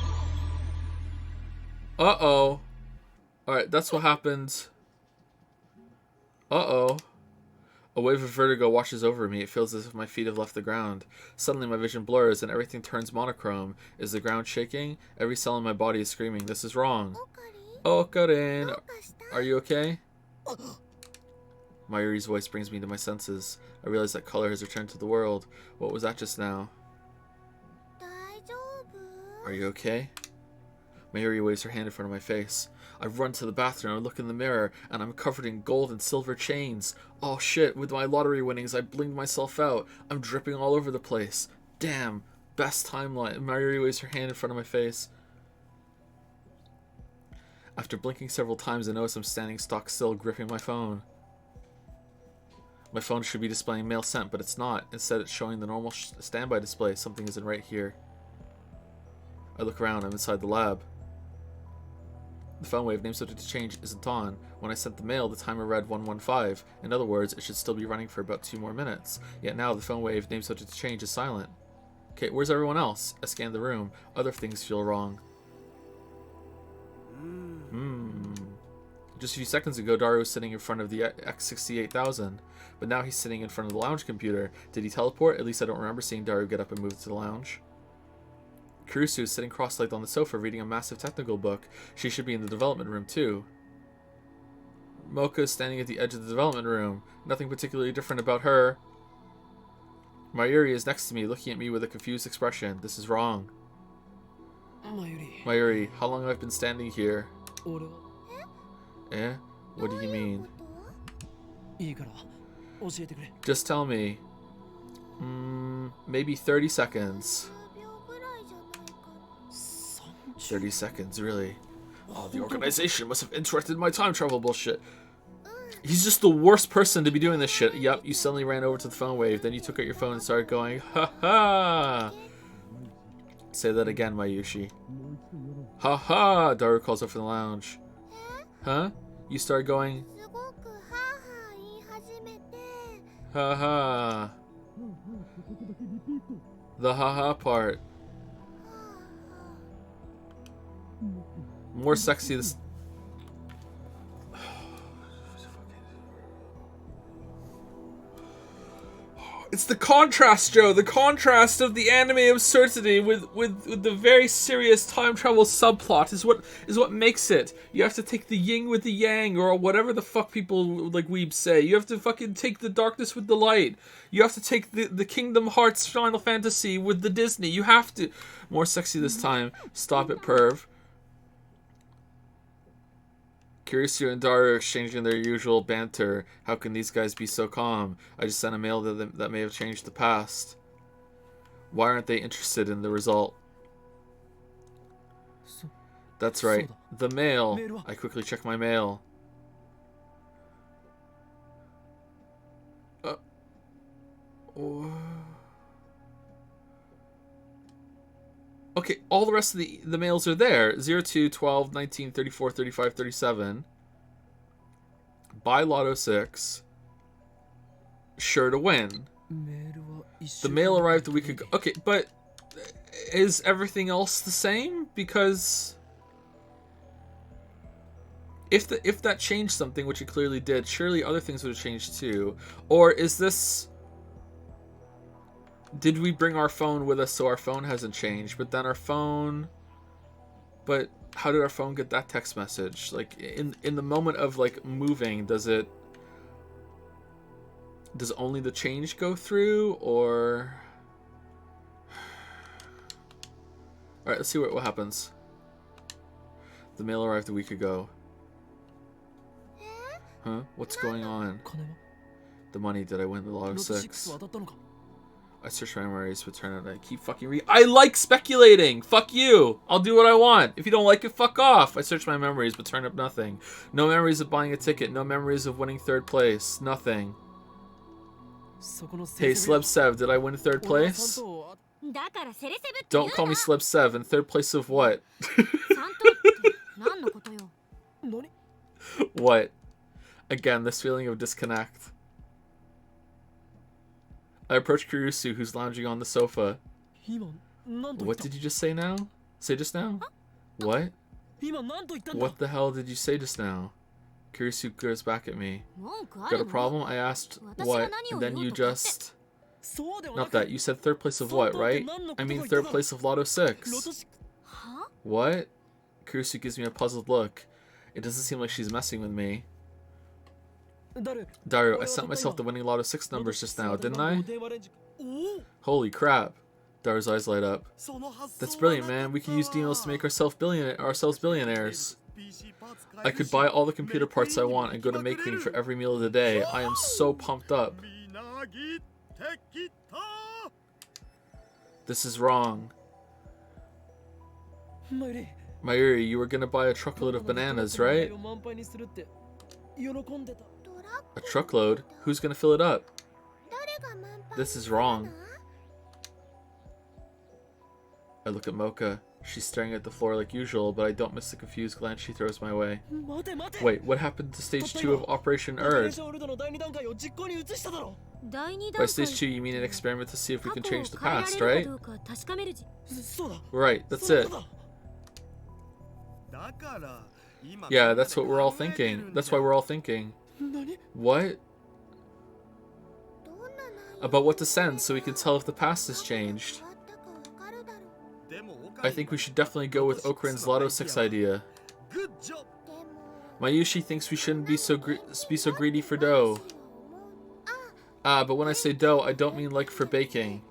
Uh-oh. Alright, that's what happened. Uh-oh. A wave of vertigo washes over me. It feels as if my feet have left the ground. Suddenly my vision blurs and everything turns monochrome. Is the ground shaking? Every cell in my body is screaming, this is wrong. Okarin, are you okay? Mayuri's voice brings me to my senses. I realize that color has returned to the world. What was that just now? Are you okay? Mayuri waves her hand in front of my face. I run to the bathroom and look in the mirror, and I'm covered in gold and silver chains. Oh shit, with my lottery winnings I blinged myself out. I'm dripping all over the place. Damn, best timeline. Mayuri waves her hand in front of my face. After blinking several times, I notice I'm standing stock still, gripping my phone. My phone should be displaying mail sent, but it's not. Instead, it's showing the normal standby display. Something isn't right here. I look around. I'm inside the lab. The phone wave name subject to change isn't on. When I sent the mail, the timer read 115. In other words, it should still be running for about 2 more minutes. Yet now, the phone wave name subject to change is silent. Okay, where's everyone else? I scan the room. Other things feel wrong. Just a few seconds ago, Daru was sitting in front of the X68000, but now he's sitting in front of the lounge computer. Did he teleport? At least I don't remember seeing Daru get up and move to the lounge. Kurisu is sitting cross-legged on the sofa reading a massive technical book. She should be in the development room too. Mocha is standing at the edge of the development room. Nothing particularly different about her. Mayuri is next to me, looking at me with a confused expression. This is wrong. Mayuri, how long have I been standing here? 俺は Eh? What do you mean? いいから教えてくれ Just tell me. Maybe 30 seconds. 30 seconds, really. Oh, the organization must have interrupted my time travel bullshit. He's just the worst person to be doing this shit. Yep, you suddenly ran over to the phone wave, then you took out your phone and started going, ha ha! Say that again, Mayushi. Ha ha! Daru calls up from the lounge. Huh? You start going, ha ha. The ha ha part. More sexy this. It's the contrast, Joe. The contrast of the anime absurdity with the very serious time travel subplot is what makes it. You have to take the yin with the yang, or whatever the fuck people like Weebs say. You have to fucking take the darkness with the light. You have to take the Kingdom Hearts Final Fantasy with the Disney. You have to. More sexy this time. Stop it, perv. Kiryu and Daru exchanging their usual banter. How can these guys be so calm? I just sent a mail to them that may have changed the past. Why aren't they interested in the result? That's right. The mail. I quickly check my mail. Okay, all the rest of the mails are there. 02, 12, 19, 34, 35, 37. Buy Lotto 6. Sure to win. The mail arrived a week ago. Okay, but is everything else the same? Because if that changed something, which it clearly did, surely other things would have changed too. Or is this... Did we bring our phone with us so our phone hasn't changed? But then our phone... But how did our phone get that text message? Like, in the moment of, like, moving, does only the change go through? Or... Alright, let's see what happens. The mail arrived a week ago. Huh? What's going on? The money, did I win the Lotto 6? I search my memories, but turn out I keep fucking reading. I like speculating! Fuck you! I'll do what I want. If you don't like it, fuck off! I search my memories, but turn up nothing. No memories of buying a ticket. No memories of winning 3rd place. Nothing. Hey, Sleb Sev, did I win 3rd place? Don't call me Sleb Sev. In 3rd place of what? What? Again, this feeling of disconnect. I approach Kirusu, who's lounging on the sofa. What did you just say now? Say just now? What? What the hell did you say just now? Kirusu glares back at me. Got a problem? I asked what, and then you just... Not that. You said 3rd place of what, right? I mean 3rd place of Lotto 6. What? Kirusu gives me a puzzled look. It doesn't seem like she's messing with me. Daru, I sent myself the winning Lotto 6 numbers just now, didn't I? Holy crap. Daru's eyes light up. That's brilliant, man. We can use emails to make ourselves billionaires. I could buy all the computer parts I want and go to Making for every meal of the day. I am so pumped up. This is wrong. Mayuri, you were gonna buy a truckload of bananas, right? A truckload? Who's gonna fill it up? This is wrong. I look at Mocha. She's staring at the floor like usual, but I don't miss the confused glance she throws my way. Wait, what happened to stage 2 of Operation Erd? By stage 2, you mean an experiment to see if we can change the past, right? Right, that's it. Yeah, that's what we're all thinking. That's why we're all thinking. What? About what to send so we can tell if the past has changed. I think we should definitely go with Okurin's Lotto 6 idea. Mayushi thinks we shouldn't be so greedy for dough. But when I say dough, I don't mean like for baking.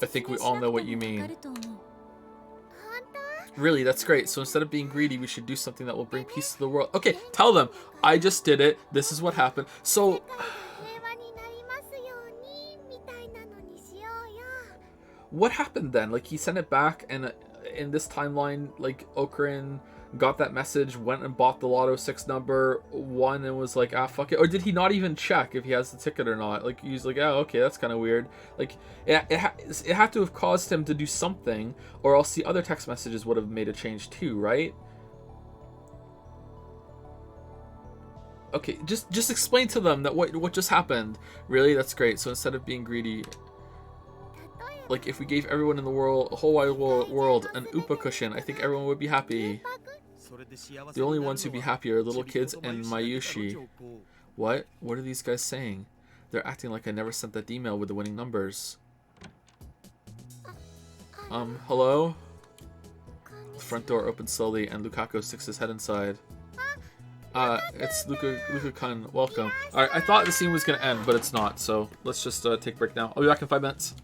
I think we all know what you mean. Really, that's great. So instead of being greedy, we should do something that will bring peace to the world. Okay, tell them. I just did it. This is what happened. So... What happened then? Like, he sent it back, and in this timeline, like, Okurin got that message, went and bought the Lotto 6 number, won, and was like, ah, fuck it. Or did he not even check if he has the ticket or not? Like, he was like, oh, okay, that's kind of weird. Like, it had to have caused him to do something, or else the other text messages would have made a change too, right? Okay, just explain to them that what just happened. Really, that's great. So instead of being greedy... Like, if we gave everyone in the world, whole wide world, an Upa cushion, I think everyone would be happy. The only ones who'd be happy are little kids and Mayushi. What? What are these guys saying? They're acting like I never sent that email with the winning numbers. Hello? The front door opens slowly and Lukaku sticks his head inside. It's Luka-kun. Welcome. Alright, I thought the scene was gonna end, but it's not, so let's just take a break now. I'll be back in 5 minutes.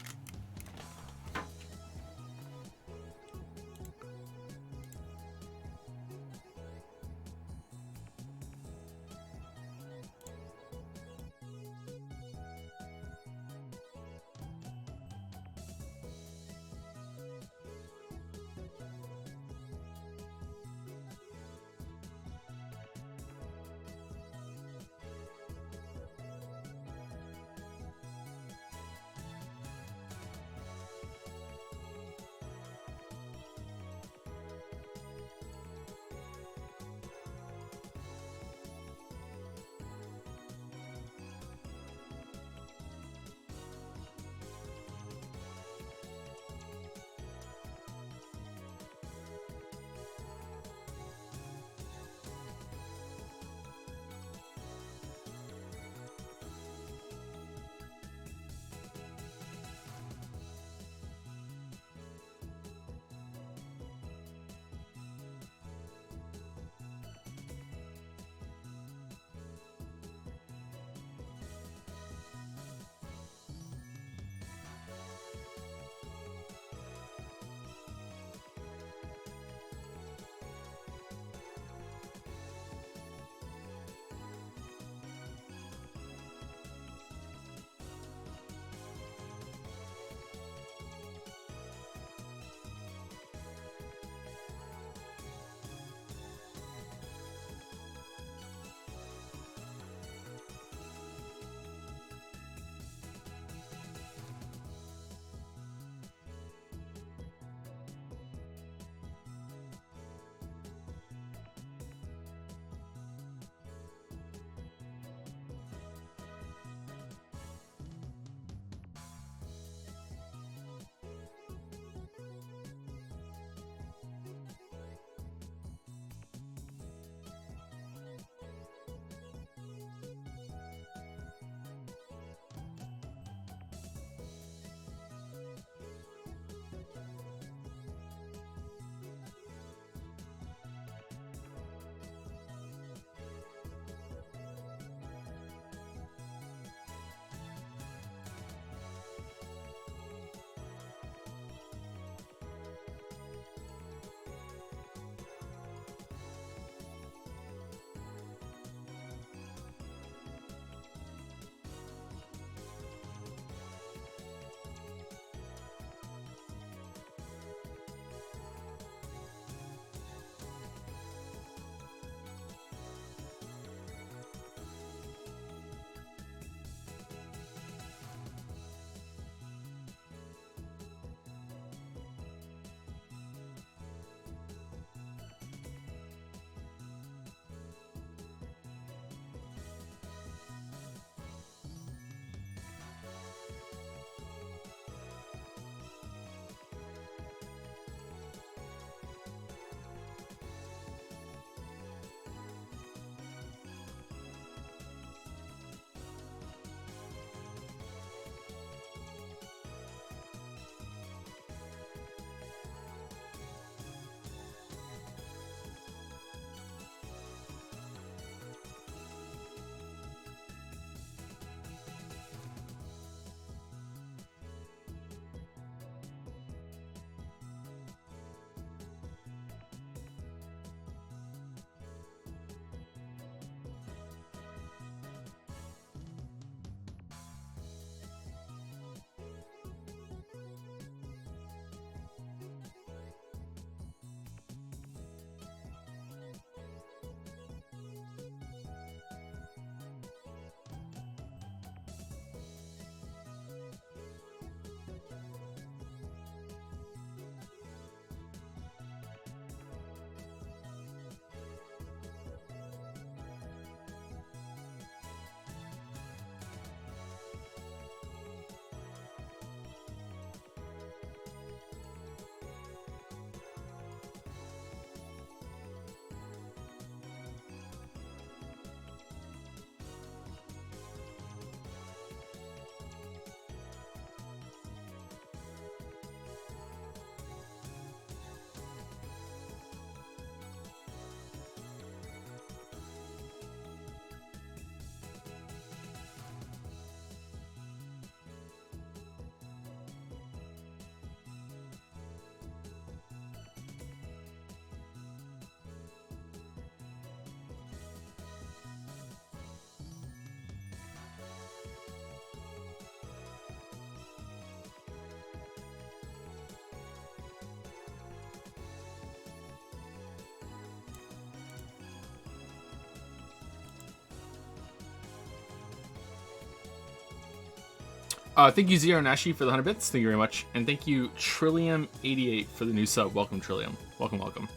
Thank you, Zero Nashi, for the 100 bits. Thank you very much. And thank you, Trillium88, for the new sub. Welcome, Trillium. Welcome, welcome.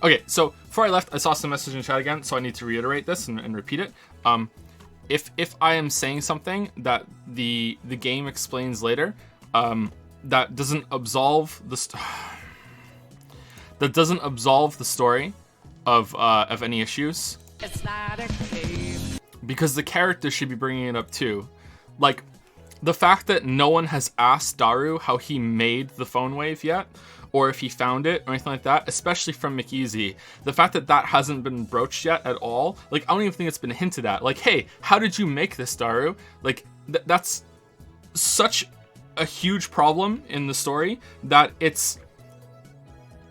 Okay, so before I left, I saw some message in chat again, so I need to reiterate this and repeat it. If I am saying something that the game explains later, that doesn't absolve the story of any issues. It's not a cave. Because the character should be bringing it up too. Like, the fact that no one has asked Daru how he made the phone wave yet, or if he found it, or anything like that, especially from McEasy. The fact that that hasn't been broached yet at all, like, I don't even think it's been hinted at. Like, hey, how did you make this, Daru? Like, that's such a huge problem in the story that it's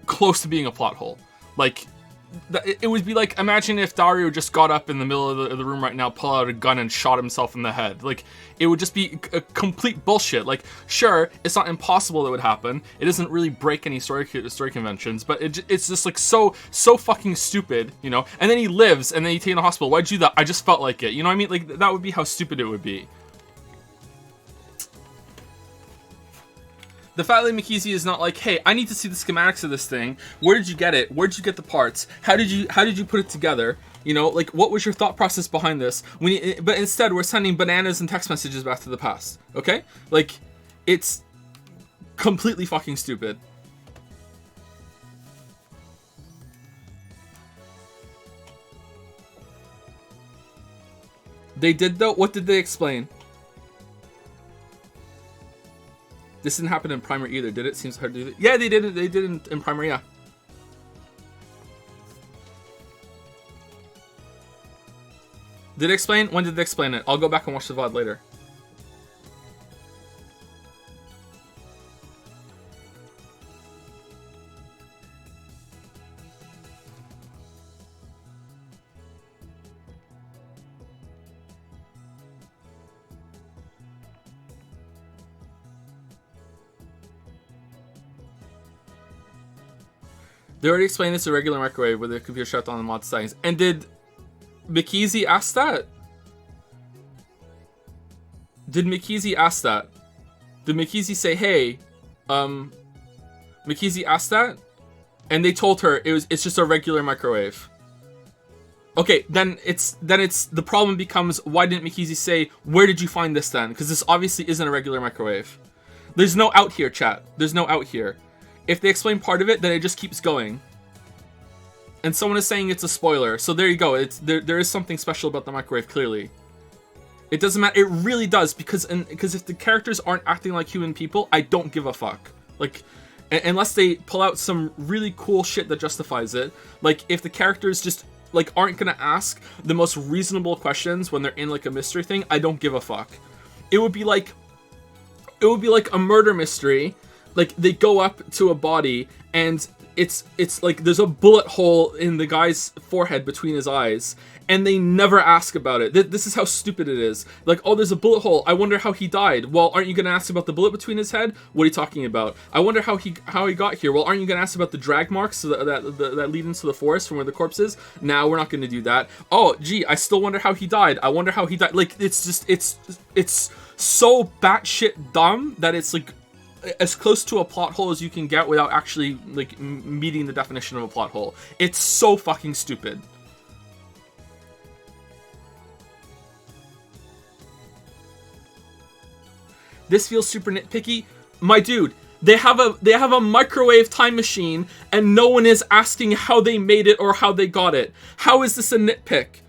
close to being a plot hole. Like, it would be like, imagine if Dario just got up in the middle of the room right now, pulled out a gun and shot himself in the head. Like, it would just be a complete bullshit. Like, sure, it's not impossible that would happen. It doesn't really break any story conventions, but it's just like so fucking stupid, you know? And then he lives, and then he taken to the hospital. Why'd you do that? I just felt like it. You know what I mean? Like, that would be how stupid it would be. The fact that McKeezy is not like, hey, I need to see the schematics of this thing. Where did you get it? Where did you get the parts? How did you put it together? You know, like, what was your thought process behind this? But instead, we're sending bananas and text messages back to the past. Okay? Like, it's completely fucking stupid. They did, though? What did they explain? This didn't happen in Primer either, did it? Seems hard to do that. Yeah, they did it. They did it in Primer, yeah. Did it explain? When did they explain it? I'll go back and watch the VOD later. They already explained this in a regular microwave with the computer shut down the mod settings. And did McKeezy ask that? Did McKeezy ask that? Did McKeezy say, hey, McKeezy asked that? And they told her it's just a regular microwave. Okay, then the problem becomes, why didn't McKeezy say, where did you find this then? Because this obviously isn't a regular microwave. There's no out here, chat. There's no out here. If they explain part of it, then it just keeps going. And someone is saying it's a spoiler. So there you go. There is something special about the microwave, clearly. It doesn't matter. It really does, because if the characters aren't acting like human people, I don't give a fuck. Like, unless they pull out some really cool shit that justifies it. Like, if the characters just, like, aren't gonna ask the most reasonable questions when they're in, like, a mystery thing, I don't give a fuck. It would be like a murder mystery. Like, they go up to a body, and it's like there's a bullet hole in the guy's forehead between his eyes, and they never ask about it. This is how stupid it is. Like, oh, there's a bullet hole. I wonder how he died. Well, aren't you gonna ask about the bullet between his head? What are you talking about? I wonder how he got here. Well, aren't you gonna ask about the drag marks that lead into the forest from where the corpse is? Now we're not gonna do that. Oh, gee, I still wonder how he died. I wonder how he died. Like, it's just it's so batshit dumb that it's like as close to a plot hole as you can get without actually, like, meeting the definition of a plot hole. It's so fucking stupid. This feels super nitpicky. My dude, they have a microwave time machine, and no one is asking how they made it or how they got it. How is this a nitpick?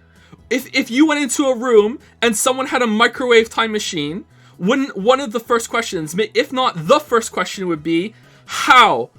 If you went into a room and someone had a microwave time machine, wouldn't one of the first questions, if not the first question, would be, how?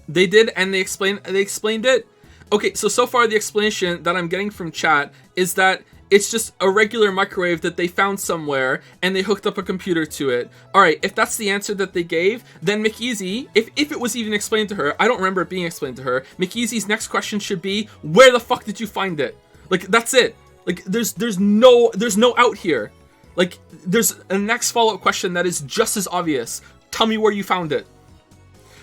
They did, and they explained it. Okay, so far the explanation that I'm getting from chat is that it's just a regular microwave that they found somewhere, and they hooked up a computer to it. Alright, if that's the answer that they gave, then McEasy, if it was even explained to her, I don't remember it being explained to her, McEasy's next question should be, where the fuck did you find it? Like, that's it. Like, there's no out here. Like, there's a next follow-up question that is just as obvious. Tell me where you found it.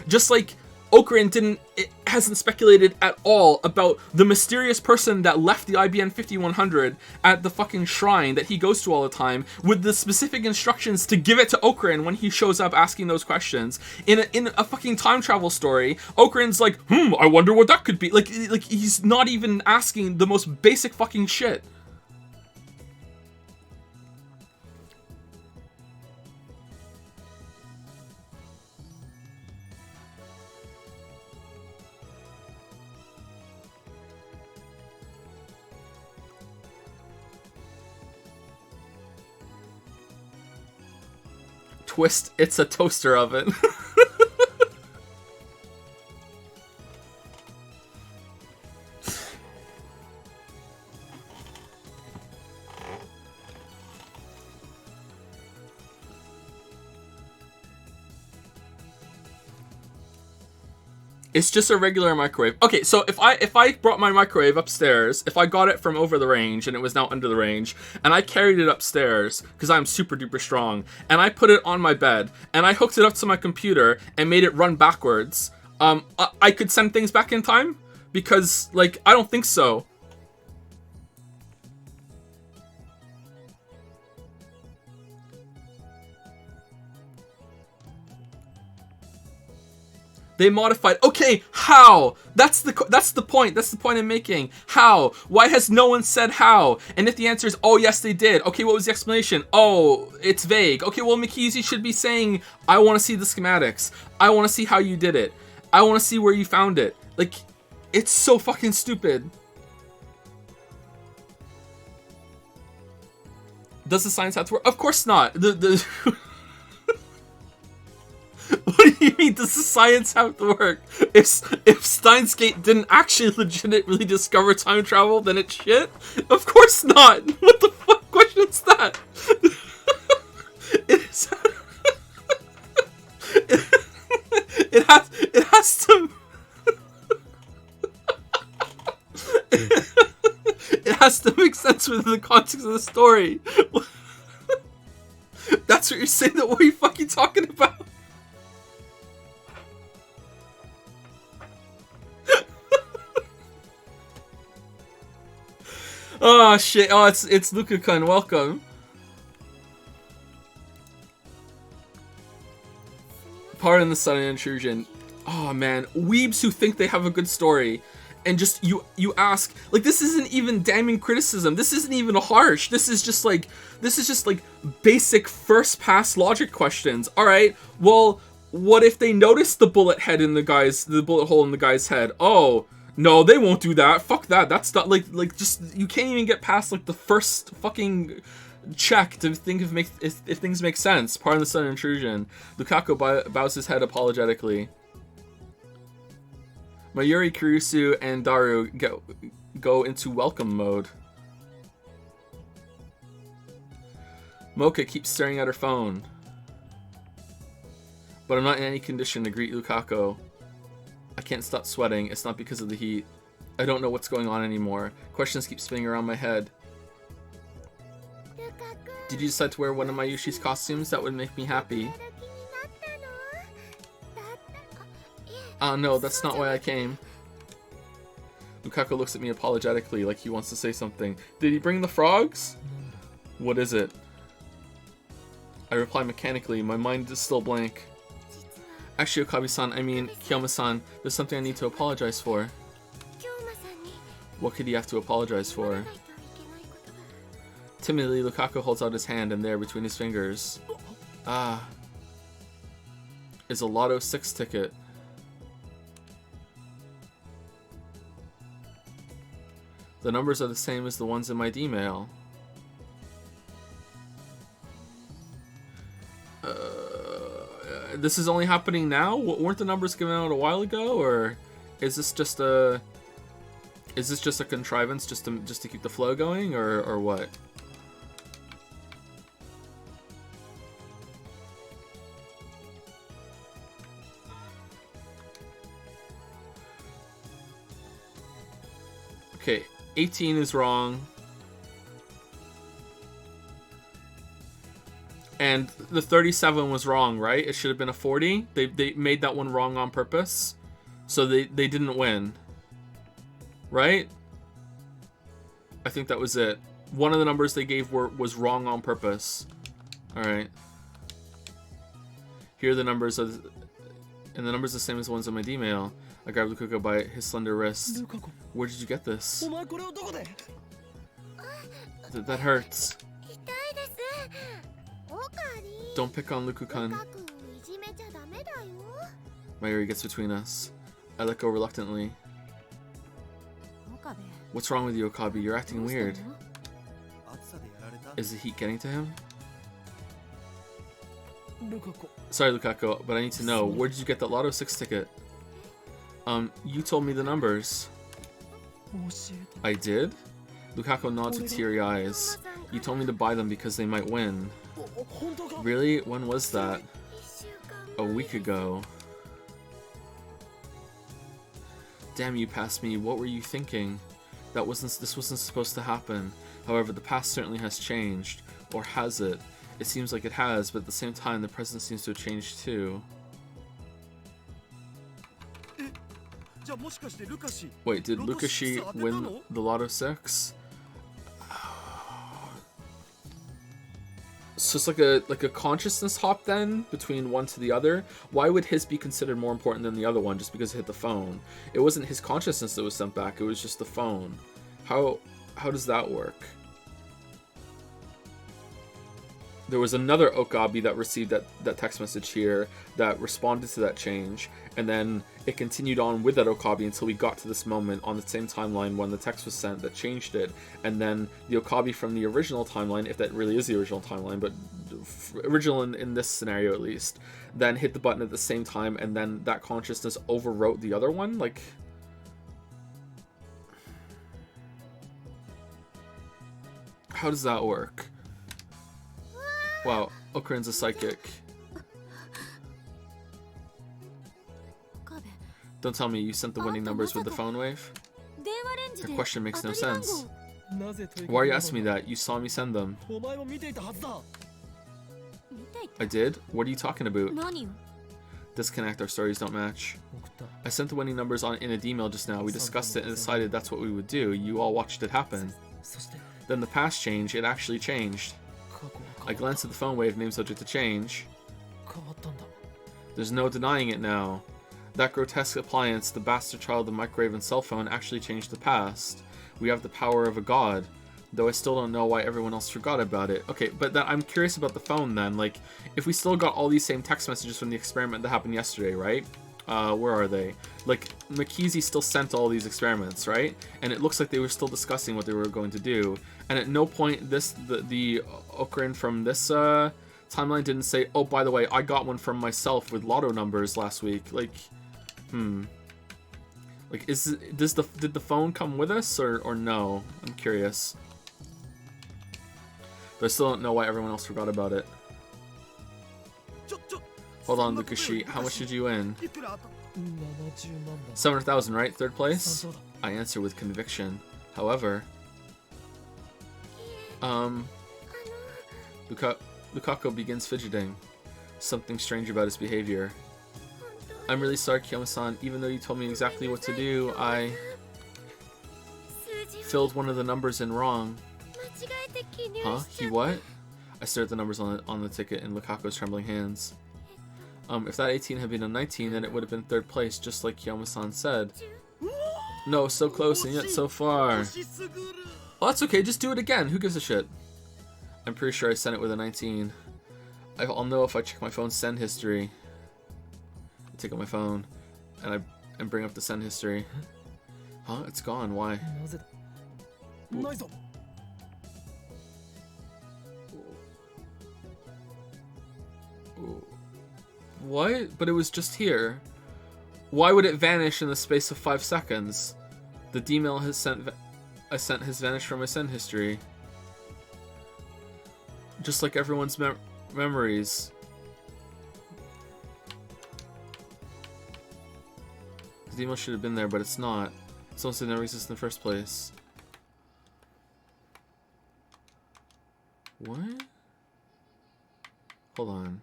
Just like Okran hasn't speculated at all about the mysterious person that left the IBN 5100 at the fucking shrine that he goes to all the time with the specific instructions to give it to Okran when he shows up asking those questions. In a fucking time travel story, Okran's like, I wonder what that could be. Like he's not even asking the most basic fucking shit. Twist, it's a toaster oven. It's just a regular microwave. Okay, so if I brought my microwave upstairs, if I got it from over the range and it was now under the range, and I carried it upstairs because I'm super duper strong, and I put it on my bed, and I hooked it up to my computer and made it run backwards, I could send things back in time? Because, like, I don't think so. They modified. Okay, how? That's the point. That's the point I'm making. How? Why has no one said how? And if the answer is, oh yes, they did. Okay, what was the explanation? Oh, it's vague. Okay, well, Mikizi should be saying, I want to see the schematics. I want to see how you did it. I want to see where you found it. Like, it's so fucking stupid. Does the science have to work? Of course not. What do you mean, does the science have to work? If Steins Gate didn't actually legitimately discover time travel, then it's shit? Of course not! What the fuck question's that? It has to... It has to make sense within the context of the story. That's what you're saying, what are you fucking talking about? Oh shit! Oh, it's Luca-kun. Welcome. Pardon the sudden intrusion. Oh man, weebs who think they have a good story, and just you ask, like, this isn't even damning criticism. This isn't even harsh. This is just like basic first pass logic questions. All right. Well, what if they notice the bullet hole in the guy's head? Oh. No, they won't do that. Fuck that. That's not like just you can't even get past like the first fucking check to think if things make sense. Pardon the sudden intrusion. Lukaku bows his head apologetically. Mayuri, Kurisu, and Daru go into welcome mode. Mocha keeps staring at her phone. But I'm not in any condition to greet Lukaku. I can't stop sweating. It's not because of the heat. I don't know what's going on anymore. Questions keep spinning around my head. Did you decide to wear one of my Yushi's costumes? That would make me happy. No, that's not why I came. Lukaku looks at me apologetically, like he wants to say something. Did he bring the frogs? What is it? I reply mechanically, my mind is still blank. Actually, Okabe-san, I mean, Kiyama-san, there's something I need to apologize for. What could he have to apologize for? Timidly, Lukaku holds out his hand, and there, between his fingers, is a Lotto 6 ticket. The numbers are the same as the ones in my D-mail. This is only happening now? Weren't the numbers given out a while ago, or is this just a contrivance just to keep the flow going, or what? Okay, 18 is wrong. And the 37 was wrong, right? It should have been a 40. They made that one wrong on purpose. So they didn't win. Right? I think that was it. One of the numbers they gave was wrong on purpose. Alright. Here are the numbers of... And the numbers are the same as the ones on my D-mail. I grabbed Lukaku by his slender wrist. Where did you get this? That hurts. Don't pick on Lukaku-kun. Mayuri gets between us. I let go reluctantly. What's wrong with you, Okabe? You're acting weird. Is the heat getting to him? Sorry, Lukaku, but I need to know, where did you get that Lotto 6 ticket? You told me the numbers. I did? Lukaku nods with teary eyes. You told me to buy them because they might win. Really? When was that? A week ago. Damn, you passed me. What were you thinking? This wasn't supposed to happen. However, the past certainly has changed. Or has it? It seems like it has, but at the same time, the present seems to have changed too. Wait, did Lukashi win the Lotto 6? So it's like a consciousness hop then between one to the other. Why would his be considered more important than the other one just because it hit the phone? It wasn't his consciousness that was sent back, it was just the phone. How does that work? There was another Okabe that received that text message here that responded to that change, and then it continued on with that Okabe until we got to this moment on the same timeline when the text was sent that changed it, and then the Okabe from the original timeline, if that really is the original timeline, but original in this scenario at least, then hit the button at the same time, and then that consciousness overwrote the other one? Like... how does that work? Wow, Okurin's a psychic. Don't tell me you sent the winning numbers with the phone wave? That question makes no sense. Why are you asking me that? You saw me send them. I did? What are you talking about? Disconnect, our stories don't match. I sent the winning numbers in a email just now. We discussed it and decided that's what we would do. You all watched it happen. Then the past changed, it actually changed. I glanced at the phone wave, name subject to change. There's no denying it now. That grotesque appliance, the bastard child of the microwave and cell phone, actually changed the past. We have the power of a god. Though I still don't know why everyone else forgot about it. Okay, but I'm curious about the phone then. Like, if we still got all these same text messages from the experiment that happened yesterday, right? Where are they? Like, Makizi still sent all these experiments, right? And it looks like they were still discussing what they were going to do. And at no point the Okurin from this timeline didn't say, oh, by the way, I got one from myself with lotto numbers last week. Like, like, did the phone come with us or no? I'm curious. But I still don't know why everyone else forgot about it. Hold on, Lukashi. How much did you win? 700,000, right? Third place? I answer with conviction. However... Lukaku begins fidgeting. Something strange about his behavior. I'm really sorry, Kiyama-san. Even though you told me exactly what to do, I... filled one of the numbers in wrong. Huh? He what? I stared at the numbers on the ticket in Lukaku's trembling hands. If that 18 had been a 19, then it would have been third place, just like Kiyama-san said. No, so close and yet so far. Well, that's okay, just do it again. Who gives a shit? I'm pretty sure I sent it with a 19. I'll know if I check my phone's send history. I take out my phone, and bring up the send history. Huh? It's gone. Why? What? But it was just here. Why would it vanish in the space of 5 seconds? The D-mail I sent has vanished from my send history. Just like everyone's memories. The email should have been there, but it's not. Someone said it never existed in the first place. What? Hold on.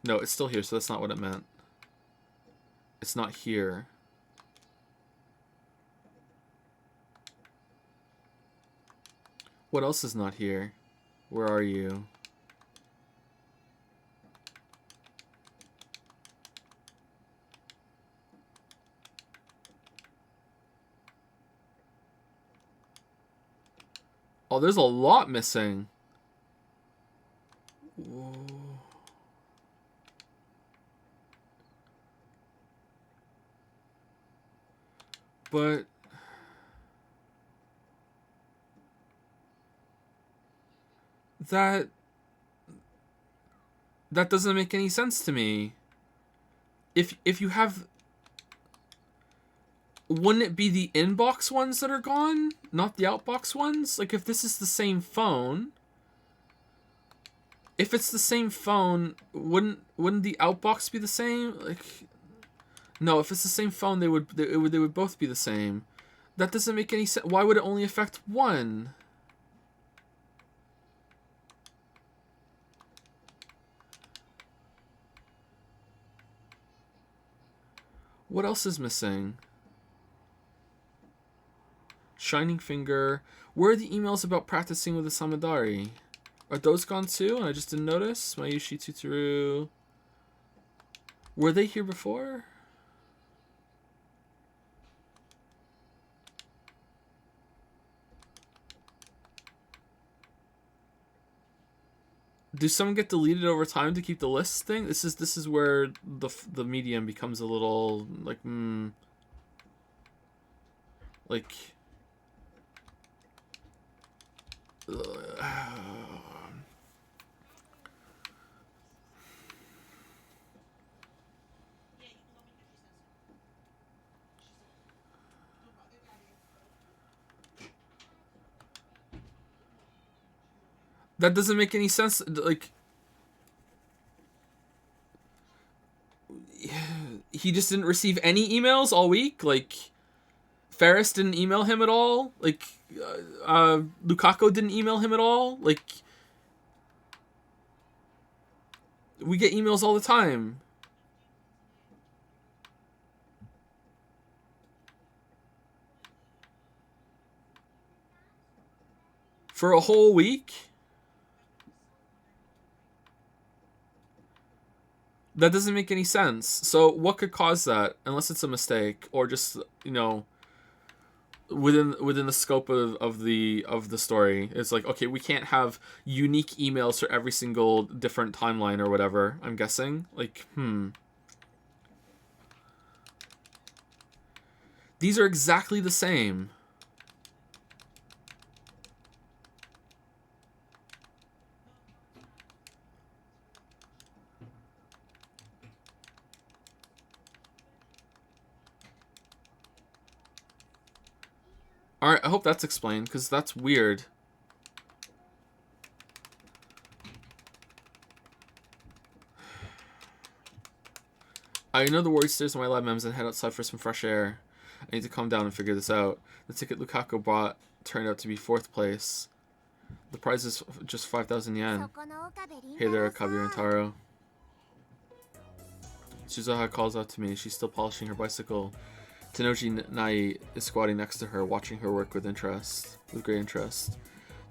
No, it's still here, so that's not what it meant. It's not here. What else is not here? Where are you? Oh, there's a lot missing. Whoa. But that doesn't make any sense to me. If you have, wouldn't it be the inbox ones that are gone, not the outbox ones? Like, if this is the same phone, if it's the same phone, wouldn't the outbox be the same? Like, no, if it's the same phone, they would both be the same. That doesn't make any sense. Why would it only affect one? What else is missing? Shining Finger. Where are the emails about practicing with the Samadari? Are those gone too? And I just didn't notice. Mayushi Tutoru. Were they here before? Do some get deleted over time to keep the list thing? This is where the medium becomes a little like like that doesn't make any sense. Like, he just didn't receive any emails all week. Like, Ferris didn't email him at all. Like, Lukaku didn't email him at all. Like, we get emails all the time. For a whole week? That doesn't make any sense. So what could cause that? Unless it's a mistake or just, you know, within the scope of the story. It's like, okay, we can't have unique emails for every single different timeline or whatever, I'm guessing. Like, These are exactly the same. Alright, I hope that's explained, because that's weird. I know the worried stairs in my lab mems and head outside for some fresh air. I need to calm down and figure this out. The ticket Lukaku bought turned out to be 4th place. The prize is just 5,000 yen. Hey there, Kabi and Taro. Suzuha calls out to me. She's still polishing her bicycle. Tenoji Nai is squatting next to her, watching her work with great interest.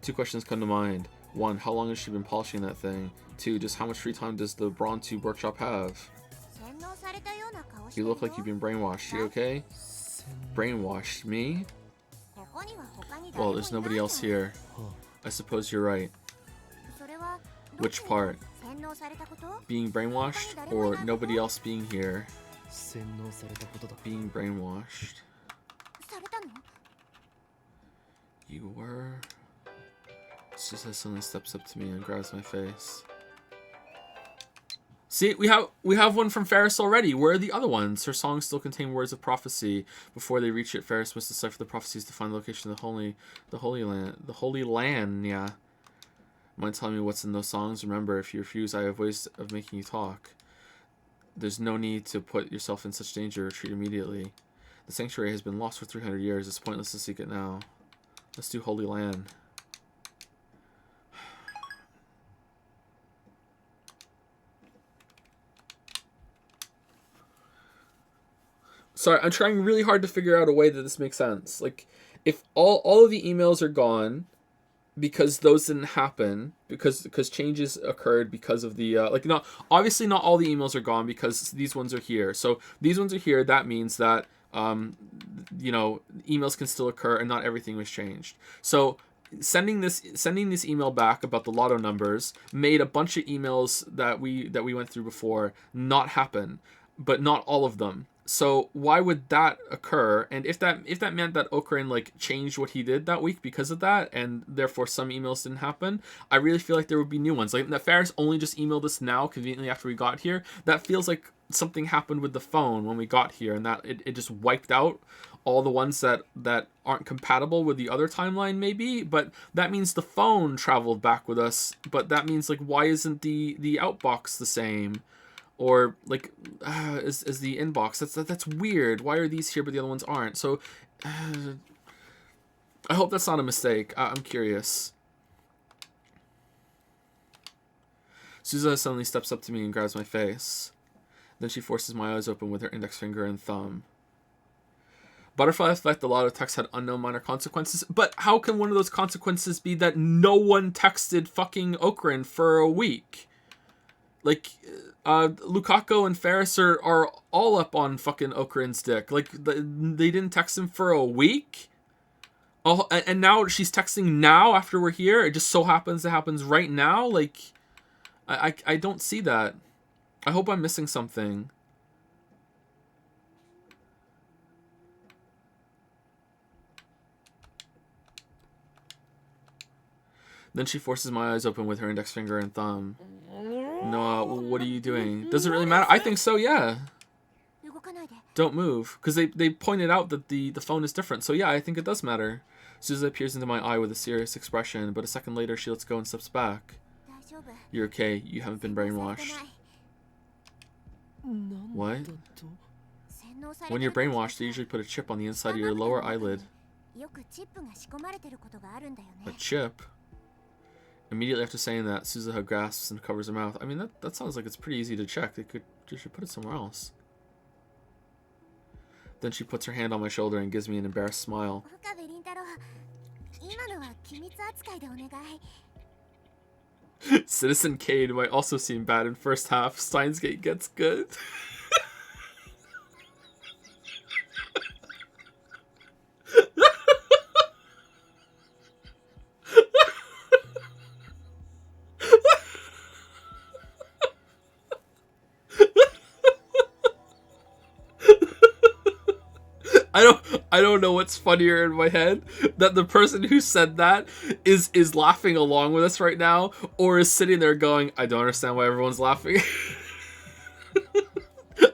2 questions come to mind. 1, how long has she been polishing that thing? 2, just how much free time does the Brawn Tube workshop have? You look like you've been brainwashed. You okay? Brainwashed? Me? Well, there's nobody else here. I suppose you're right. Which part? Being brainwashed or nobody else being here? Being brainwashed. You were? Suzuha suddenly steps up to me and grabs my face. See, we have one from Ferris already. Where are the other ones? Her songs still contain words of prophecy. Before they reach it, Ferris must decipher the prophecies to find the location of the Holy Land. Yeah. Mind telling me what's in those songs? Remember, if you refuse, I have ways of making you talk. There's no need to put yourself in such danger. Retreat immediately. The sanctuary has been lost for 300 years. It's pointless to seek it now. Let's do Holy Land. Sorry, I'm trying really hard to figure out a way that this makes sense. Like, if all of the emails are gone because those didn't happen, because changes occurred because of the like, not obviously not all the emails are gone because these ones are here. So these ones are here. That means that you know, emails can still occur and not everything was changed. So sending this email back about the lotto numbers made a bunch of emails that we went through before not happen, but not all of them. So why would that occur? And if that meant that Okran like changed what he did that week because of that, and therefore some emails didn't happen, I really feel like there would be new ones. Like that Ferris only just emailed us now, conveniently after we got here. That feels like something happened with the phone when we got here, and that it just wiped out all the ones that aren't compatible with the other timeline, maybe. But that means the phone traveled back with us. But that means, like, why isn't the outbox the same? Or like is the inbox, that's weird. Why are these here but the other ones aren't? So I hope that's not a mistake. I'm curious. Suzuha suddenly steps up to me and grabs my face. Then she forces my eyes open with her index finger and thumb. Butterfly effect, a lot of texts had unknown minor consequences. But how can one of those consequences be that no one texted fucking Okran for a week? Like, Lukaku and Ferris are all up on fucking Okran's dick. Like, they didn't text him for a week? Oh, and now she's texting now after we're here? It just so happens it happens right now? Like, I don't see that. I hope I'm missing something. Then she forces my eyes open with her index finger and thumb. Noah, what are you doing? Does it really matter? I think so, yeah. Don't move. Because they pointed out that the phone is different. So yeah, I think it does matter. Suzuha peers into my eye with a serious expression, but a second later she lets go and steps back. You're okay. You haven't been brainwashed. What? When you're brainwashed, they usually put a chip on the inside of your lower eyelid. A chip? Immediately after saying that, Suzuha grasps and covers her mouth. I mean, that sounds like it's pretty easy to check. They should put it somewhere else. Then she puts her hand on my shoulder and gives me an embarrassed smile. Citizen Cade might also seem bad in first half. Steins Gate gets good. I don't know what's funnier in my head, that the person who said that is laughing along with us right now, or is sitting there going, I don't understand why everyone's laughing.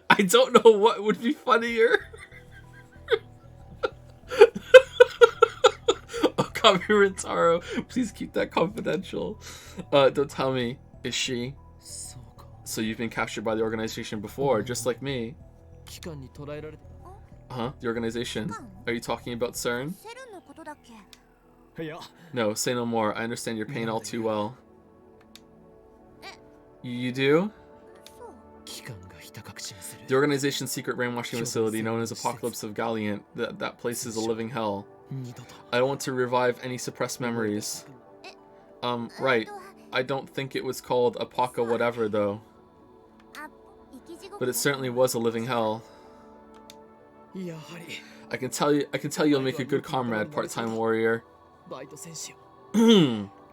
I don't know what would be funnier. Okami Rintaro, please keep that confidential. Don't tell me. Is she? So you've been captured by the organization before, just like me. Huh? The organization? Are you talking about CERN? No, say no more. I understand your pain all too well. You do? The organization's secret brainwashing facility, known as Apocalypse of Galliant, that place is a living hell. I don't want to revive any suppressed memories. Right. I don't think it was called Apoca whatever, though. But it certainly was a living hell. I can tell you'll make a good comrade, part-time warrior. Because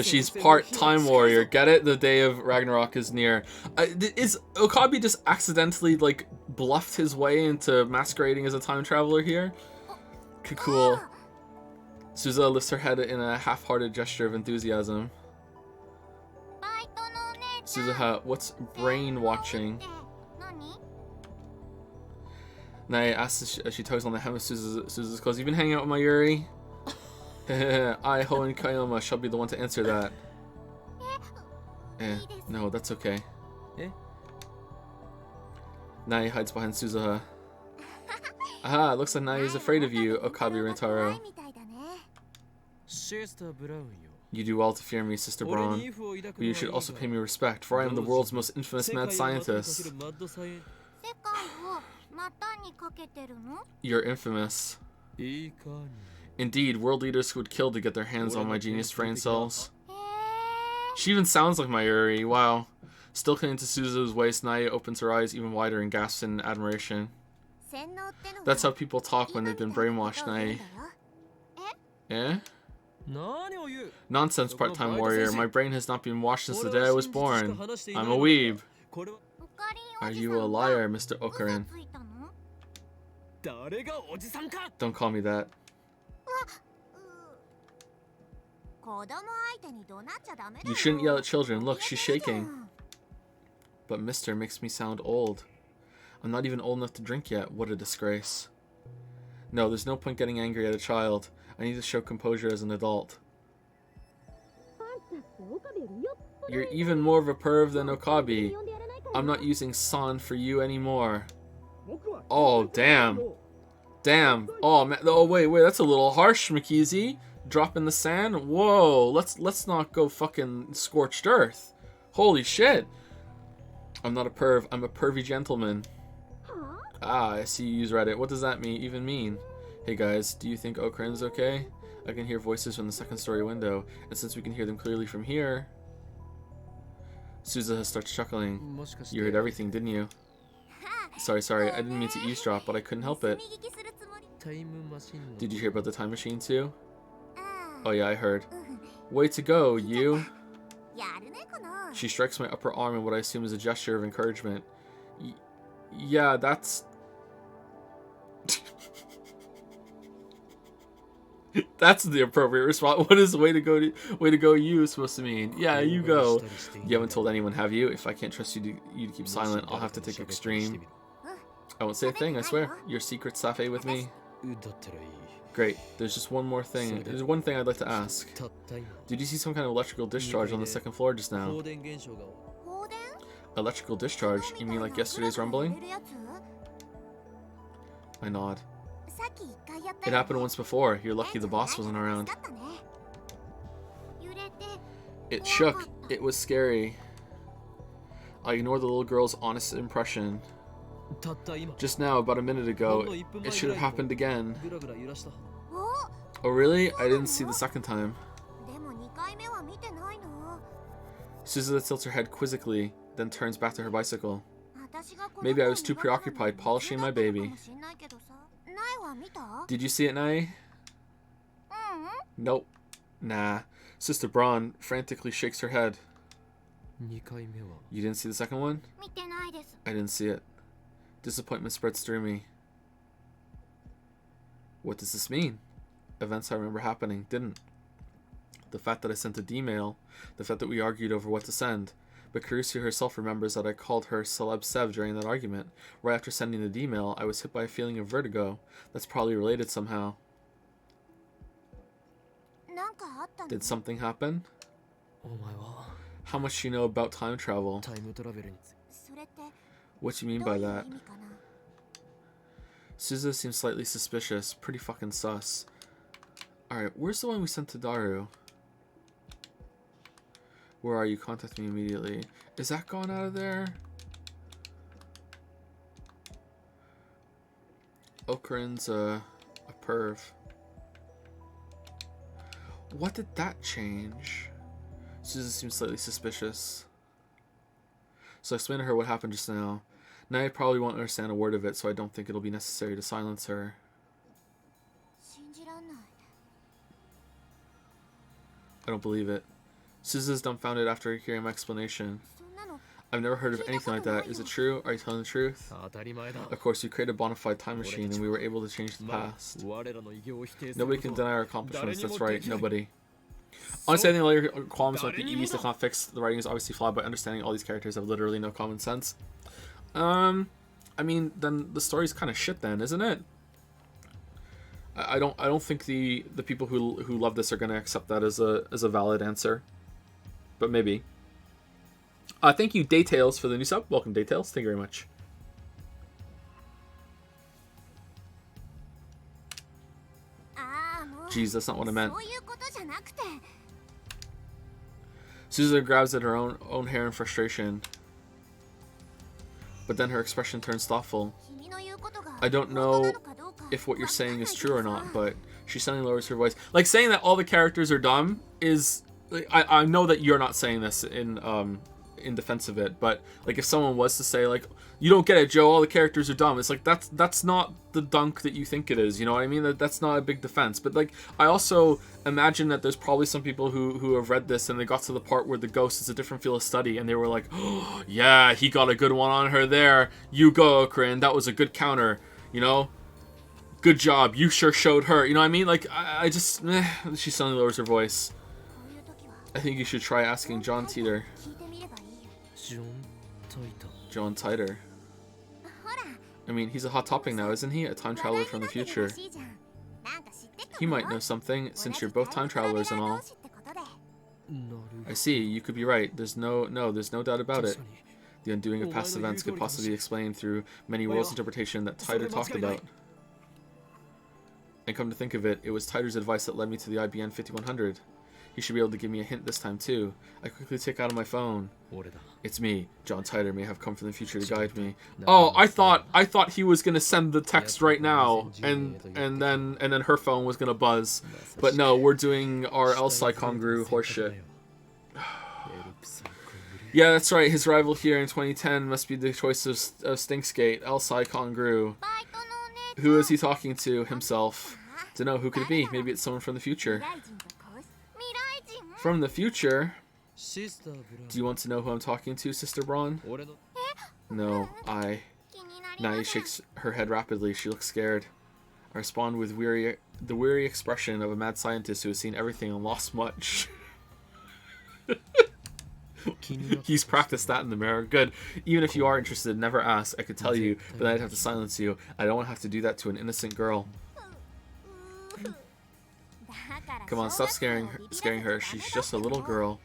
she's part-time warrior. Get it? The day of Ragnarok is near. Is Okabe just accidentally, like, bluffed his way into masquerading as a time traveler here? Cool. Suzuha lifts her head in a half-hearted gesture of enthusiasm. Suzuha, what's brain watching? Nai asks as she tugs on the hem of Suzuha's clothes. You've been hanging out with my Yuri? I, Ho, and Kayoma shall be the one to answer that. No, that's okay. Nai hides behind Suzuha. Aha, looks like Nai is afraid of you, Okabe Rintaro. You do well to fear me, Sister Braun, but you should also pay me respect, for I am the world's most infamous mad scientist. You're infamous. いいかに Indeed, world leaders would kill to get their hands on my genius brain cells. She even sounds like my Yuri. Wow. Still clinging to Suzu's waist, Naya opens her eyes even wider and gasps in admiration. That's how people talk when they've been brainwashed, Naya. Eh? 何を言う Nonsense, part-time warrior. My brain has not been washed since the day I was born. I'm a weeb. これは Are you a liar, Mr. Okarin? 誰がおじさんか Don't call me that. You shouldn't yell at children. Look, she's shaking. But Mister makes me sound old. I'm not even old enough to drink yet. What a disgrace. No, there's no point getting angry at a child. I need to show composure as an adult. You're even more of a perv than Okabe. I'm not using san for you anymore. Oh, damn. Damn. Oh, man. Oh, wait. That's a little harsh, Mikizi. Drop in the sand? Whoa. Let's not go fucking scorched earth. Holy shit. I'm not a perv. I'm a pervy gentleman. Ah, I see you use Reddit. What does that even mean? Hey guys, do you think Okarin's okay? I can hear voices from the second story window, and since we can hear them clearly from here... Suza starts chuckling. You heard everything, didn't you? Sorry, I didn't mean to eavesdrop, but I couldn't help it. Did you hear about the time machine too? Oh yeah, I heard. Way to go, you! She strikes my upper arm in what I assume is a gesture of encouragement. Yeah, that's... That's the appropriate response. What is way to go you supposed to mean? Yeah, you go. You haven't told anyone, have you? If I can't trust you to keep silent, I'll have to take extreme. I won't say a thing, I swear. Your secret Safe with me? Great. There's just one more thing. There's one thing I'd like to ask. Did you see some kind of electrical discharge on the second floor just now? Electrical discharge? You mean like yesterday's rumbling? I nod. It happened once before. You're lucky the boss wasn't around. It shook. It was scary. I ignored the little girl's honest impression. Just now, about a minute ago, it should have happened again. Oh really? I didn't see the second time. Suzuka tilts her head quizzically, then turns back to her bicycle. Maybe I was too preoccupied polishing my baby. Did you see it, Nai? Nope. Nah. Sister Braun frantically shakes her head. You didn't see the second one? I didn't see it. Disappointment spreads through me. What does this mean? Events I remember happening didn't. The fact that I sent a D-mail, the fact that we argued over what to send. But Karusu herself remembers that I called her Celeb Sev during that argument. Right after sending the D-mail, I was hit by a feeling of vertigo. That's probably related somehow. Did something happen? How much do you know about time travel? What do you mean by that? Suzuka seems slightly suspicious. Pretty fucking sus. Alright, where's the one we sent to Daru? Where are you? Contact me immediately. Is that gone out of there? Okarin's a perv. What did that change? Suzuka seems slightly suspicious. So I explained to her what happened just now. Now I probably won't understand a word of it, so I don't think it'll be necessary to silence her. I don't believe it. Suzu's dumbfounded after hearing my explanation. I've never heard of anything like that. Is it true? Are you telling the truth? Of course, you created a bona fide time machine and we were able to change the past. Nobody can deny our accomplishments, that's right, nobody. Honestly, I think all your qualms might be eased if not fixed. The writing is obviously flawed, but understanding all these characters have literally no common sense. I mean, then the story's kind of shit then, isn't it? I don't think the people who love this are going to accept that as a valid answer. But maybe. Thank you, Daytails, for the new sub. Welcome, Daytails. Thank you very much. Jeez, that's not what I meant. Suzuka grabs at her own hair in frustration. But then her expression turns thoughtful. I don't know if what you're saying is true or not, but she suddenly lowers her voice. Like, saying that all the characters are dumb is... I know that you're not saying this in defense of it, but like if someone was to say like, you don't get it, Joe, all the characters are dumb, it's like that's not the dunk that you think it is, you know what I mean? That's not a big defense. But like, I also imagine that there's probably some people who have read this and they got to the part where the ghost is a different field of study and they were like, oh yeah, he got a good one on her there, you go, Corinne, that was a good counter, you know, good job, you sure showed her, you know what I mean? Like, I just she suddenly lowers her voice. I think you should try asking John Teeter. John Titor. I mean, he's a hot topic now, isn't he? A time traveler from the future. He might know something, since you're both time travelers and all. I see, you could be right. There's no doubt about it. The undoing of past events could possibly be explained through many worlds interpretation that Titor talked about. And come to think of it, it was Titor's advice that led me to the IBN 5100. He should be able to give me a hint this time too. I quickly take out of my phone. It's me. John Titor may have come from the future to guide me. Oh, I thought he was gonna send the text right now, and then her phone was gonna buzz. But no, we're doing our Elsai Kongru horseshit. Yeah, that's right. His rival here in 2010 must be the choice of Stinkskate, Elsai Kongru. Who is he talking to? Himself. To know, who could it be? Maybe it's someone from the future. From the future? Do you want to know who I'm talking to, Sister Braun? No, Nai shakes her head rapidly. She looks scared. I respond with the weary expression of a mad scientist who has seen everything and lost much. He's practiced that in the mirror. Good. Even if you are interested, never ask. I could tell you, but I'd have to silence you. I don't want to have to do that to an innocent girl. Come on, stop scaring her. She's just a little girl.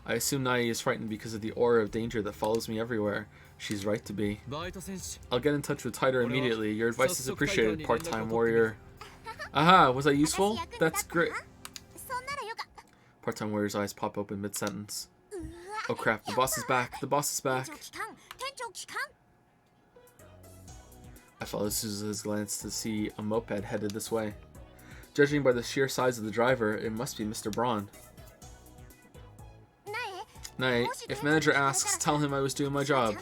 I assume Nai is frightened because of the aura of danger that follows me everywhere. She's right to be. I'll get in touch with Titor immediately. Your advice is appreciated, part-time warrior. Aha, was I useful? That's great. Part-time warrior's eyes pop open mid-sentence. Oh crap, the boss is back. The boss is back. I follow Suzuha's glance to see a moped headed this way. Judging by the sheer size of the driver, it must be Mr. Braun. Nae, if manager asks, tell him I was doing my job.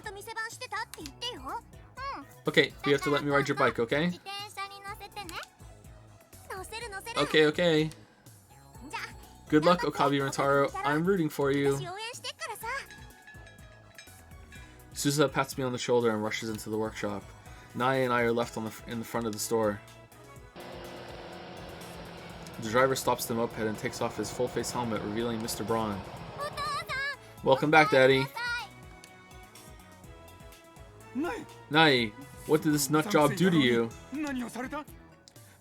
Okay, you have to let me ride your bike, okay? Okay. Good luck, Okabe Rentaro. I'm rooting for you. Suzuha pats me on the shoulder and rushes into the workshop. Nae and I are left in the front of the store. The driver stops the moped and takes off his full-face helmet, revealing Mr. Braun. Welcome back, Daddy. Nai, what did this nutjob do to you?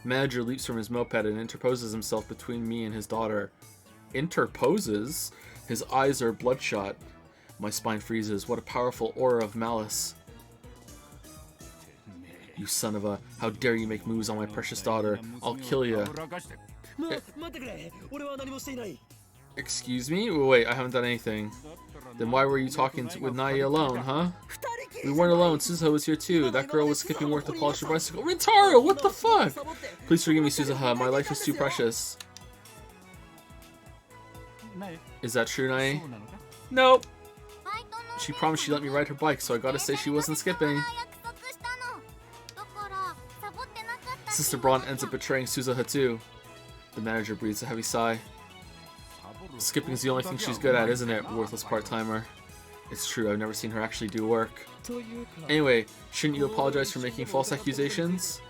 Manager leaps from his moped and interposes himself between me and his daughter. Interposes? His eyes are bloodshot. My spine freezes. What a powerful aura of malice. You son of a... How dare you make moves on my precious daughter? I'll kill you. Excuse me? Wait, I haven't done anything. Then why were you talking with Nai alone, huh? We weren't alone. Suzuha was here too. That girl was skipping work to polish her bicycle. Rintaro, what the fuck? Please forgive me, Suzuha. My life is too precious. Is that true, Nai? Nope. She promised she'd let me ride her bike, so I gotta say she wasn't skipping. Sister Braun ends up betraying Suzuha too. The manager breathes a heavy sigh. Skipping is the only thing she's good at, isn't it, worthless part-timer? It's true, I've never seen her actually do work. Anyway, shouldn't you apologize for making false accusations?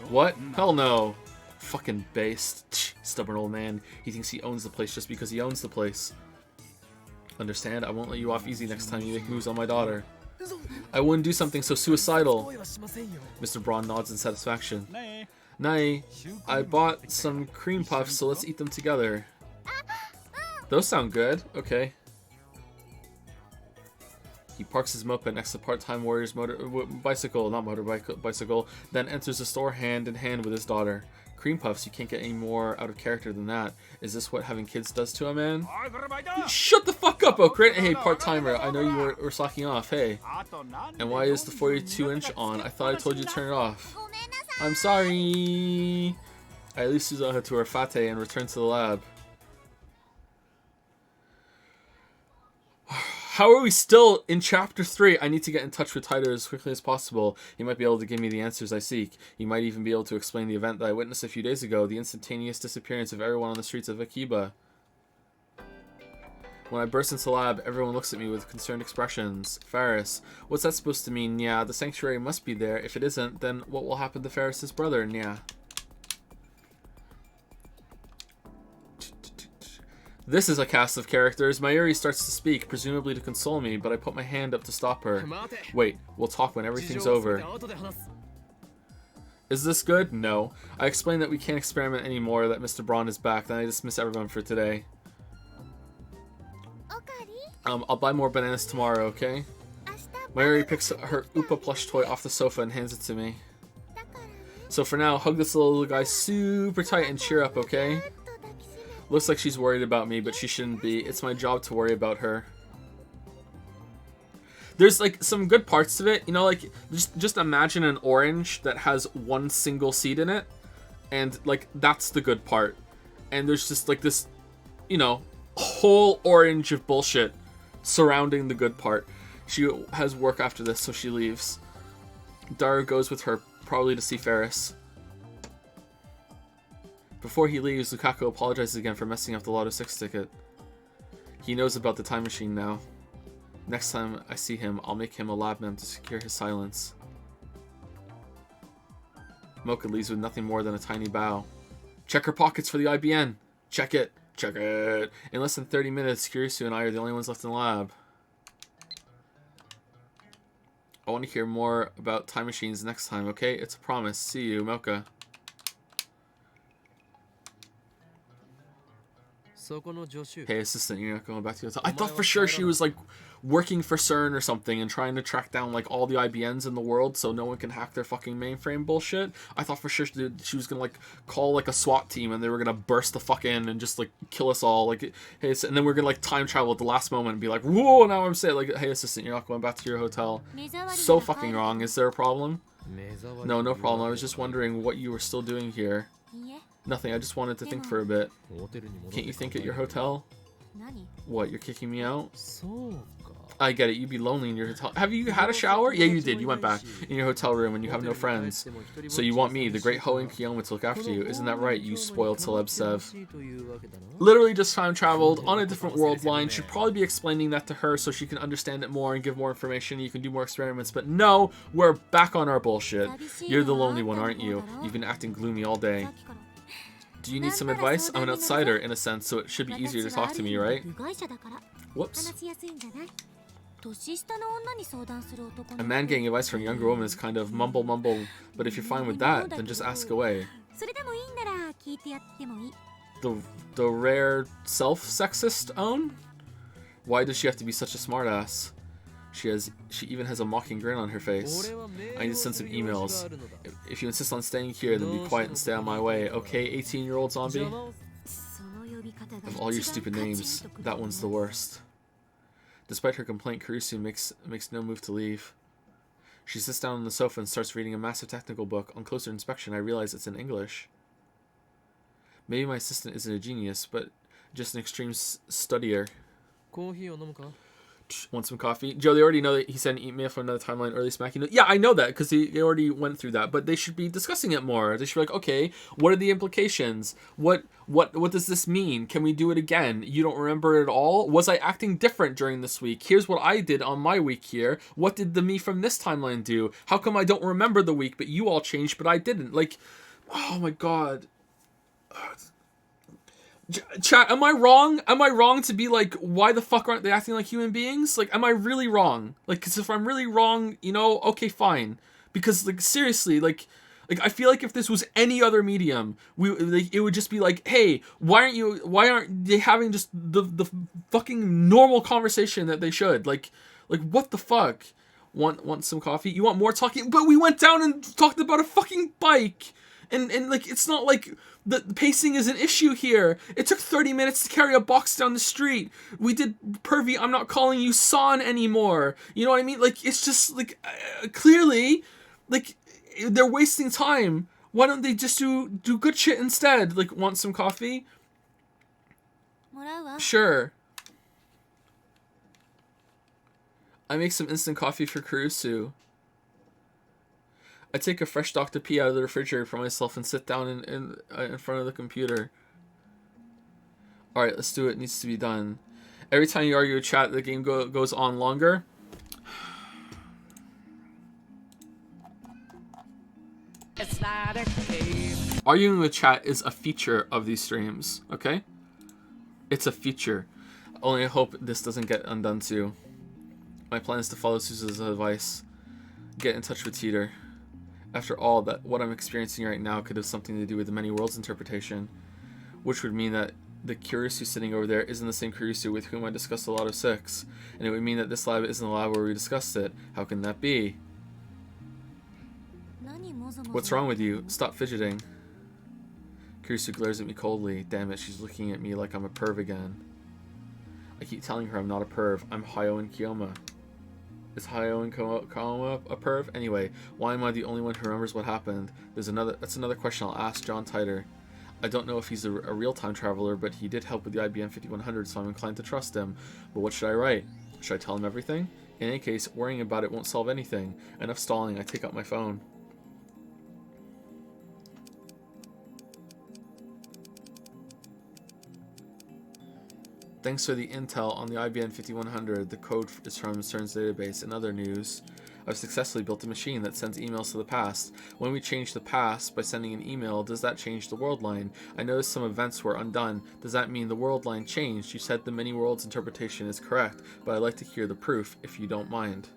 What? Hell no! Fucking based. Stubborn old man. He thinks he owns the place just because he owns the place. Understand? I won't let you off easy next time you make moves on my daughter. I wouldn't do something so suicidal. Mr. Braun nods in satisfaction. Nai, I bought some cream puffs, so let's eat them together. Those sound good. Okay. He parks his moped next to part-time warrior's bicycle, then enters the store hand in hand with his daughter. Cream puffs, you can't get any more out of character than that. Is this what having kids does to a man? Shut the fuck up, Okrit! Hey, part-timer, I know you were slacking off, hey. And why is the 42-inch on? I thought I told you to turn it off. I'm sorry! I leave Suzuha to her fate and return to the lab. How are we still in Chapter 3? I need to get in touch with Taito as quickly as possible. He might be able to give me the answers I seek. He might even be able to explain the event that I witnessed a few days ago, the instantaneous disappearance of everyone on the streets of Akiba. When I burst into the lab, everyone looks at me with concerned expressions. Ferris, what's that supposed to mean? Yeah, the sanctuary must be there. If it isn't, then what will happen to Ferris's brother? Yeah. This is a cast of characters. Mayuri starts to speak, presumably to console me, but I put my hand up to stop her. Wait, we'll talk when everything's over. Is this good? No. I explained that we can't experiment anymore, that Mr. Braun is back, then I dismiss everyone for today. I'll buy more bananas tomorrow, okay? Mayuri picks her Upa plush toy off the sofa and hands it to me. So for now, hug this little guy super tight and cheer up, okay? Looks like she's worried about me, but she shouldn't be. It's my job to worry about her. There's like some good parts of it, you know, like just imagine an orange that has one single seed in it, and like that's the good part. And there's just like this, you know, whole orange of bullshit surrounding the good part. She has work after this, so she leaves. Daru goes with her, probably to see Ferris. Before he leaves, Lukaku apologizes again for messing up the Lotto 6 ticket. He knows about the time machine now. Next time I see him, I'll make him a lab mem to secure his silence. Mocha leaves with nothing more than a tiny bow. Check her pockets for the IBN. Check it. Check it. In less than 30 minutes, Kirisu and I are the only ones left in the lab. I want to hear more about time machines next time, okay? It's a promise. See you, Mocha. Hey, assistant, you're not going back to the hotel. I thought for sure she was like working for CERN or something and trying to track down like all the IBNs in the world so no one can hack their fucking mainframe bullshit. I thought for sure she was gonna like call like a SWAT team and they were gonna burst the fuck in and just like kill us all. Like, hey, and then we're gonna like time travel at the last moment and be like, whoa, now I'm saying like, hey, assistant, you're not going back to your hotel. So fucking wrong. Is there a problem? No, no problem. I was just wondering what you were still doing here. Nothing, I just wanted to think for a bit. Can't you think at your hotel? What, you're kicking me out? I get it, you'd be lonely in your hotel. Have you had a shower? Yeah, you did. You went back in your hotel room and you have no friends. So you want me, the great Hoenn Kiyoma, to look after you. Isn't that right, you spoiled celeb Sev? Literally just time traveled on a different world line. Should probably be explaining that to her so she can understand it more and give more information. You can do more experiments. But no, we're back on our bullshit. You're the lonely one, aren't you? You've been acting gloomy all day. Do you need some advice? I'm an outsider, in a sense, so it should be easier to talk to me, right? Whoops. A man getting advice from a younger woman is kind of mumble, but if you're fine with that, then just ask away. The rare self-sexist own? Why does she have to be such a smartass? She even has a mocking grin on her face. I need to send some emails. If you insist on staying here, then be quiet and stay on my way. Okay, 18-year-old zombie? Of all your stupid names, that one's the worst. Despite her complaint, Kurisu makes no move to leave. She sits down on the sofa and starts reading a massive technical book. On closer inspection, I realize it's in English. Maybe my assistant isn't a genius, but just an extreme studier. Want some coffee? Joe, they already know that he sent an email from another timeline early smacking. Yeah, I know that because they already went through that, but they should be discussing it more. They should be like, okay, what are the implications? What does this mean? Can we do it again? You don't remember it at all? Was I acting different during this week? Here's what I did on my week here. What did the me from this timeline do? How come I don't remember the week, but you all changed, but I didn't? Like, oh my god. Chat, am I wrong? Am I wrong to be like, why the fuck aren't they acting like human beings? Like, am I really wrong? Like, because if I'm really wrong, you know, okay, fine. Because, like, seriously, like I feel like if this was any other medium, it would just be like, hey, why aren't they having just the fucking normal conversation that they should? Like what the fuck? Want some coffee? You want more talking? But we went down and talked about a fucking bike. And like, it's not like the pacing is an issue here. It took 30 minutes to carry a box down the street. We did pervy, I'm not calling you son anymore. You know what I mean? Like, it's just like, clearly, like, they're wasting time. Why don't they just do good shit instead? Like, want some coffee? Sure. I make some instant coffee for Kurusu. I take a fresh Dr. Pee out of the refrigerator for myself and sit down in front of the computer. Alright, let's do it. It needs to be done. Every time you argue a chat, the game goes on longer. It's not a game. Arguing with chat is a feature of these streams, okay? It's a feature. Only I hope this doesn't get undone too. My plan is to follow Susan's advice. Get in touch with Teeter. After all, that what I'm experiencing right now could have something to do with the many worlds interpretation, which would mean that the Kurisu sitting over there isn't the same Kurisu with whom I discussed a lot of 6, and it would mean that this lab isn't the lab where we discussed it. How can that be? What's wrong with you? Stop fidgeting. Kurisu glares at me coldly. Damn it, she's looking at me like I'm a perv again. I keep telling her I'm not a perv. I'm Hayo and Kiyoma. Is Hayo and Kiyoma a perv? Anyway, why am I the only one who remembers what happened? That's another question I'll ask John Titer. I don't know if he's a real time traveler, but he did help with the IBM 5100, so I'm inclined to trust him. But what should I write? Should I tell him everything? In any case, worrying about it won't solve anything. Enough stalling, I take out my phone. Thanks for the intel on the IBM 5100. The code is from CERN's database. In other news, I've successfully built a machine that sends emails to the past. When we change the past by sending an email, does that change the world line? I noticed some events were undone. Does that mean the world line changed? You said the many worlds interpretation is correct, but I'd like to hear the proof, if you don't mind.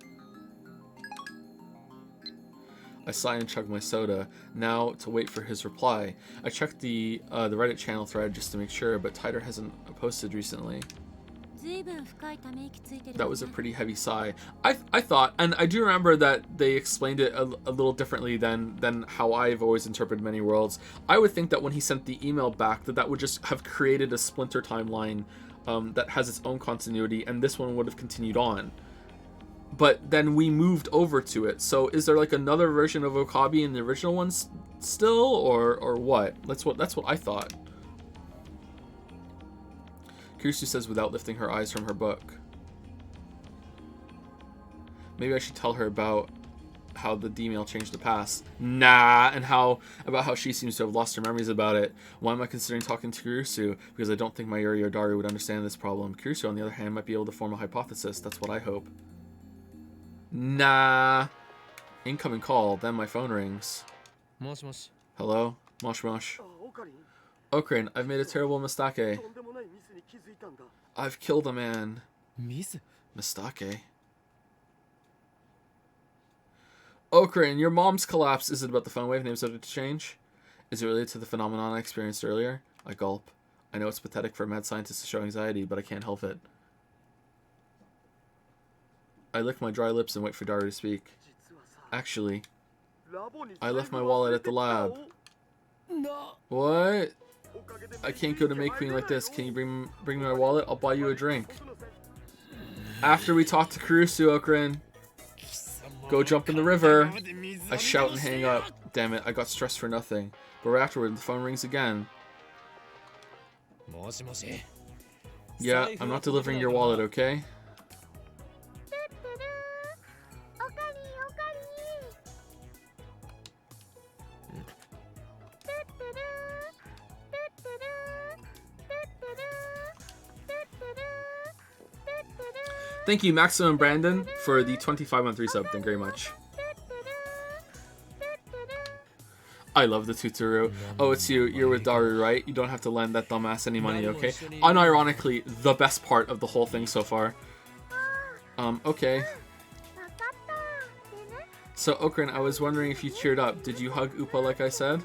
I sigh and chug my soda. Now to wait for his reply. I checked the Reddit channel thread just to make sure, but Titer hasn't posted recently. That was a pretty heavy sigh. I thought, and I do remember that they explained it a little differently than how I've always interpreted many worlds. I would think that when he sent the email back, that would just have created a splinter timeline that has its own continuity, and this one would have continued on. But then we moved over to it. So is there like another version of Okabe in the original ones still, or what? That's what I thought. Kurisu says without lifting her eyes from her book. Maybe I should tell her about how the D-mail changed the past. Nah, and about how she seems to have lost her memories about it. Why am I considering talking to Kurisu? Because I don't think Mayuri or Daru would understand this problem. Kurisu, on the other hand, might be able to form a hypothesis. That's what I hope. Nah. Incoming call. Then my phone rings. Mosh mosh. Hello? Mosh mosh. Okrin, I've made a terrible mistake. I've killed a man. Mistake? Okrin, your mom's collapse. Is it about the phone wave names started to change? Is it related to the phenomenon I experienced earlier? I gulp. I know it's pathetic for a mad scientist to show anxiety, but I can't help it. I lick my dry lips and wait for Daru to speak. Actually, I left my wallet at the lab. What? I can't go to Make Queen like this. Can you bring me my wallet? I'll buy you a drink. After we talk to Kurusu, Okrin. Go jump in the river. I shout and hang up. Damn it, I got stressed for nothing. But right afterward, the phone rings again. Yeah, I'm not delivering your wallet, okay? Thank you, Maximum Brandon, for the 25-month resub. Thank you very much. I love the Tuturu. Oh, it's you. You're with Daru, right? You don't have to lend that dumbass any money, okay? Unironically, the best part of the whole thing so far. Okay. So, Okrin, I was wondering if you cheered up. Did you hug Upa like I said?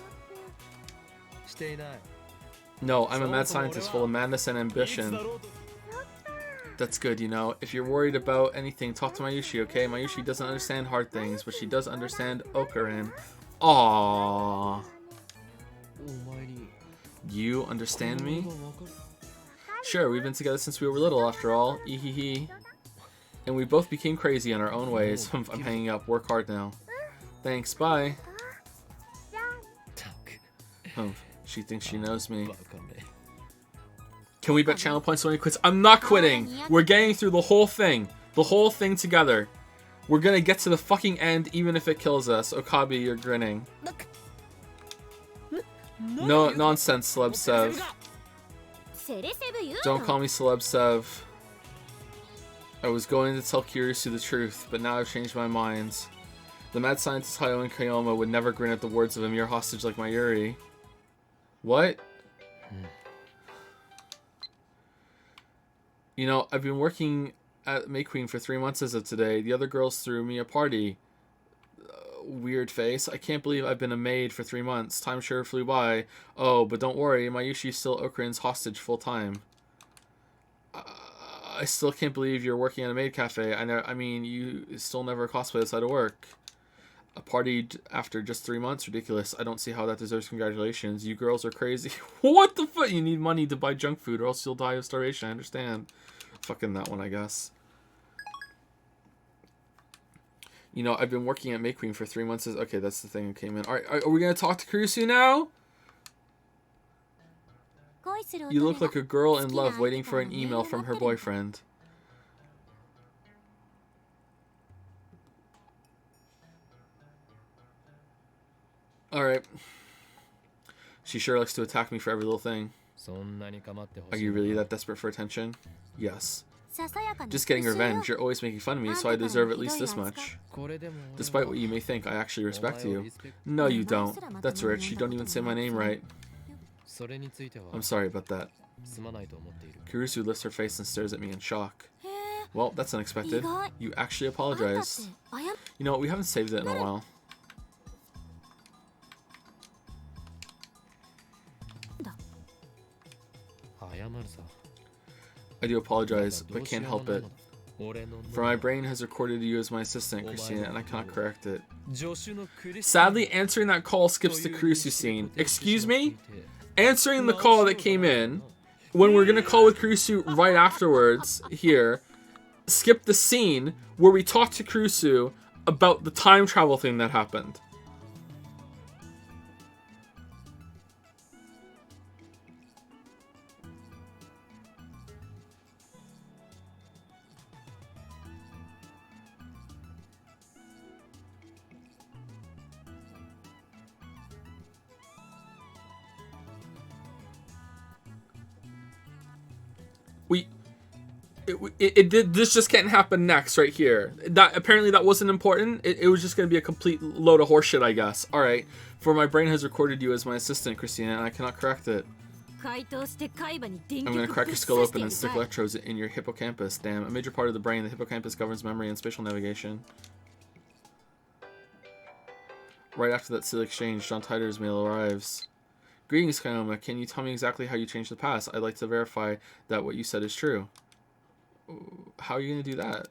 No, I'm a mad scientist full of madness and ambition. That's good, you know. If you're worried about anything, talk to Mayushi, okay? Mayushi doesn't understand hard things, but she does understand Okrin. Aww. understand me? Sure, we've been together since we were little, after all. Ehehe. And we both became crazy in our own ways. I'm hanging up. Work hard now. Thanks, bye. She thinks she knows me. Can we bet channel points when he quits? I'm not quitting! We're getting through the whole thing. The whole thing together. We're gonna get to the fucking end even if it kills us. Okabe, you're grinning. No nonsense, Celeb Sev. Don't call me Celeb Sev. I was going to tell Kirisu the truth, but now I've changed my mind. The mad scientist Hayo and Kayoma would never grin at the words of a mere hostage like Mayuri. What? You know, I've been working at May Queen for 3 months as of today. The other girls threw me a party. Weird face. I can't believe I've been a maid for 3 months. Time sure flew by. Oh, but don't worry, Mayushi's still Okurin's hostage full time. I still can't believe you're working at a maid cafe. I mean, you still never cosplay outside of work. A party after just 3 months? Ridiculous. I don't see how that deserves congratulations. You girls are crazy. What the fuck? You need money to buy junk food or else you'll die of starvation. I understand. Fucking that one, I guess. You know, I've been working at May Queen for 3 months. Okay, that's the thing that came in. Alright, are we going to talk to Kurisu now? You look like a girl in love waiting for an email from her boyfriend. Alright. She sure likes to attack me for every little thing. Are you really that desperate for attention? Yes. Just getting revenge. You're always making fun of me, so I deserve at least this much. Despite what you may think, I actually respect you. No, you don't. That's rich. You don't even say my name right. I'm sorry about that. Kurisu lifts her face and stares at me in shock. Well, that's unexpected. You actually apologize. You know what? We haven't saved it in a while. I do apologize, but can't help it. For my brain has recorded you as my assistant, Christina, and I cannot correct it. Sadly, answering that call skips the Kurisu scene. Excuse me? Answering the call that came in, when we're gonna call with Kurisu right afterwards, here, skip the scene where we talk to Kurisu about the time travel thing that happened. It did. This just can't happen next right here. That apparently that wasn't important. It was just gonna be a complete load of horseshit, I guess. All right. For my brain has recorded you as my assistant, Christina, and I cannot correct it. I'm gonna crack your skull open and stick electrodes in your hippocampus. Damn, a major part of the brain. The hippocampus governs memory and spatial navigation. Right after that silly exchange, John Titor's mail arrives. Greetings, Kayoma. Can you tell me exactly how you changed the past? I'd like to verify that what you said is true. How are you going to do that?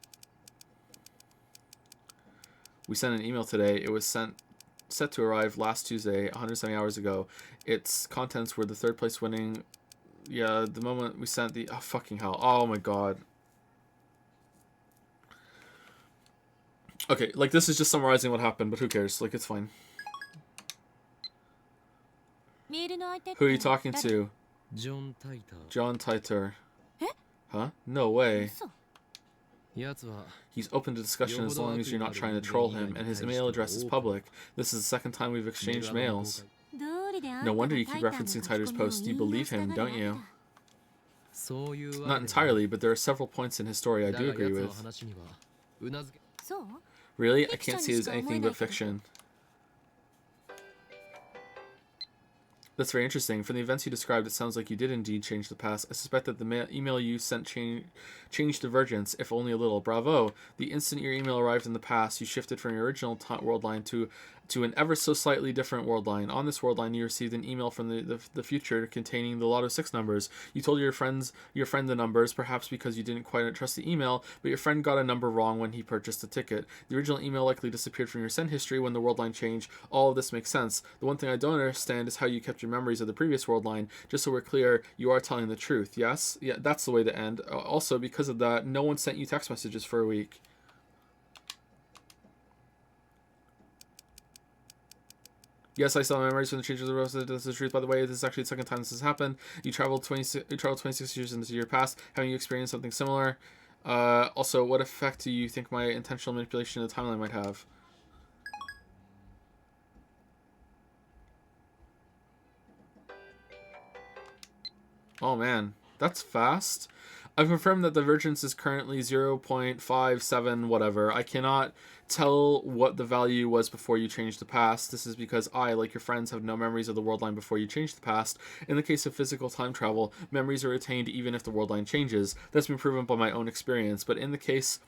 We sent an email today. It was set to arrive last Tuesday, 170 hours ago. Its contents were the third place winning. Yeah, the moment we sent the... Oh, fucking hell. Oh, my God. Okay, like, this is just summarizing what happened, but who cares? Like, it's fine. Who are you talking to? John Titor. Huh? No way. He's open to discussion as long as you're not trying to troll him, and his email address is public. This is the second time we've exchanged mails. No wonder you keep referencing Titor's posts. You believe him, don't you? Not entirely, but there are several points in his story I do agree with. Really? I can't see it as anything but fiction. That's very interesting. From the events you described, it sounds like you did indeed change the past. I suspect that the email you sent changed Divergence, if only a little. Bravo! The instant your email arrived in the past, you shifted from your original world line to to an ever so slightly different world line. On this world line, you received an email from the future containing the Lotto 6 numbers. You told your friend the numbers, perhaps because you didn't quite trust the email, but your friend got a number wrong when he purchased the ticket. The original email likely disappeared from your send history when the world line changed. All of this makes sense. The one thing I don't understand is how you kept your memories of the previous world line. Just so we're clear, you are telling the truth, yes? Yeah, that's the way to end. Also, because of that, no one sent you text messages for a week. Yes, I saw memories from the changes of the rose. That's the truth, by the way. This is actually the second time this has happened. You traveled 26 years into your past. Having you experienced something similar? Also, what effect do you think my intentional manipulation of the timeline might have? Oh man, that's fast. I've confirmed that divergence is currently 0.57 whatever. I cannot tell what the value was before you changed the past. This is because I, like your friends, have no memories of the world line before you changed the past. In the case of physical time travel, memories are retained even if the world line changes. That's been proven by my own experience. But in the case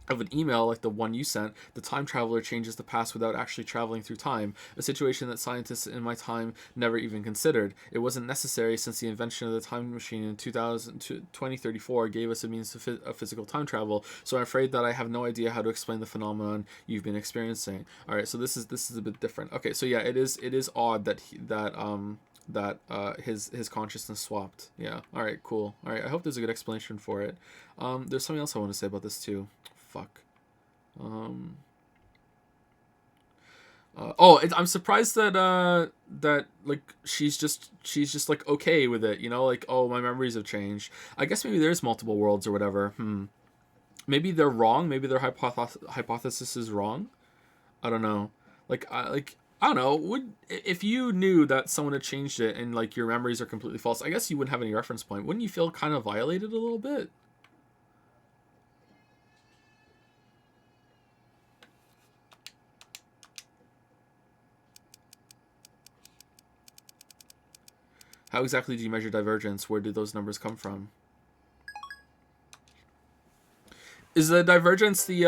of an email like the one you sent, the time traveler changes the past without actually traveling through time, a situation that scientists in my time never even considered. It wasn't necessary since the invention of the time machine in 2034 gave us a means of physical time travel, so I'm afraid that I have no idea how to explain the phenomenon you've been experiencing. Alright, so this is a bit different. Okay, so yeah, it is odd that his consciousness swapped. Yeah. Alright, cool. Alright, I hope there's a good explanation for it. There's something else I want to say about this too. Fuck. I'm surprised that like she's just like okay with it, you know, like, oh, my memories have changed. I guess maybe there's multiple worlds or whatever. Maybe they're wrong. Maybe their hypothesis is wrong. I don't know. I don't know. Would, if you knew that someone had changed it and like your memories are completely false, I guess you wouldn't have any reference point. Wouldn't you feel kind of violated a little bit? How exactly do you measure divergence? Where do those numbers come from? Is the divergence the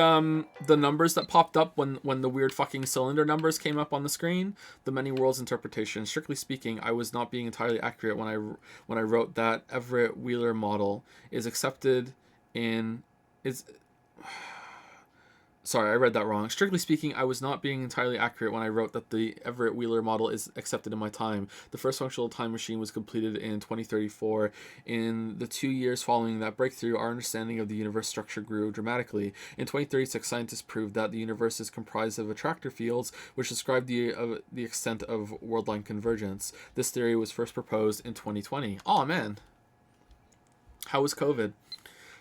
numbers that popped up when the weird fucking cylinder numbers came up on the screen? The many worlds interpretation. Strictly speaking, I was not being entirely accurate when I wrote that Everett Wheeler model is accepted in is. Sorry, I read that wrong. Strictly speaking, I was not being entirely accurate when I wrote that the Everett Wheeler model is accepted in my time. The first functional time machine was completed in 2034. In the 2 years following that breakthrough, our understanding of the universe structure grew dramatically. In 2036, scientists proved that the universe is comprised of attractor fields, which describe the extent of worldline convergence. This theory was first proposed in 2020. Aw, man. How was COVID?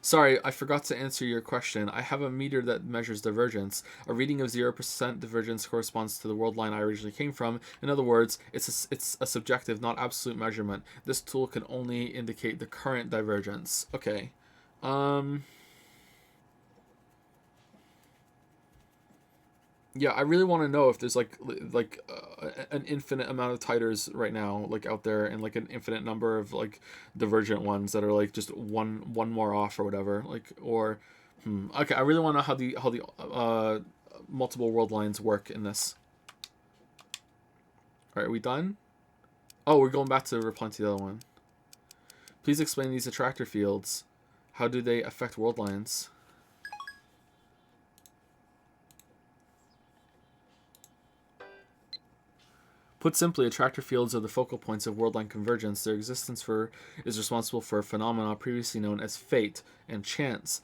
Sorry, I forgot to answer your question. I have a meter that measures divergence. A reading of 0% divergence corresponds to the world line I originally came from. In other words, it's a subjective, not absolute measurement. This tool can only indicate the current divergence. Okay. Yeah, I really want to know if there's an infinite amount of titers right now, like out there, and like an infinite number of like divergent ones that are like just one more off or whatever. Like, or okay, I really want to know how the multiple world lines work in this. All right, are we done? Oh, we're going back to reply to the other one. Please explain these attractor fields. How do they affect world lines? Put simply, attractor fields are the focal points of worldline convergence. Their existence is responsible for a phenomena previously known as fate and chance.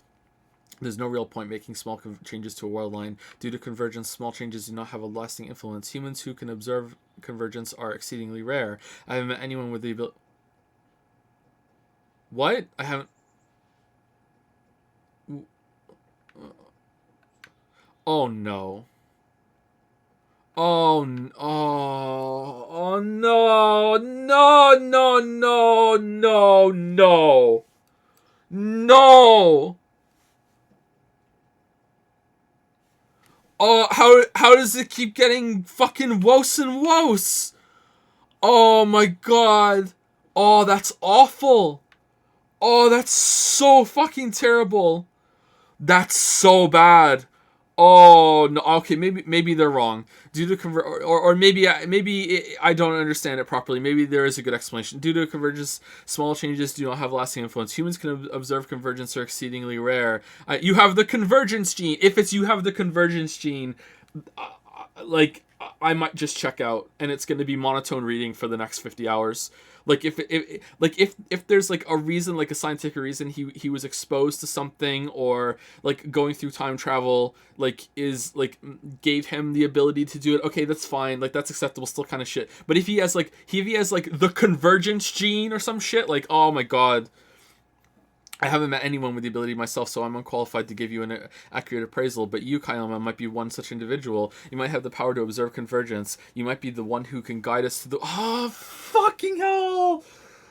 There's no real point making small changes to a world line. Due to convergence, small changes do not have a lasting influence. Humans who can observe convergence are exceedingly rare. I haven't met anyone with the ability... What? I haven't... Oh, no. Oh, oh no, no, no, no, no, no, no. Oh, how does it keep getting fucking worse and worse? Oh my god. Oh, that's awful. Oh, that's so fucking terrible. That's so bad. Oh no. Okay, maybe they're wrong. Due to or maybe I don't understand it properly. Maybe there is a good explanation. Due to convergence, small changes do not have lasting influence. Humans can observe convergence are exceedingly rare. You have the convergence gene. If it's you have the convergence gene, like I might just check out, and it's going to be monotone reading for the next 50 hours. Like if there's like a reason, like a scientific reason he was exposed to something, or like going through time travel like is like gave him the ability to do it, okay, that's fine, like that's acceptable, still kind of shit. But if he has like the convergence gene or some shit, like, oh my god, I haven't met anyone with the ability myself, so I'm unqualified to give you an accurate appraisal, but you, Kailama, might be one such individual. You might have the power to observe convergence. You might be the one who can guide us to the... Oh, fucking hell!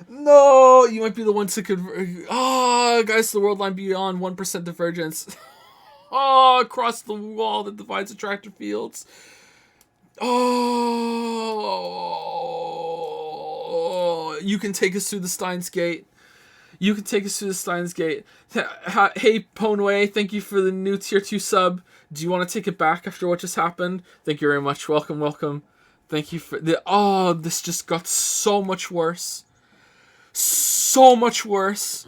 No! You might be the one to converge... Oh, guys, the world line beyond 1% divergence. Oh, across the wall that divides attractor fields. Oh, you can take us through the Steins Gate. You can take us through the Steins Gate. Hey, Ponway, thank you for the new tier 2 sub. Do you want to take it back after what just happened? Thank you very much. Welcome, welcome. Thank you for the... Oh, this just got so much worse. So much worse.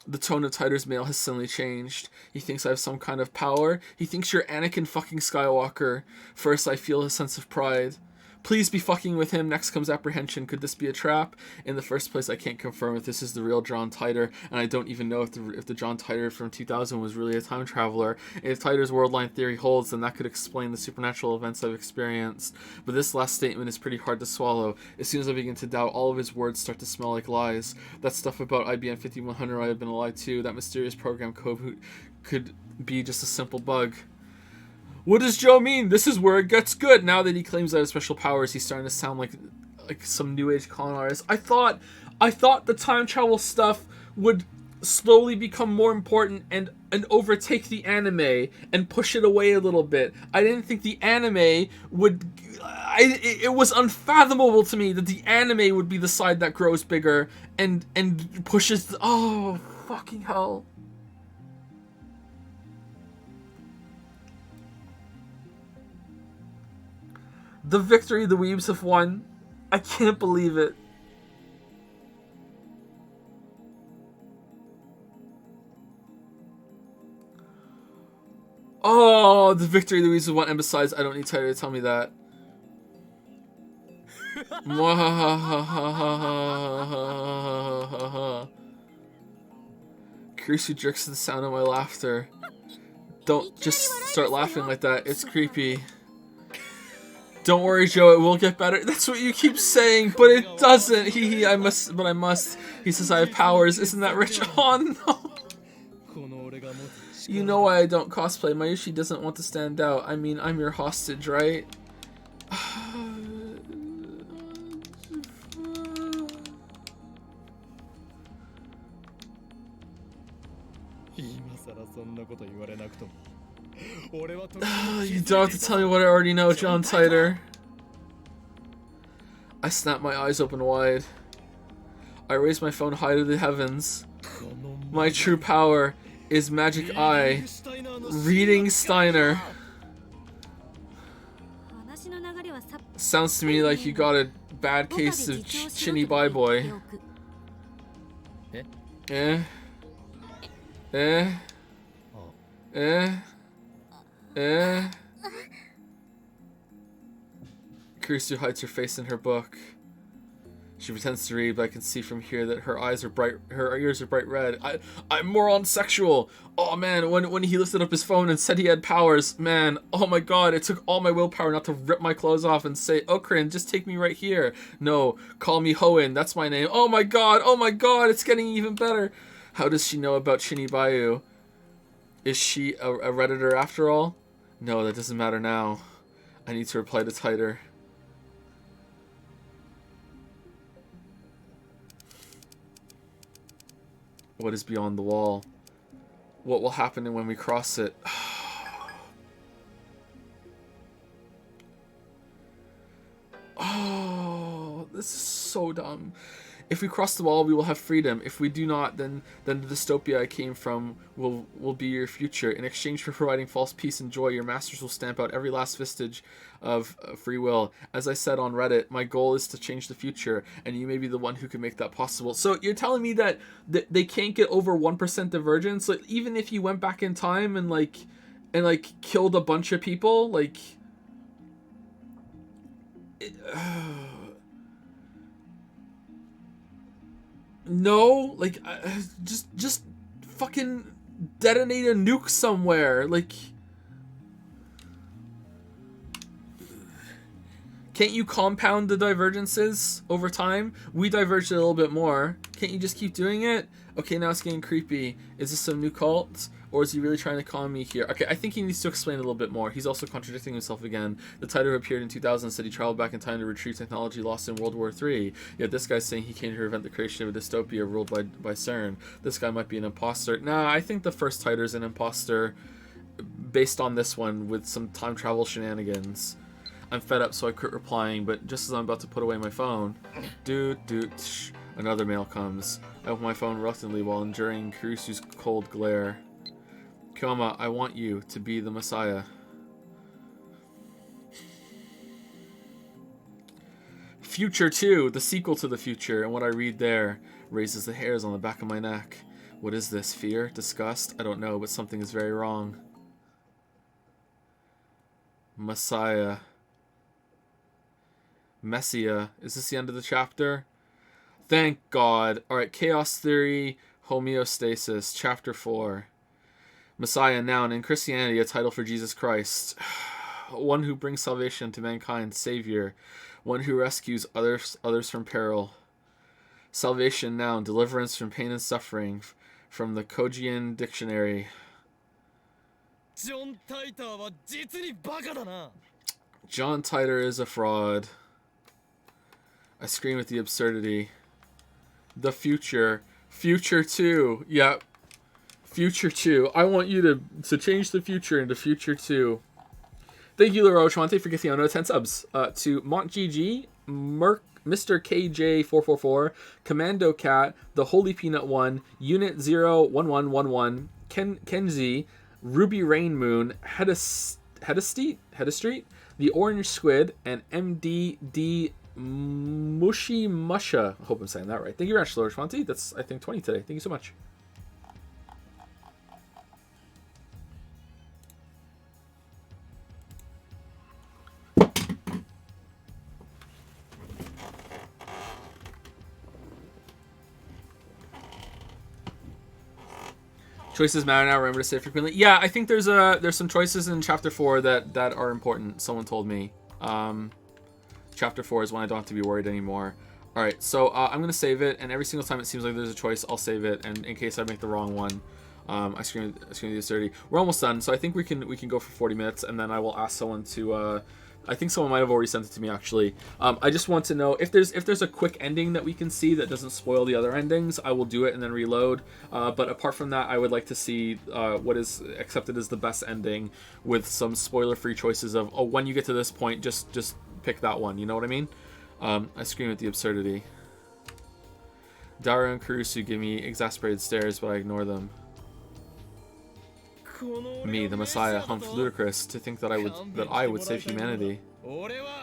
The tone of Tider's mail has suddenly changed. He thinks I have some kind of power. He thinks you're Anakin fucking Skywalker. First, I feel a sense of pride. Please be fucking with him. Next comes apprehension. Could this be a trap? In the first place, I can't confirm if this is the real John Titor, and I don't even know if the John Titor from 2000 was really a time traveler. If Titor's world line theory holds, then that could explain the supernatural events I've experienced. But this last statement is pretty hard to swallow. As soon as I begin to doubt, all of his words start to smell like lies. That stuff about IBM 5100 might have been a lie too. That mysterious program code could be just a simple bug. What does Joe mean? This is where it gets good. Now that he claims I have special powers, he's starting to sound like some new age con artist. I thought the time travel stuff would slowly become more important and overtake the anime and push it away a little bit. I didn't think the anime would... It was unfathomable to me that the anime would be the side that grows bigger and pushes... Oh, fucking hell. The victory the Weebs have won. I can't believe it. Oh, the victory the Weebs have won. And besides, I don't need Titor to tell me that. Kurisu jerks to the sound of my laughter. Don't just start laughing like that. It's creepy. Don't worry, Joe, it will get better. That's what you keep saying, but it doesn't. I must. He says I have powers. Isn't that rich? Oh, no. You know why I don't cosplay. Mayushi doesn't want to stand out. I mean, I'm your hostage, right? You don't have to tell me what I already know, John Titor. I snap my eyes open wide. I raise my phone high to the heavens. My true power is Magic Eye. Reading Steiner. Sounds to me like you got a bad case of Chinny Bye Boy. Eh? Kurisu hides her face in her book. She pretends to read, but I can see from here that her ears are bright red. I'm moron sexual. Oh man, when he lifted up his phone and said he had powers, man, oh my god, it took all my willpower not to rip my clothes off and say, Okrin, just take me right here. No, call me Hoenn, that's my name. Oh my god, it's getting even better. How does she know about Chinny Bayou? Is she a Redditor after all? No, that doesn't matter now. I need to reply to Titor. What is beyond the wall? What will happen when we cross it? Oh, this is so dumb. If we cross the wall, we will have freedom. If we do not, then the dystopia I came from will be your future. In exchange for providing false peace and joy, your masters will stamp out every last vestige of free will. As I said on Reddit, my goal is to change the future, and you may be the one who can make that possible. So you're telling me that they can't get over 1% divergence? Like, even if you went back in time and killed a bunch of people, like... No, like, just fucking detonate a nuke somewhere. Like, can't you compound the divergences over time? We diverged a little bit more. Can't you just keep doing it? Okay, now it's getting creepy. Is this some new cult? Or is he really trying to con me here? Okay, I think he needs to explain a little bit more. He's also contradicting himself again. The Titan who appeared in 2000 said he traveled back in time to retrieve technology lost in World War III. Yet this guy's saying he came to prevent the creation of a dystopia ruled by CERN. This guy might be an imposter. Nah, I think the first Titan's an imposter based on this one with some time travel shenanigans. I'm fed up, so I quit replying, but just as I'm about to put away my phone, another mail comes. I open my phone reluctantly while enduring Kurusu's cold glare. Kyoma, I want you to be the Messiah. Future 2, the sequel to the future, and what I read there raises the hairs on the back of my neck. What is this? Fear? Disgust? I don't know, but something is very wrong. Messiah. Messia. Is this the end of the chapter? Thank God. Alright, Chaos Theory, Homeostasis, Chapter 4. Messiah, noun, in Christianity, a title for Jesus Christ. One who brings salvation to mankind, Savior. One who rescues others from peril. Salvation, noun, deliverance from pain and suffering. From the Kojian Dictionary. John Titor is a fraud. I scream at the absurdity. The future. Future 2. Yep. Future 2. I want you to change the future into Future 2. Thank you, Leroy Chwante, for getting 10 subs. To MontGG, Mr. KJ444, Commando Cat, The Holy Peanut 1, Unit 01111, Kenzie, Ruby Rain Moon, Hedestreet, The Orange Squid, and MDD Mushy Musha. I hope I'm saying that right. Thank you very much, Leroy Chwante. That's, I think, 20 today. Thank you so much. Choices matter now. Remember to say frequently. Yeah, I think there's some choices in Chapter 4 that are important. Someone told me. Chapter 4 is when I don't have to be worried anymore. All right, so I'm gonna save it, and every single time it seems like there's a choice, I'll save it, and in case I make the wrong one, I scream the 30. We're almost done, so I think we can go for 40 minutes, and then I will ask someone to. I think someone might have already sent it to me, actually. I just want to know if there's a quick ending that we can see that doesn't spoil the other endings. I will do it and then reload. But apart from that, I would like to see what is accepted as the best ending with some spoiler-free choices of, oh, when you get to this point, just pick that one. You know what I mean? I scream at the absurdity. Daru and Kurusu give me exasperated stares, but I ignore them. Me, the Messiah, humph ludicrous to think that I would save humanity.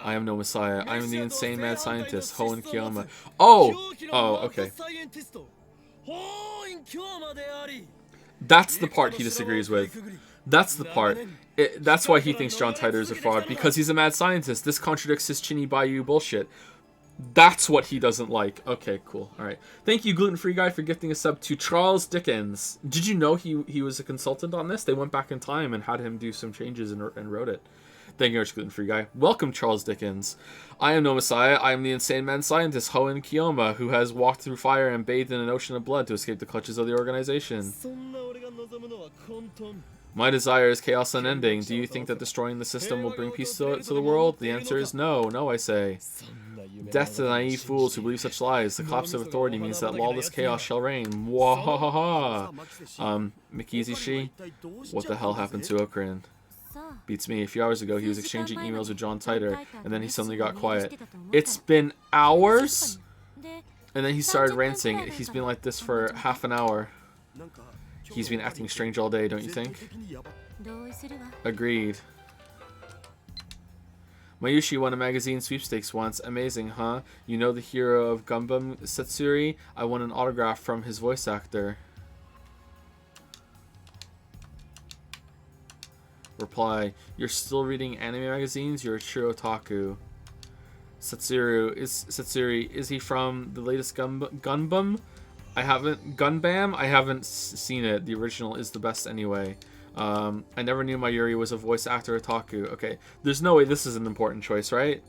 I am no Messiah. I am the insane mad scientist, Hoen Kyoma. Oh, okay. That's the part he disagrees with. That's the part. That's why he thinks John Titor is a fraud, because he's a mad scientist. This contradicts his Chinny Bayou bullshit. That's what he doesn't like. Okay, cool. All right. Thank you, Gluten Free Guy, for gifting a sub to Charles Dickens. Did you know he was a consultant on this? They went back in time and had him do some changes and wrote it. Thank you very much, Gluten Free Guy. Welcome, Charles Dickens. I am no Messiah. I am the insane man scientist, Hoen Kyoma, who has walked through fire and bathed in an ocean of blood to escape the clutches of the organization. My desire is chaos unending. Do you think that destroying the system will bring peace to the world? The answer is no. No, I say. Death to the naive fools who believe such lies. The collapse of authority means that lawless chaos shall reign. Mwahaha. Mikizishi? What the hell happened to Okrin? Beats me. A few hours ago, he was exchanging emails with John Titor, and then he suddenly got quiet. It's been hours? And then he started ranting. He's been like this for half an hour. He's been acting strange all day, don't you think? Agreed. Mayushi won a magazine sweepstakes once. Amazing, huh? You know the hero of Gundam, Setsuri? I won an autograph from his voice actor. Reply. You're still reading anime magazines? You're a true otaku. Setsuri, is he from the latest Gunbam? I haven't seen it. The original is the best anyway. I never knew Mayuri was a voice actor otaku. Okay, there's no way this is an important choice, right?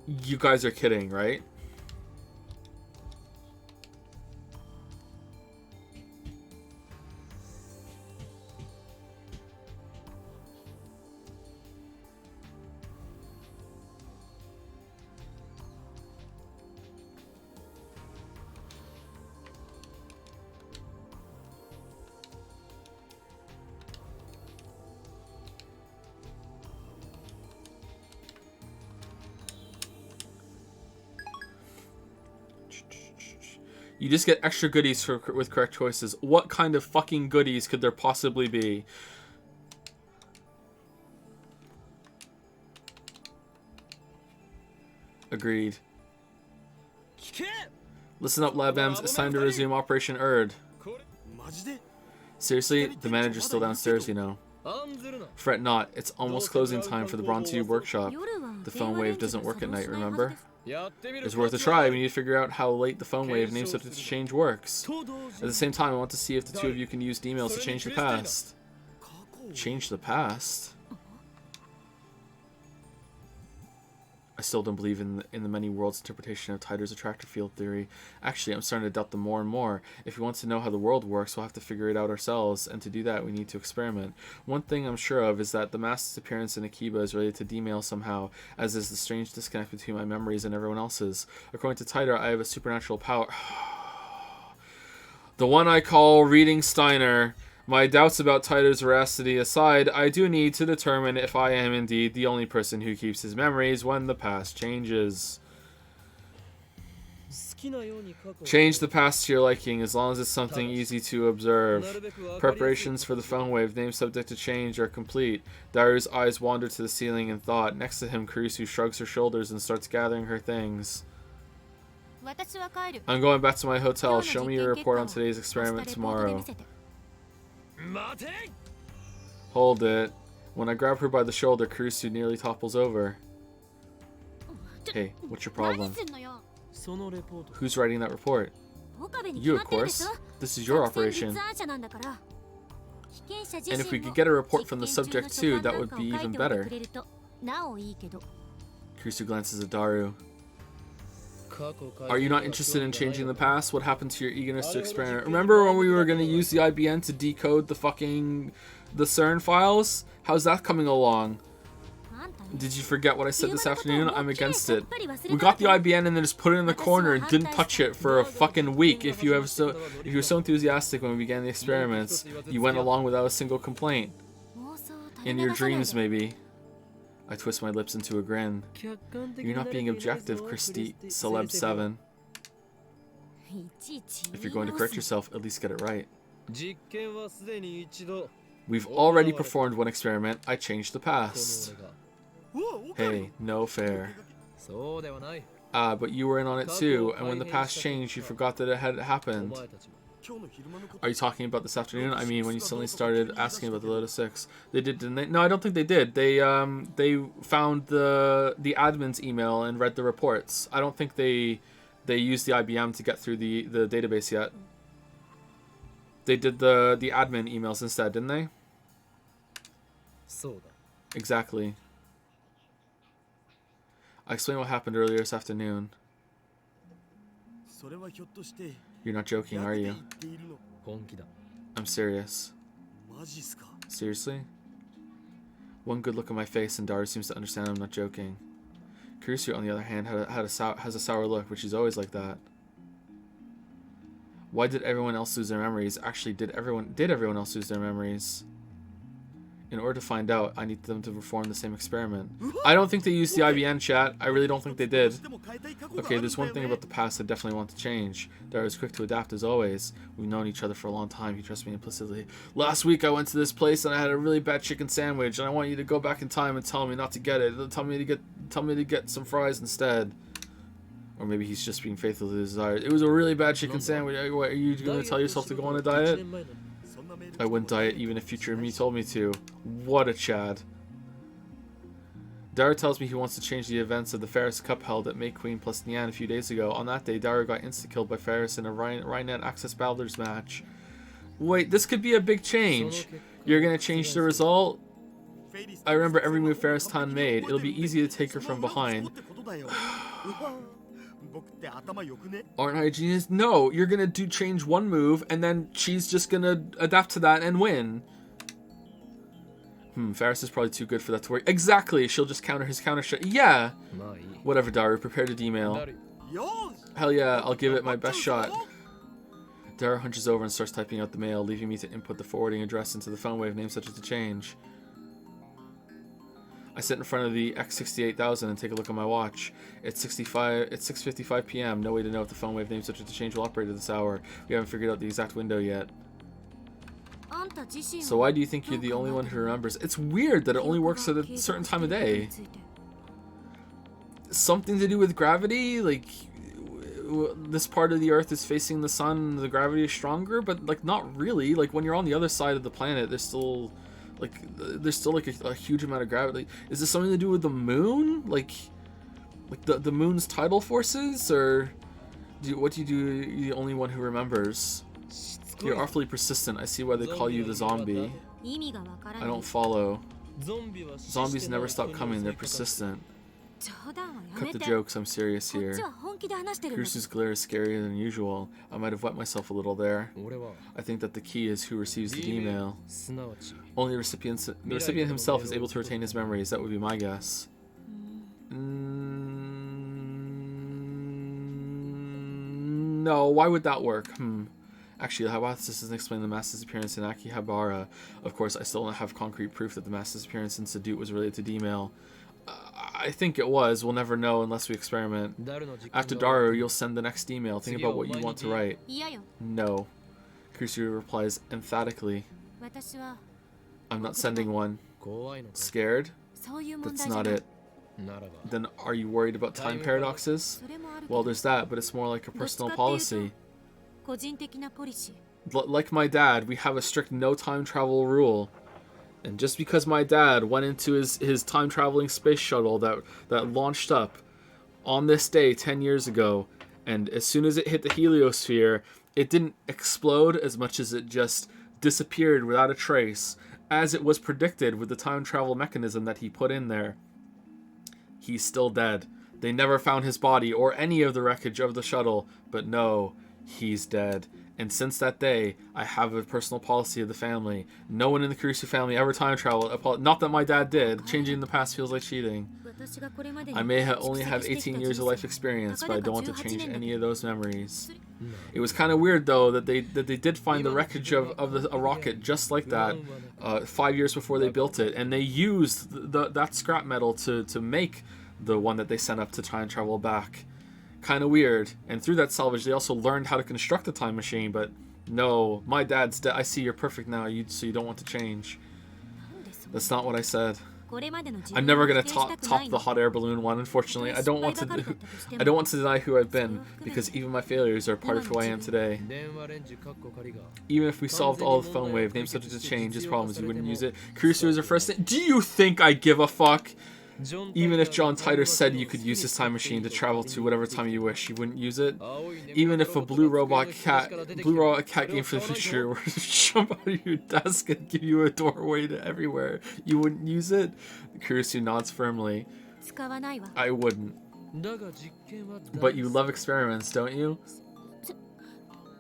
You guys are kidding, right? You just get extra goodies with correct choices. What kind of fucking goodies could there possibly be? Agreed. Listen up, LabMs. It's time to resume Operation Erd. Seriously? The manager's still downstairs, you know. Fret not. It's almost closing time for the Bronze workshop. The phone wave doesn't work at night, remember? It's worth a try. We need to figure out how late the phone wave name subject to change works. At the same time, I want to see if the two of you can use emails to change the past. Change the past? I still don't believe in the many worlds interpretation of Tider's attractor field theory. Actually, I'm starting to doubt them more and more. If we want to know how the world works, we'll have to figure it out ourselves, and to do that, we need to experiment. One thing I'm sure of is that the mass disappearance in Akiba is related to D-mail somehow, as is the strange disconnect between my memories and everyone else's. According to Tider, I have a supernatural power. The one I call reading Steiner. My doubts about Tider's veracity aside, I do need to determine if I am indeed the only person who keeps his memories when the past changes. Change the past to your liking, as long as it's something easy to observe. Preparations for the phone wave, name subject to change, are complete. Daru's eyes wander to the ceiling in thought. Next to him, Kurisu shrugs her shoulders and starts gathering her things. I'm going back to my hotel. Show me your report on today's experiment tomorrow. Hold it. When I grab her by the shoulder, Kurisu nearly topples over. Hey, what's your problem? Who's writing that report? You, of course. This is your operation. And if we could get a report from the subject too, that would be even better. Kurisu glances at Daru. Are you not interested in changing the past? What happened to your eagerness to experiment? Remember when we were going to use the IBN to decode the CERN files? How's that coming along? Did you forget what I said this afternoon? I'm against it. We got the IBN and then just put it in the corner and didn't touch it for a fucking week. If you were so enthusiastic when we began the experiments, you went along without a single complaint. In your dreams, maybe. I twist my lips into a grin. You're not being objective, Christy Celeb 7. If you're going to correct yourself, at least get it right. We've already performed one experiment. I changed the past. Hey, no fair. But you were in on it too, and when the past changed, you forgot that it had happened. Are you talking about this afternoon? I mean, when you suddenly started asking about the Lotus 6. They did, didn't they? No, I don't think they did. They found the admin's email and read the reports. I don't think they used the IBM to get through the database yet. They did the admin emails instead, didn't they? Exactly. I explained what happened earlier this afternoon. You're not joking, are you? I'm serious. Seriously? One good look at my face and Daru seems to understand I'm not joking. Kurisu, on the other hand, has a sour look, but she's always like that. Why did everyone else lose their memories? Actually, did everyone else lose their memories? In order to find out, I need them to perform the same experiment. I don't think they used the IBN chat. I really don't think they did. Okay, there's one thing about the past I definitely want to change. Dara is quick to adapt as always. We've known each other for a long time. He trusts me implicitly. Last week I went to this place and I had a really bad chicken sandwich, and I want you to go back in time and tell me not to get it. Tell me to get some fries instead. Or maybe he's just being faithful to his desire. It was a really bad chicken sandwich. What, are you going to tell yourself to go on a diet? I wouldn't diet even if future me told me to. What a Chad. Dara tells me he wants to change the events of the Ferris Cup held at May Queen plus Nian a few days ago. On that day, Dara got insta-killed by Ferris in a Rhinet Access Battlers match. Wait, this could be a big change. You're gonna change the result? I remember every move Ferris Tan made. It'll be easy to take her from behind. Aren't I a genius? No, you're gonna change one move, and then she's just gonna adapt to that and win. Ferris is probably too good for that to work. Exactly, she'll just counter his counter shot. Yeah! Whatever, Dara, prepare to email. Hell yeah, I'll give it my best shot. Dara hunches over and starts typing out the mail, leaving me to input the forwarding address into the phone wave name such as to change. I sit in front of the X68000 and take a look at my watch. It's 6:55 p.m. No way to know if the phone wave name such as to change will operate at this hour. We haven't figured out the exact window yet. So why do you think you're the only one who remembers? It's weird that it only works at a certain time of day. Something to do with gravity? Like, this part of the Earth is facing the sun, the gravity is stronger, but like not really. Like when you're on the other side of the planet, there's still like a huge amount of gravity. Is this something to do with the moon? Like the moon's tidal forces? Or what do you do? You're the only one who remembers. You're awfully persistent. I see why they call you the zombie. I don't follow. Zombies never stop coming. They're persistent. Cut the jokes. I'm serious here. Kurusu's glare is scarier than usual. I might have wet myself a little there. I think that the key is who receives the email. Only the recipient himself is able to retain his memories. That would be my guess. No, why would that work? Actually, the hypothesis doesn't explain the mass disappearance in Akihabara. Of course, I still don't have concrete proof that the mass disappearance in Sedut was related to D-mail. I think it was. We'll never know unless we experiment. After Daru, you'll send the next email. Think about what you want to write. No. Kurusu replies emphatically. I'm not sending one. Scared? That's not it. Then are you worried about time paradoxes? Well, there's that, but it's more like a personal policy. Like my dad, we have a strict no time travel rule. And just because my dad went into his time traveling space shuttle that launched up on this day 10 years ago, and as soon as it hit the heliosphere, it didn't explode as much as it just disappeared without a trace, as it was predicted with the time travel mechanism that he put in there. He's still dead. They never found his body or any of the wreckage of the shuttle, but no, he's dead. And since that day, I have a personal policy of the family. No one in the Kurusu family ever time traveled. Not that my dad did. Changing the past feels like cheating. I may only have 18 years of life experience, but I don't want to change any of those memories. It was kind of weird, though, that they did find the wreckage of a rocket just like that 5 years before they built it. And they used that scrap metal to make the one that they sent up to try and travel back. Kind of weird. And through that salvage, they also learned how to construct a time machine. But no, my dad's dead. I see you're perfect now. So you don't want to change. That's not what I said. I'm never gonna top the hot air balloon one. Unfortunately, I don't want to deny who I've been, because even my failures are part of who I am today. Even if we solved all the phone wave names subject to change, his problems, you wouldn't use it. Kurusu is our first name. Do you think I give a fuck? Even if John Titor said you could use his time machine to travel to whatever time you wish, you wouldn't use it. Even if a blue robot cat game for the future were to jump out of your desk and give you a doorway to everywhere, you wouldn't use it? Kurusu nods firmly. I wouldn't. But you love experiments, don't you?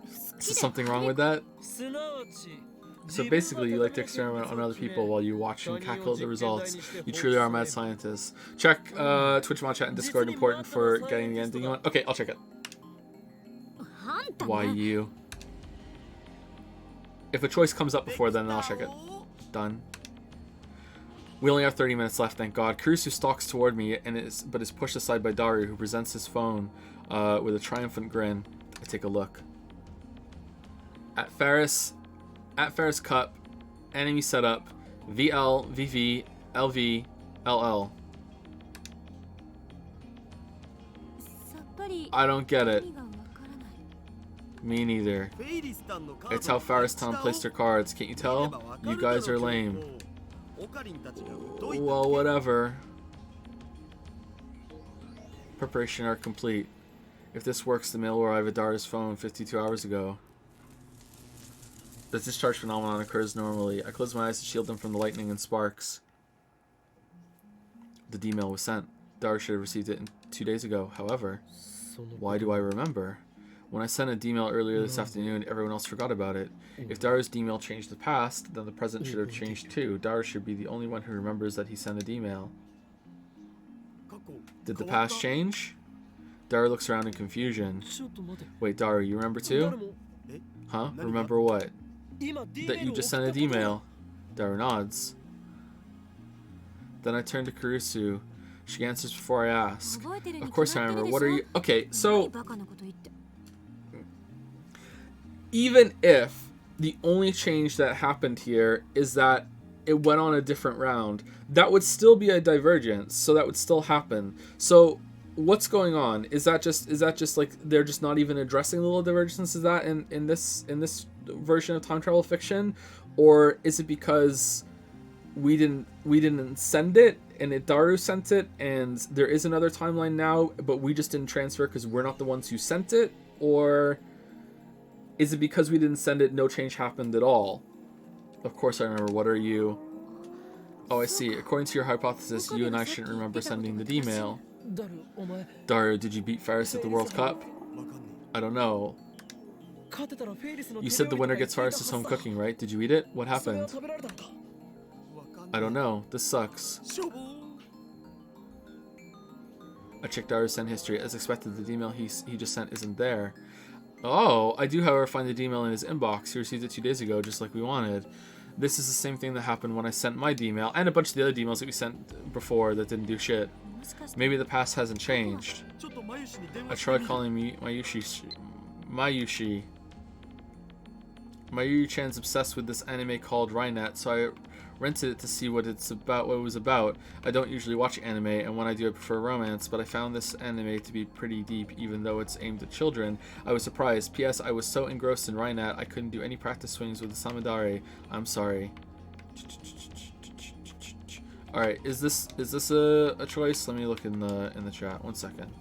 Is there something wrong with that? So basically, you like to experiment on other people while you watch and cackle at the results. You truly are a mad scientist. Check Twitch, mod chat, and Discord. Important for getting the ending you want. Okay, I'll check it. Why you? If a choice comes up before then I'll check it. Done. We only have 30 minutes left, thank God. Kurusu stalks toward me, but is pushed aside by Daru, who presents his phone with a triumphant grin. I take a look. At Ferris Cup, enemy setup, VL, VV, LV, LL. I don't get it. Me neither. It's how Ferris Town placed their cards. Can't you tell? You guys are lame. Well, whatever. Preparation are complete. If this works, the mail will arrive at Dara's phone 52 hours ago. The discharge phenomenon occurs normally. I close my eyes to shield them from the lightning and sparks. The D-mail was sent. Dara should have received it 2 days ago. However, why do I remember? When I sent a D-mail earlier this afternoon, everyone else forgot about it. If Dara's D-mail changed the past, then the present should have changed too. Dara should be the only one who remembers that he sent a D-mail. Did the past change? Dara looks around in confusion. Wait, Dara, you remember too? Huh? Remember what? That you just sent a D-mail. Dara nods. Then I turn to Kurusu. She answers before I ask. Of course I remember. What are you... Okay, so... Even if the only change that happened here is that it went on a different round, that would still be a divergence, so that would still happen. So what's going on? Is that just like they're just not even addressing the little divergences of that in this version of time travel fiction? Or is it because we didn't send it and Daru sent it and there is another timeline now, but we just didn't transfer because we're not the ones who sent it? Or is it because we didn't send it, no change happened at all? Of course I remember. What are you? Oh, I see. According to your hypothesis, you and I shouldn't remember sending the D-mail. Daru, did you beat Ferris at the World Cup? I don't know. You said the winner gets Ferris' home cooking, right? Did you eat it? What happened? I don't know. This sucks. I checked Daru's send history. As expected, the D-mail he just sent isn't there. Oh, I do, however, find the D-mail in his inbox. He received it 2 days ago, just like we wanted. This is the same thing that happened when I sent my D-mail, and a bunch of the other D-mails that we sent before that didn't do shit. Maybe the past hasn't changed. I tried calling Mayushi. Mayuri-chan's obsessed with this anime called Rainet, so I rented it to see what it was about. I don't usually watch anime, and when I do I prefer romance, but I found this anime to be pretty deep, even though it's aimed at children. I was surprised. P.S. I was so engrossed in Rainet, I couldn't do any practice swings with the Samidare. I'm sorry. Alright, is this a choice? Let me look in the chat. 1 second.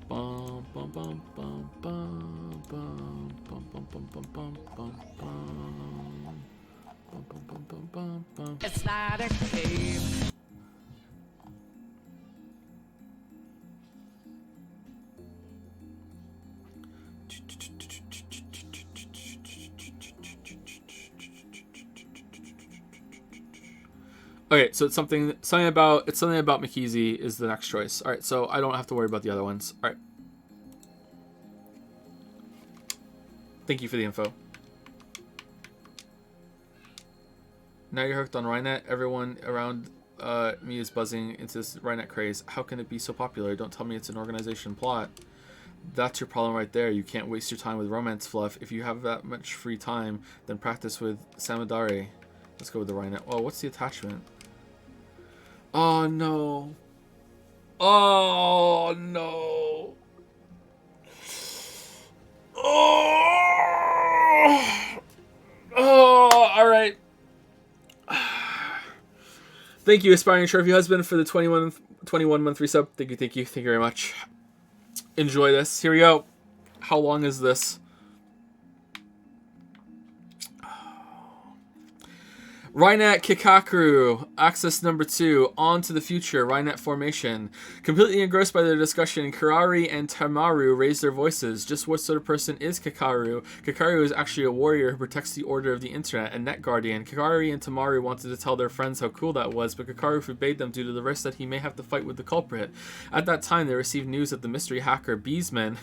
Bum bum bum bum bum bum bum bum bum bum bum bum bum. It's not a game. Okay, so it's something about Mikizi is the next choice. All right, so I don't have to worry about the other ones. All right. Thank you for the info. Now you're hooked on Rainet. Everyone around me is buzzing into this Rainet craze. How can it be so popular? Don't tell me it's an organization plot. That's your problem right there. You can't waste your time with romance fluff. If you have that much free time, then practice with Samidare. Let's go with the Rainet. Oh, what's the attachment? Oh, no. Oh, no. Oh, all right. Thank you, Aspiring Trophy Husband, for the 21 month resub. Thank you very much. Enjoy this. Here we go. How long is this? Rainet Kikaku, access number 2, on to the future, Rainet formation. Completely engrossed by their discussion, Kirari and Tamaru raise their voices. Just what sort of person is Kikaru? Kikaru is actually a warrior who protects the order of the internet, a net guardian. Kikari and Tamaru wanted to tell their friends how cool that was, but Kikaru forbade them due to the risk that he may have to fight with the culprit. At that time, they received news that the mystery hacker Beesman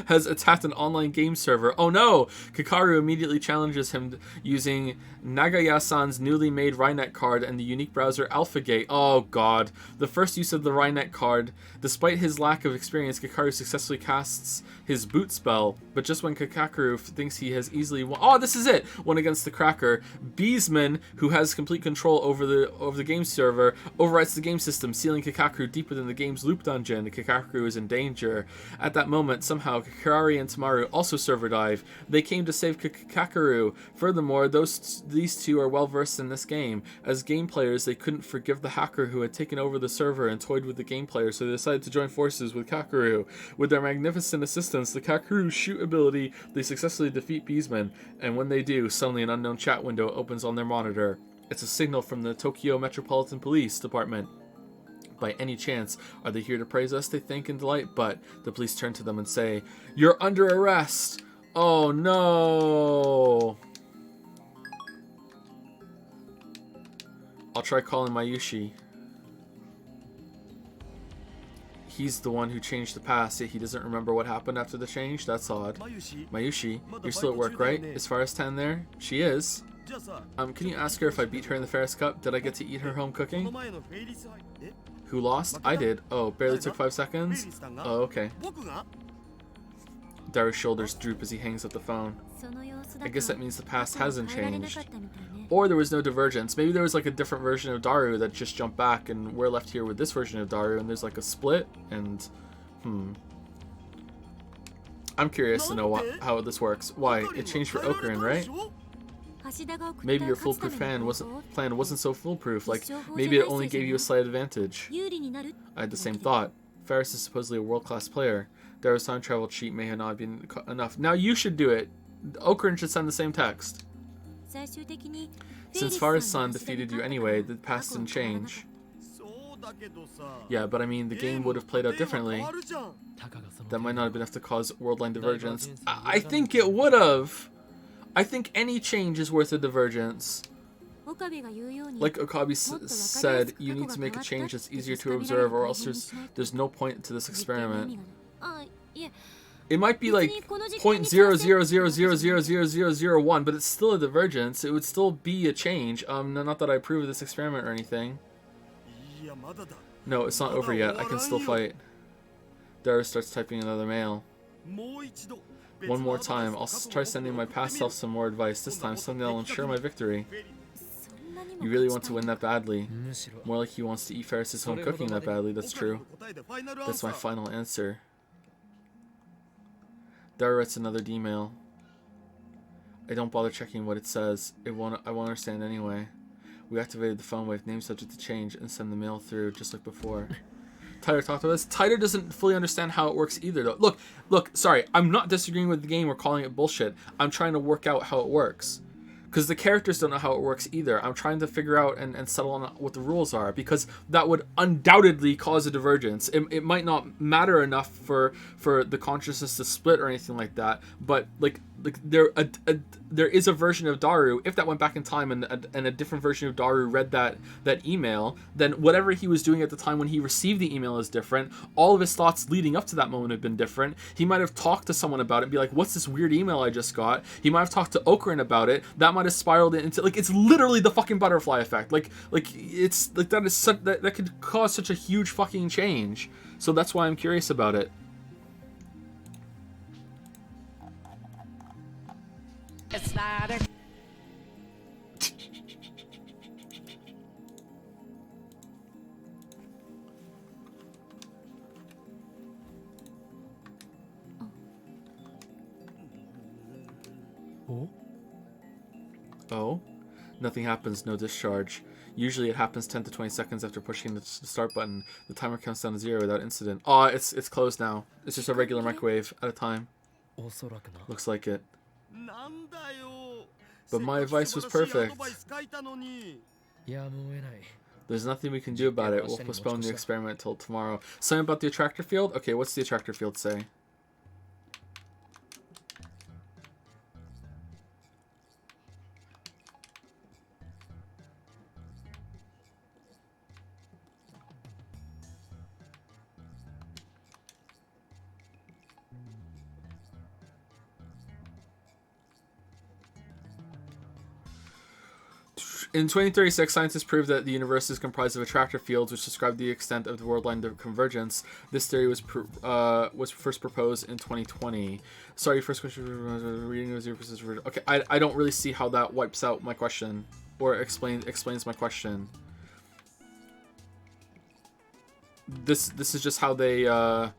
has attacked an online game server. Oh no! Kakaru immediately challenges him using Nagaya-san's newly made Rynet card and the unique browser AlphaGate. Oh god. The first use of the Rynet card. Despite his lack of experience, Kakaru successfully casts his boot spell, but just when Kakaru thinks he has easily won— oh, this is it! Won against the Cracker. Beesman, who has complete control over the game server, overwrites the game system, sealing Kakaru deep within the game's loop dungeon. Kakaru is in danger. At that moment, somehow, Kakari and Tamaru also server dive. They came to save Kakaru. Furthermore, these two are well versed in this game. As game players, they couldn't forgive the hacker who had taken over the server and toyed with the game player, so they decided to join forces with Kakaru. With their magnificent assistance, the Kakaru shoot ability, they successfully defeat Beesman, and when they do, suddenly an unknown chat window opens on their monitor. It's a signal from the Tokyo Metropolitan Police Department. By any chance, are they here to praise us? They think in delight, but the police turn to them and say, "You're under arrest!" Oh no! I'll try calling Mayushi. He's the one who changed the past, yet he doesn't remember what happened after the change? That's odd. Mayushi, you're still at work, right? Is Forest 10 there? She is. Can you ask her if I beat her in the Ferris Cup? Did I get to eat her home cooking? Who lost? I did. Oh, barely took 5 seconds? Oh, okay. Daru's shoulders droop as he hangs up the phone. I guess that means the past hasn't changed. Or there was no divergence. Maybe there was like a different version of Daru that just jumped back and we're left here with this version of Daru and there's like a split and... I'm curious to know how this works. Why? It changed for Okarin, right? Maybe your foolproof plan wasn't so foolproof. Like, maybe it only gave you a slight advantage. I had the same thought. Ferris is supposedly a world-class player. Daru's time travel cheat may have not been enough. Now you should do it. Okarin should send the same text. Since Faris-san defeated you anyway, the past didn't change. Yeah, but I mean, the game would have played out differently. That might not have been enough to cause world line divergence. I think it would have. I think any change is worth a divergence. Like Okabe said, you need to make a change that's easier to observe, or else there's no point to this experiment. It might be like 0.000000001, but it's still a divergence. It would still be a change. Not that I approve of this experiment or anything. No, it's not over yet. I can still fight. Daru starts typing another mail. One more time. I'll try sending my past self some more advice. This time, something that'll ensure my victory. You really want to win that badly. More like he wants to eat Ferris's home cooking that badly. That's true. That's my final answer. Daru writes another email. I don't bother checking what it says. I won't understand anyway. We activated the phone with name subject to change and send the mail through just like before. Tyler talked about this. Tyler doesn't fully understand how it works either, though. Look, sorry. I'm not disagreeing with the game or calling it bullshit. I'm trying to work out how it works. Because the characters don't know how it works either. I'm trying to figure out and settle on what the rules are, because that would undoubtedly cause a divergence. It might not matter enough for the consciousness to split or anything like that, but like there is a version of Daru. If that went back in time and a different version of Daru read that email, then whatever he was doing at the time when he received the email is different. All of his thoughts leading up to that moment have been different. He might have talked to someone about it and be like, what's this weird email I just got? He might have talked to Okarin about it. That might have spiraled into, like, it's literally the fucking butterfly effect. Like it's like that could cause such a huge fucking change. So that's why I'm curious about it. It's not a... Oh? Nothing happens, no discharge. Usually it happens 10 to 20 seconds after pushing the start button. The timer counts down to 0 without incident. Oh, it's closed now. It's just a regular microwave at a time. Looks like it. But my advice was perfect. There's nothing we can do about it. We'll postpone the experiment till tomorrow. Something about the attractor field? Okay, what's the attractor field say? In 2036, scientists proved that the universe is comprised of attractor fields, which describe the extent of the world line of convergence. This theory was first proposed in 2020. Sorry, first question. Reading was okay. I don't really see how that wipes out my question or explains my question. This is just how they.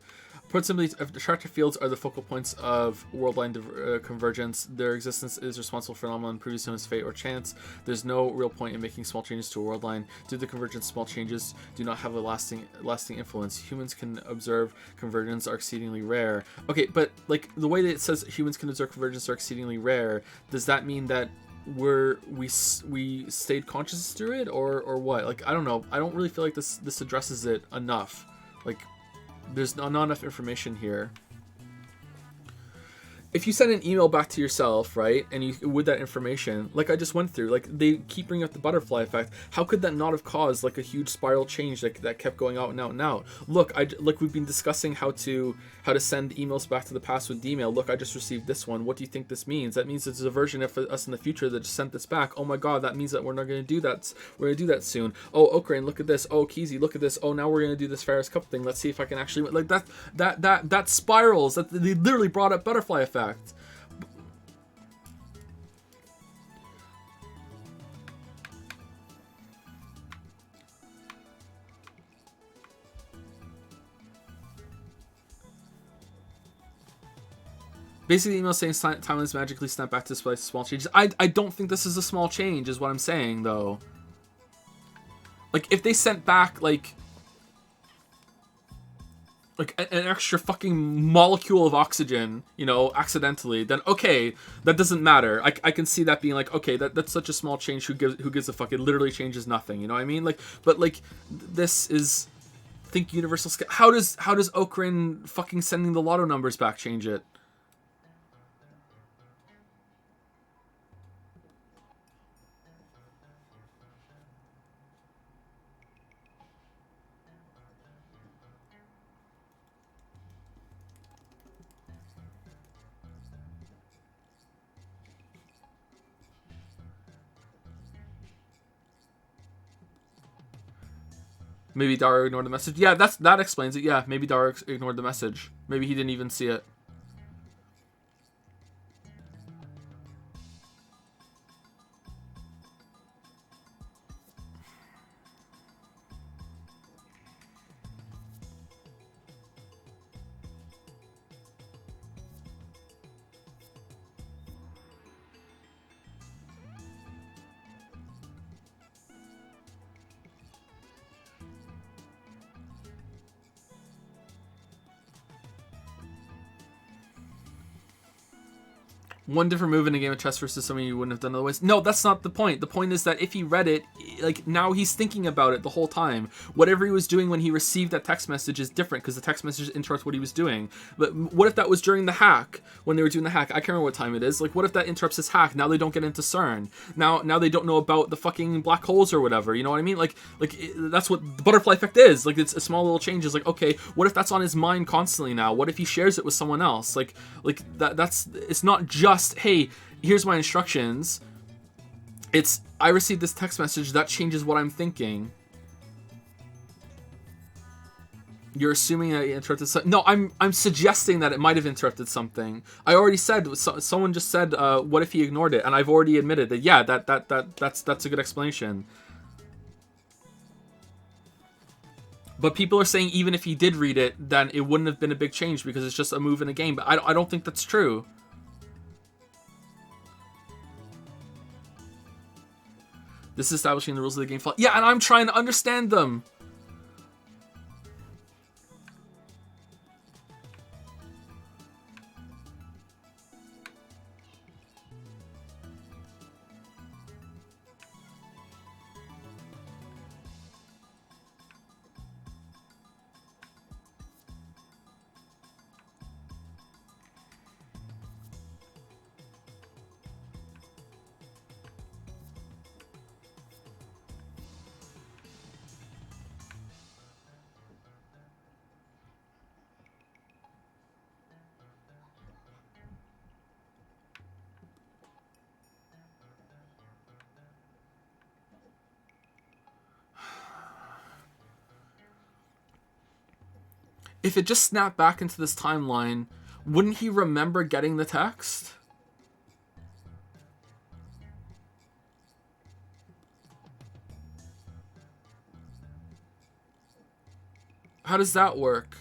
Put simply, attractor fields are the focal points of world line convergence. Their existence is responsible for phenomenon previously known as fate or chance. There's no real point in making small changes to a world line. Due to the convergence, small changes do not have a lasting influence. Humans can observe convergence are exceedingly rare. Okay, but like the way that it says humans can observe convergence are exceedingly rare, does that mean that we stayed conscious through it, or what? Like, I don't know. I don't really feel like this addresses it enough. Like, there's not enough information here. If you send an email back to yourself, right, and you with that information, like I just went through, like they keep bringing up the butterfly effect. How could that not have caused like a huge spiral change that kept going out and out and out? Look, like we've been discussing how to send emails back to the past with Dmail. Look, I just received this one. What do you think this means? That means there's a version of us in the future that just sent this back. Oh my god, that means that we're not going to do that. We're going to do that soon. Oh, Okrain, look at this. Oh, Keezy, look at this. Oh, now we're going to do this Ferris Cup thing. Let's see if I can actually like that spirals. That they literally brought up butterfly effect. Basically, the email saying timelines magically snap back to display small changes. I don't think this is a small change, is what I'm saying, though. Like, if they sent back, like an extra fucking molecule of oxygen, you know, accidentally, then okay, that doesn't matter. I can see that being like, okay, that's such a small change. Who gives a fuck? It literally changes nothing. You know what I mean? Like, but like, this is think universal scale. How does Okrain fucking sending the lotto numbers back change it? Maybe Dario ignored the message. Yeah, that explains it. Yeah, maybe Dario ignored the message. Maybe he didn't even see it. One different move in a game of chess versus something you wouldn't have done otherwise. No, that's not the point. The point is that if he read it, like, now he's thinking about it the whole time. Whatever he was doing when he received that text message is different because the text message interrupts what he was doing. But what if that was during the hack, when they were doing the hack? I can't remember what time it is. Like, what if that interrupts his hack? Now they don't get into CERN. Now they don't know about the fucking black holes or whatever. You know what I mean? Like that's what the butterfly effect is. Like, it's a small little change. It's like, okay, what if that's on his mind constantly now? What if he shares it with someone else? Like that's it's not just, hey, here's my instructions. It's, I received this text message that changes what I'm thinking. You're assuming that it interrupted something. No, I'm suggesting that it might have interrupted something. I already said, someone just said, what if he ignored it? And I've already admitted that, yeah, that's a good explanation. But people are saying even if he did read it, then it wouldn't have been a big change because it's just a move in a game. But I don't think that's true. This is establishing the rules of the game. Yeah, and I'm trying to understand them. if it just snapped back into this timeline, wouldn't he remember getting the text? How does that work?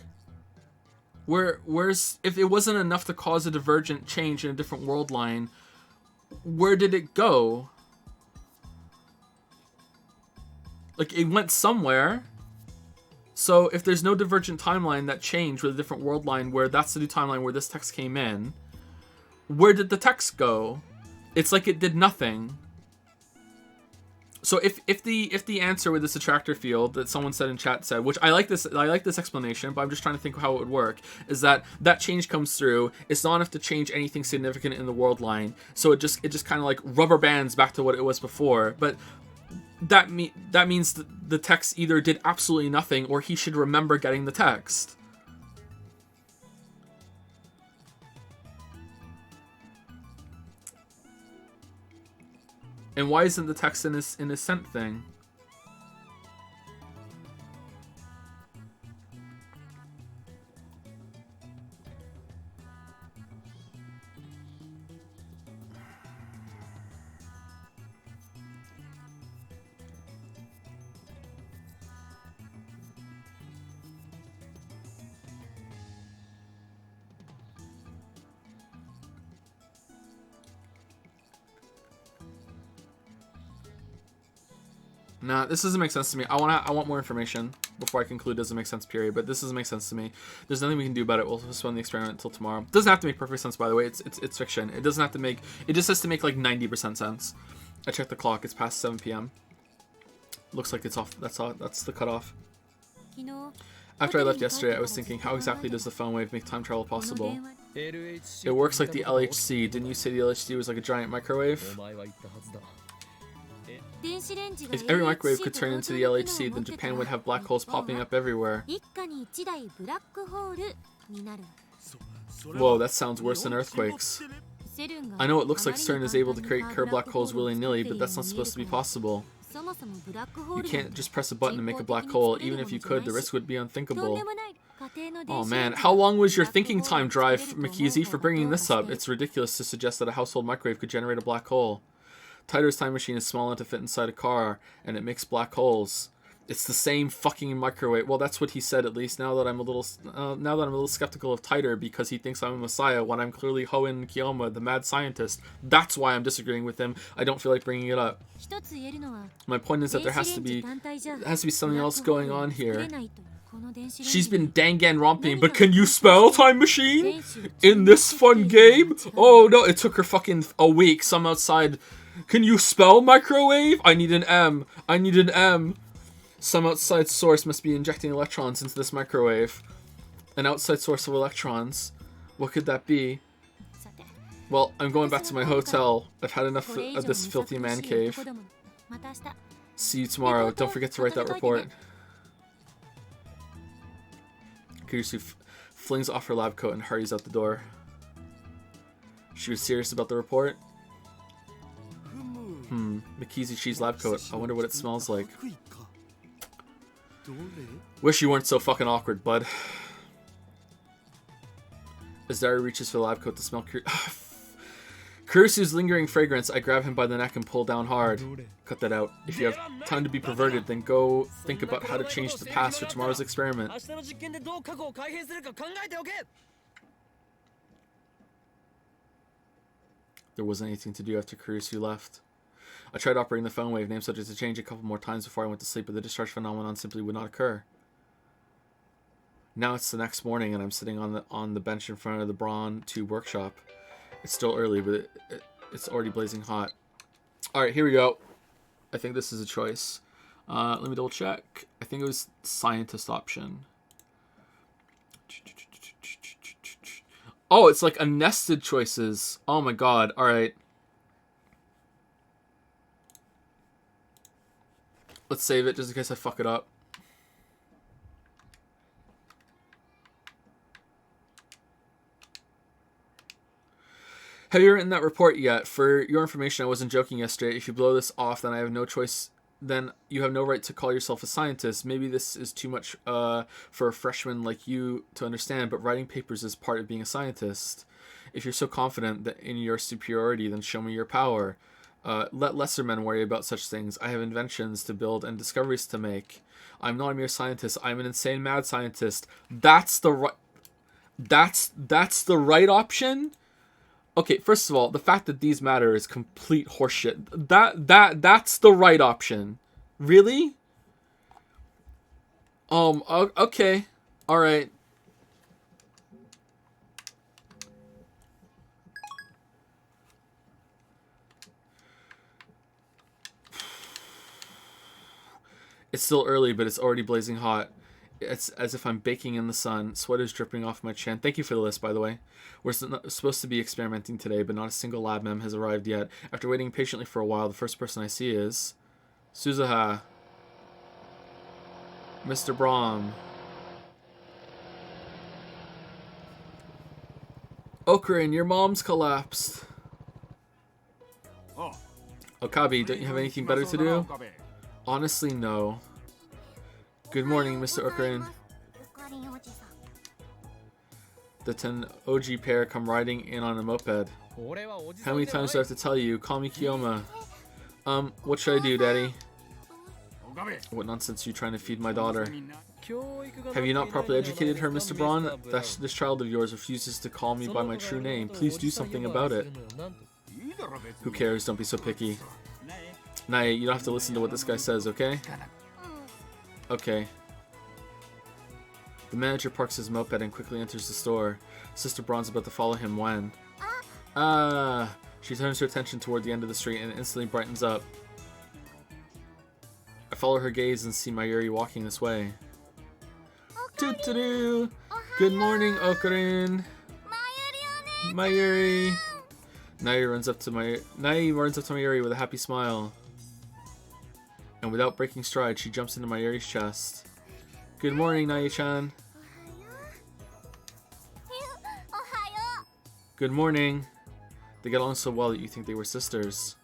Where's if it wasn't enough to cause a divergent change in a different world line, where did it go? Like, it went somewhere. So if there's no divergent timeline that changed with a different world line where that's the new timeline where this text came in, where did the text go? It's like it did nothing. So if the answer with this attractor field that someone said in chat said, which I like this explanation, but I'm just trying to think of how it would work, is that change comes through, it's not enough to change anything significant in the world line, so it just kind of like rubber bands back to what it was before. But that means the text either did absolutely nothing or he should remember getting the text. And why isn't the text in his sent thing? Nah, this doesn't make sense to me. I want more information before I conclude doesn't make sense, period. But this doesn't make sense to me. There's nothing we can do about it. We'll suspend the experiment until tomorrow. It doesn't have to make perfect sense, by the way. It's fiction. It doesn't have to make... It just has to make like 90% sense. I checked the clock. It's past 7 p.m. Looks like it's off. That's the cutoff. After I left yesterday, I was thinking, how exactly does the phone wave make time travel possible? It works like the LHC. Didn't you say the LHC was like a giant microwave? If every microwave could turn into the LHC, then Japan would have black holes popping up everywhere. Whoa, that sounds worse than earthquakes. I know it looks like CERN is able to create curved black holes willy-nilly, but that's not supposed to be possible. You can't just press a button to make a black hole. Even if you could, the risk would be unthinkable. Oh man, how long was your thinking time drive, Mikizi, for bringing this up? It's ridiculous to suggest that a household microwave could generate a black hole. Titor's time machine is small enough to fit inside a car, and it makes black holes. It's the same fucking microwave. Well, that's what he said, at least. Now that I'm a little skeptical of Titor because he thinks I'm a messiah when I'm clearly Hoen Kiyoma, the mad scientist. That's why I'm disagreeing with him. I don't feel like bringing it up. My point is that there has to be something else going on here. She's been danganronping, but can you spell time machine in this fun game? Oh no, it took her fucking a week. Some outside. Can you spell microwave? I need an M. I need an M. Some outside source must be injecting electrons into this microwave. An outside source of electrons. What could that be? Well, I'm going back to my hotel. I've had enough of this filthy man cave. See you tomorrow. Don't forget to write that report. Kurisu flings off her lab coat and hurries out the door. She was serious about the report? Mikizi Cheese lab coat. I wonder what it smells like. Wish you weren't so fucking awkward, bud. As Dari reaches for the lab coat to smell Kurisu's lingering fragrance, I grab him by the neck and pull down hard. Cut that out. If you have time to be perverted, then go think about how to change the past for tomorrow's experiment. There wasn't anything to do after Kurisu left. I tried operating the phone wave, named subject to change a couple more times before I went to sleep, but the discharge phenomenon simply would not occur. Now it's the next morning, and I'm sitting on the bench in front of the Braun Tube workshop. It's still early, but it's already blazing hot. Alright, here we go. I think this is a choice. Let me double check. I think it was scientist option. Oh, it's like a nested choices. Oh my god. Alright. Let's save it just in case I fuck it up. Have you written that report yet? For your information, I wasn't joking yesterday. If you blow this off, then I have no choice then you have no right to call yourself a scientist. Maybe this is too much for a freshman like you to understand, but writing papers is part of being a scientist. If you're so confident that in your superiority, then show me your power. Let lesser men worry about such things. I have inventions to build and discoveries to make. I'm not a mere scientist. I'm an insane mad scientist. That's the right... That's the right option? Okay, first of all, the fact that these matter is complete horseshit. That's the right option. Really? Okay. Alright. It's still early, but it's already blazing hot. It's as if I'm baking in the sun. Sweat is dripping off my chin. Thank you for the list, by the way. We're supposed to be experimenting today, but not a single lab mem has arrived yet. After waiting patiently for a while, the first person I see is... Suzuha. Mr. Brahm. Okrin, your mom's collapsed. Okabe, don't you have anything better to do? Honestly, no. Good morning, Mr. Okrin. The 10 OG pair come riding in on a moped. How many times do I have to tell you? Call me Kiyoma. What should I do, Daddy? What nonsense are you trying to feed my daughter? Have you not properly educated her, Mr. Braun? This child of yours refuses to call me by my true name. Please do something about it. Who cares? Don't be so picky. Naya, you don't have to listen to what this guy says, okay? Okay. The manager parks his moped and quickly enters the store. Sister Braun's about to follow him when... She turns her attention toward the end of the street and instantly brightens up. I follow her gaze and see Mayuri walking this way. Doo-doo-doo! Good morning, Okrin! Mayuri! Naya runs up to Mayuri with a happy smile. And without breaking stride, she jumps into Mayuri's chest. Good morning, Naya-chan. Good morning. They get along so well that you think they were sisters.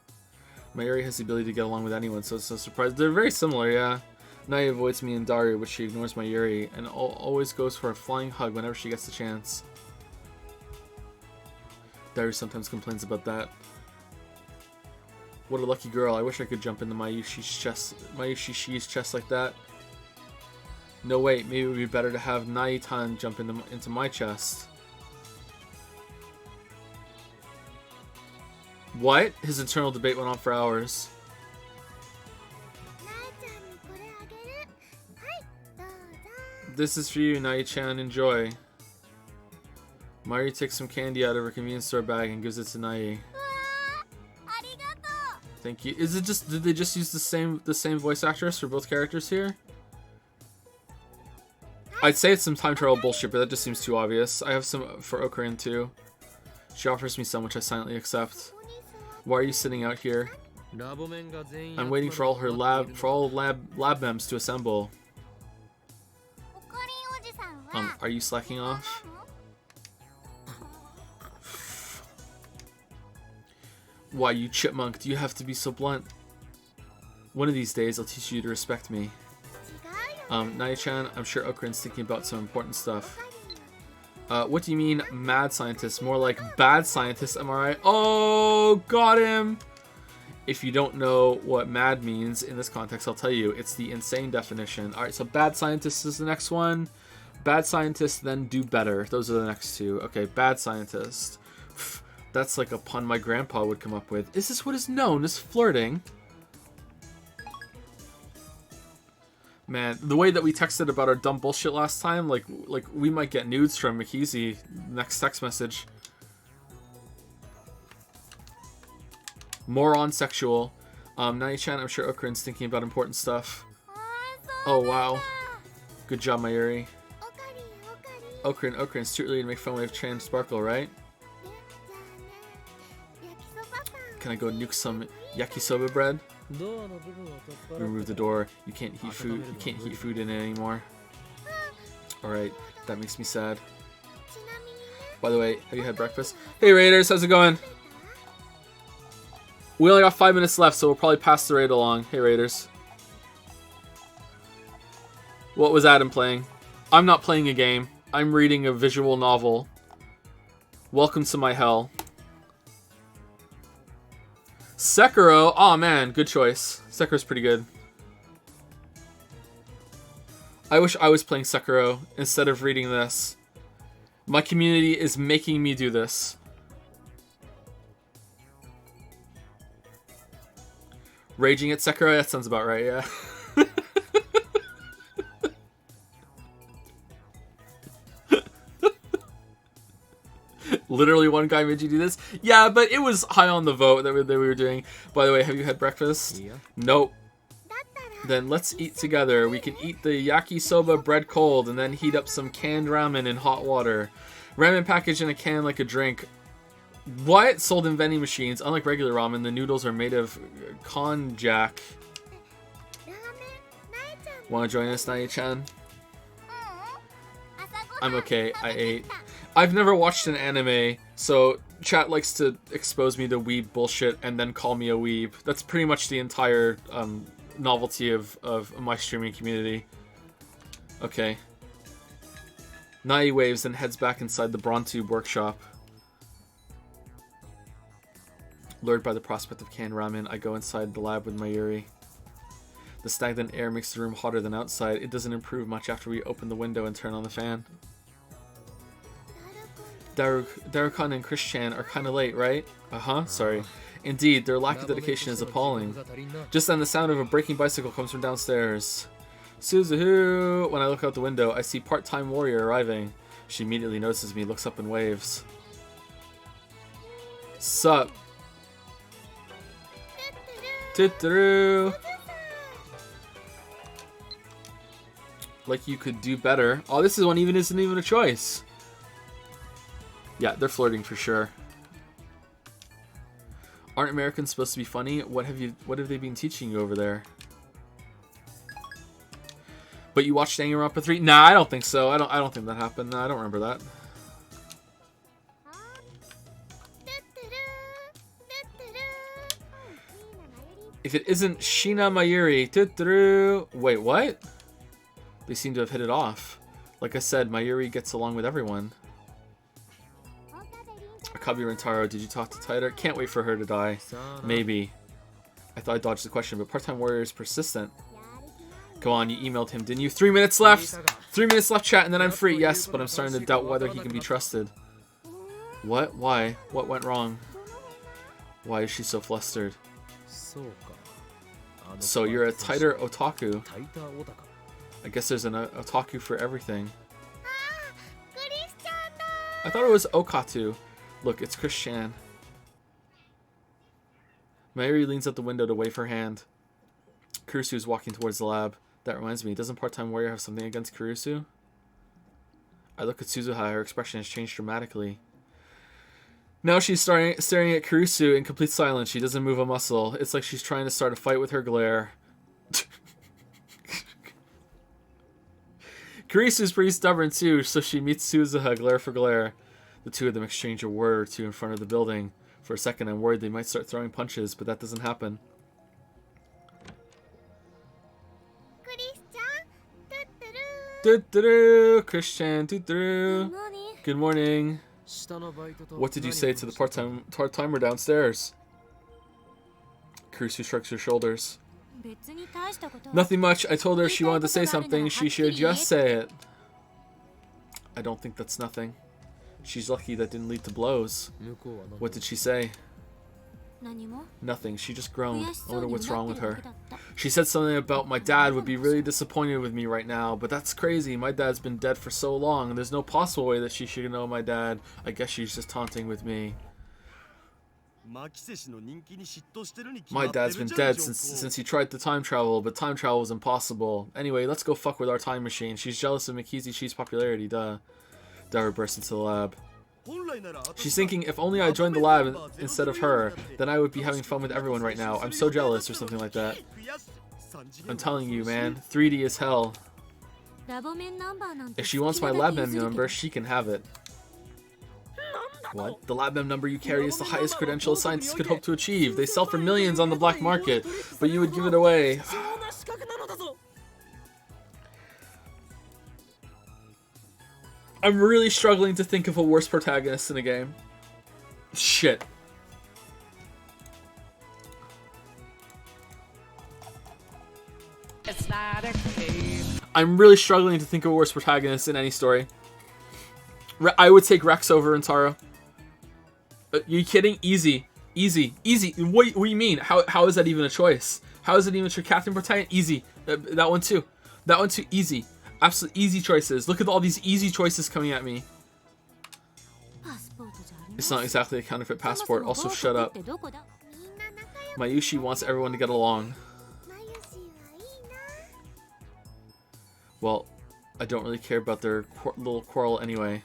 Mayuri has the ability to get along with anyone, so it's no surprise. They're very similar, yeah. Naya avoids me and Daru, but she ignores Mayuri, and always goes for a flying hug whenever she gets the chance. Daru sometimes complains about that. What a lucky girl. I wish I could jump into Mayushi's chest like that. No, wait. Maybe it would be better to have Naitan jump into my chest. What? His internal debate went on for hours. This is for you, Nai-chan. Enjoy. Mayuri takes some candy out of her convenience store bag and gives it to Nai. Thank you. Is it just... Did they just use the same voice actress for both characters here? I'd say it's some time travel bullshit, but that just seems too obvious. I have some for Okrin too. She offers me some, which I silently accept. Why are you sitting out here? I'm waiting for all lab mems to assemble. Are you slacking off? Why, you chipmunk, do you have to be so blunt? One of these days, I'll teach you to respect me. Naya-chan, I'm sure Okrin's thinking about some important stuff. What do you mean, mad scientist? More like bad scientist, am I right? Oh, got him! If you don't know what mad means in this context, I'll tell you. It's the insane definition. Alright, so bad scientist is the next one. Bad scientist, then do better. Those are the next two. Okay, bad scientist. That's like a pun my grandpa would come up with. Is this what is known as flirting? Man, the way that we texted about our dumb bullshit last time, like we might get nudes from Mikizi next text message. Moron sexual. Nai-chan, I'm sure Okrin's thinking about important stuff. Oh wow. Good job, Mayuri. Okrin, it's too early to make fun of Chan Sparkle, right? Can I go nuke some yakisoba bread? Remove the door. You can't heat food. You can't heat food in it anymore. Alright, that makes me sad. By the way, have you had breakfast? Hey Raiders, how's it going? We only got 5 minutes left, so we'll probably pass the raid along. Hey Raiders. What was Adam playing? I'm not playing a game. I'm reading a visual novel. Welcome to my hell. Sekiro. Oh man, good choice. Sekiro's pretty good. I wish I was playing Sekiro instead of reading this. My community is making me do this. Raging at Sekiro? That sounds about right, yeah. Literally one guy made you do this? Yeah, but it was high on the vote that we were doing. By the way, have you had breakfast? Yeah. Nope. Then let's eat together. We can eat the yakisoba bread cold and then heat up some canned ramen in hot water. Ramen packaged in a can like a drink. What? Sold in vending machines. Unlike regular ramen, the noodles are made of konjac. Wanna join us, Nai-chan? I'm okay. I ate. I've never watched an anime, so chat likes to expose me to weeb bullshit and then call me a weeb. That's pretty much the entire novelty of my streaming community. Okay. Nai waves and heads back inside the Brontube workshop. Lured by the prospect of canned ramen, I go inside the lab with Mayuri. The stagnant air makes the room hotter than outside. It doesn't improve much after we open the window and turn on the fan. Darukan and Chris-chan are kinda late, right? Uh-huh, sorry. Indeed, their lack of dedication is appalling. Just then the sound of a braking bicycle comes from downstairs. Suzuhu! When I look out the window, I see part-time warrior arriving. She immediately notices me, looks up and waves. Sup? Tuturu! Like you could do better. Oh, this is one isn't even a choice. Yeah, they're flirting for sure. Aren't Americans supposed to be funny? What have they been teaching you over there? But you watched Danganronpa 3? Nah, I don't think so. I don't think that happened. Nah, I don't remember that. If it isn't Shina Mayuri, tuturu. Wait, what? They seem to have hit it off. Like I said, Mayuri gets along with everyone. Akabi Rentaro, did you talk to Taira? Can't wait for her to die. Maybe. I thought I dodged the question, but part-time warrior is persistent. Come on, you emailed him, didn't you? 3 minutes left! 3 minutes left, chat, and then I'm free. Yes, but I'm starting to doubt whether he can be trusted. What? Why? What went wrong? Why is she so flustered? So you're a tighter otaku. I guess there's an otaku for everything. I thought it was okatu. Look, it's Chris-chan. Mayuri leans out the window to wave her hand. Kurusu is walking towards the lab. That reminds me, doesn't part-time warrior have something against Kurusu? I look at Suzuha, her expression has changed dramatically. Now she's staring at Kurusu in complete silence. She doesn't move a muscle. It's like she's trying to start a fight with her glare. Kurusu's pretty stubborn too, so she meets Suzuha glare for glare. The two of them exchange a word or two in front of the building. For a second I'm worried they might start throwing punches, but that doesn't happen. Christian, good morning. What did you say to the part-timer downstairs? Kurusu shrugs her shoulders. Nothing much. I told her if she wanted to say something, she should just say it. I don't think that's nothing. She's lucky that didn't lead to blows. What did she say? Nothing. She just groaned. I wonder what's wrong with her. She said something about my dad would be really disappointed with me right now, but that's crazy. My dad's been dead for so long, and there's no possible way that she should know my dad. I guess she's just taunting with me. My dad's been dead since he tried to time travel, but time travel was impossible. Anyway, let's go fuck with our time machine. She's jealous of Mikizi Chi's popularity, duh. Daru bursts into the lab. She's thinking, if only I joined the lab instead of her, then I would be having fun with everyone right now. I'm so jealous, or something like that. I'm telling you, man, 3D is hell. If she wants my lab mem number, she can have it. What? The lab mem number you carry is the highest credential scientists could hope to achieve. They sell for millions on the black market, but you would give it away. I'm really struggling to think of a worse protagonist in a game. Shit. It's not a game. I'm really struggling to think of a worse protagonist in any story. I would take Rex over Antara. You kidding? Easy. Easy. Easy. What do you mean? How is that even a choice? How is it even a Captain Protagonist? Easy. That one too. That one too. Easy. Absolute easy choices. Look at all these easy choices coming at me. It's not exactly a counterfeit passport. Also, shut up. Mayushi wants everyone to get along. Well, I don't really care about their little quarrel anyway.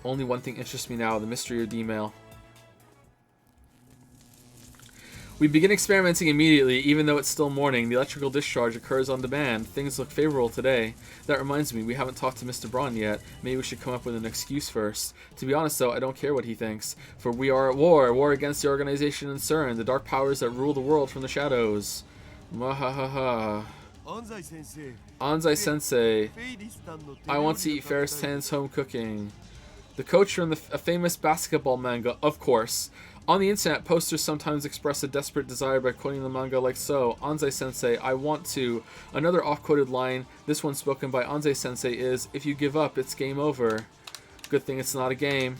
Only one thing interests me now, the mystery of the email. We begin experimenting immediately, even though it's still morning. The electrical discharge occurs on demand. Things look favorable today. That reminds me, we haven't talked to Mr. Braun yet. Maybe we should come up with an excuse first. To be honest, though, I don't care what he thinks. For we are at war. War against the organization in CERN, the dark powers that rule the world from the shadows. Mwahaha. Anzai-sensei. I want to eat Ferris Tan's home cooking. The coach from a famous basketball manga, of course. On the internet, posters sometimes express a desperate desire by quoting the manga like so. Anzai-sensei, I want to. Another oft-quoted line, this one spoken by Anzai-sensei, is, if you give up, it's game over. Good thing it's not a game.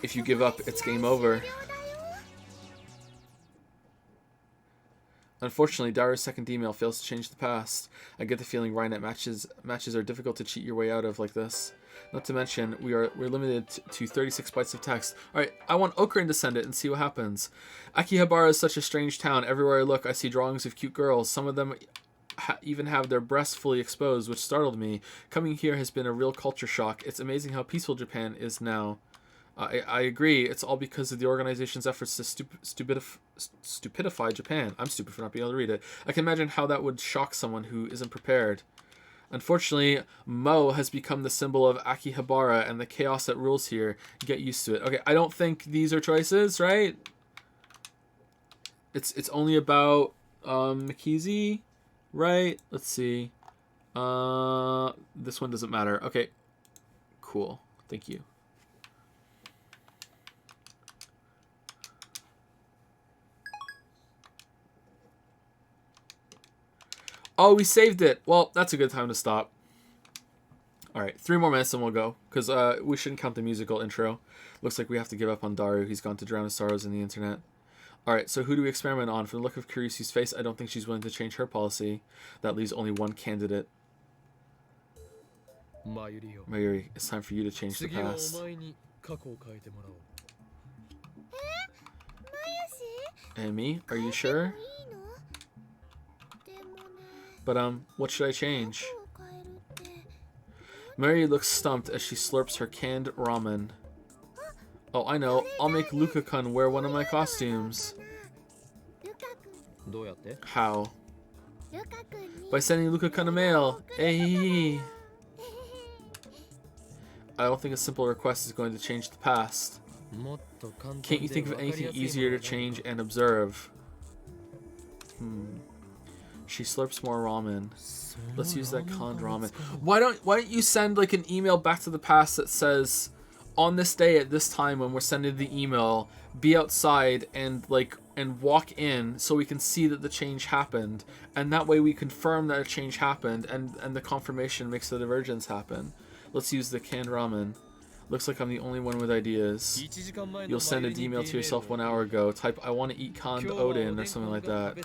If you give up, it's game over. Unfortunately, Daru's second email fails to change the past. I get the feeling Rhinet matches are difficult to cheat your way out of like this. Not to mention, we're limited to 36 bytes of text. Alright, I want Okran to send it and see what happens. Akihabara is such a strange town. Everywhere I look, I see drawings of cute girls. Some of them even have their breasts fully exposed, which startled me. Coming here has been a real culture shock. It's amazing how peaceful Japan is now. I agree. It's all because of the organization's efforts to stupidify Japan. I'm stupid for not being able to read it. I can imagine how that would shock someone who isn't prepared. Unfortunately, Mo has become the symbol of Akihabara and the chaos that rules here. Get used to it. Okay, I don't think these are choices, right? It's only about Mikizi, right? Let's see. This one doesn't matter. Okay, cool. Thank you. Oh, we saved it. Well, that's a good time to stop. Alright, 3 more minutes and we'll go. Because we shouldn't count the musical intro. Looks like we have to give up on Daru. He's gone to drown his sorrows in the internet. Alright, so who do we experiment on? From the look of Kurusu's face, I don't think she's willing to change her policy. That leaves only one candidate. Mayuri, it's time for you to change the past. And me? Are you sure? But, what should I change? Mary looks stumped as she slurps her canned ramen. Oh, I know. I'll make Luka-kun wear one of my costumes. How? By sending Luka-kun a mail. Hey. I don't think a simple request is going to change the past. Can't you think of anything easier to change and observe? She slurps more ramen. Let's use that canned ramen. Why don't you send like an email back to the past that says, on this day at this time when we're sending the email, be outside and walk in so we can see that the change happened, and that way we confirm that a change happened, and the confirmation makes the divergence happen. Let's use the canned ramen. Looks like I'm the only one with ideas. You'll send an email to yourself 1 hour ago. Type, I want to eat canned Odin or something like that.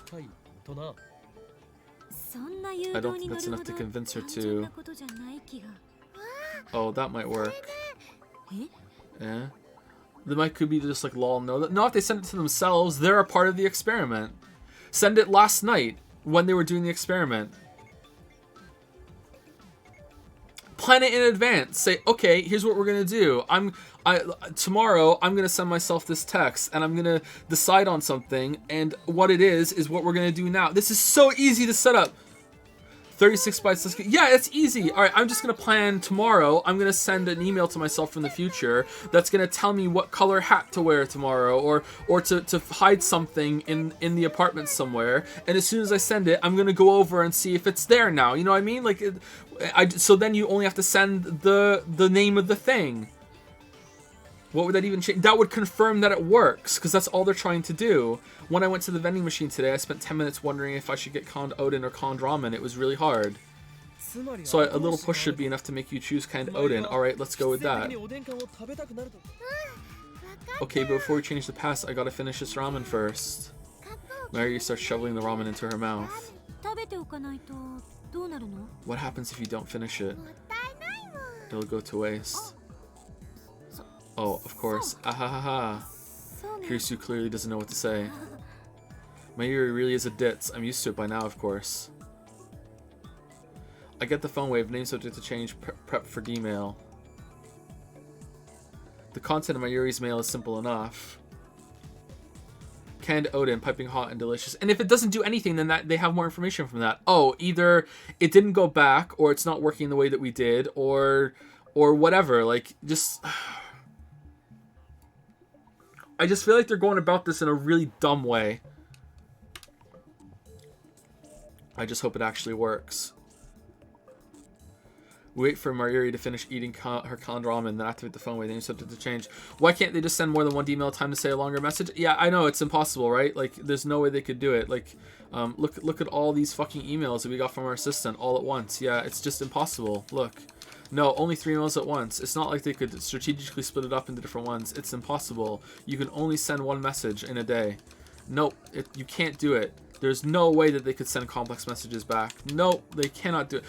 I don't think that's enough to convince her to. Oh, that might work. Yeah. They might could be just like lol no. No, if they send it to themselves, they're a part of the experiment. Send it last night when they were doing the experiment. Plan it in advance. Say, okay, here's what we're gonna do. Tomorrow I'm gonna send myself this text and I'm gonna decide on something, and what it is what we're gonna do now. This is so easy to set up. 36 bytes. Let's get, yeah, it's easy. All right, I'm just gonna plan tomorrow. I'm gonna send an email to myself from the future that's gonna tell me what color hat to wear tomorrow, or to hide something in the apartment somewhere. And as soon as I send it, I'm gonna go over and see if it's there now. You know what I mean? Like, so then you only have to send the name of the thing. What would that even change? That would confirm that it works, because that's all they're trying to do. When I went to the vending machine today, I spent 10 minutes wondering if I should get canned Odin or canned ramen. It was really hard. So a little push should be enough to make you choose canned Odin. Alright, let's go with that. Okay, but before we change the past, I gotta finish this ramen first. Mary starts shoveling the ramen into her mouth. What happens if you don't finish it? It'll go to waste. Oh, of course. Ahahaha. Kirisu clearly doesn't know what to say. Mayuri really is a ditz. I'm used to it by now, of course. I get the phone wave. Name subject to change. Prep for D-mail. The content of Mayuri's mail is simple enough. Canned Odin, piping hot and delicious. And if it doesn't do anything, then they have more information from that. Oh, either it didn't go back, or it's not working the way that we did, or whatever. Like, just... I just feel like they're going about this in a really dumb way. I just hope it actually works. We wait for Mayuri to finish eating her canned ramen, then activate the phone wave, then you subject to change. Why can't they just send more than one email time to say a longer message? Yeah, I know, it's impossible, right? Like, there's no way they could do it. Like, look at all these fucking emails that we got from our assistant all at once. Yeah, it's just impossible. Look. No, only 3 emails at once. It's not like they could strategically split it up into different ones. It's impossible. You can only send one message in a day. Nope, you can't do it. There's no way that they could send complex messages back. Nope, they cannot do it.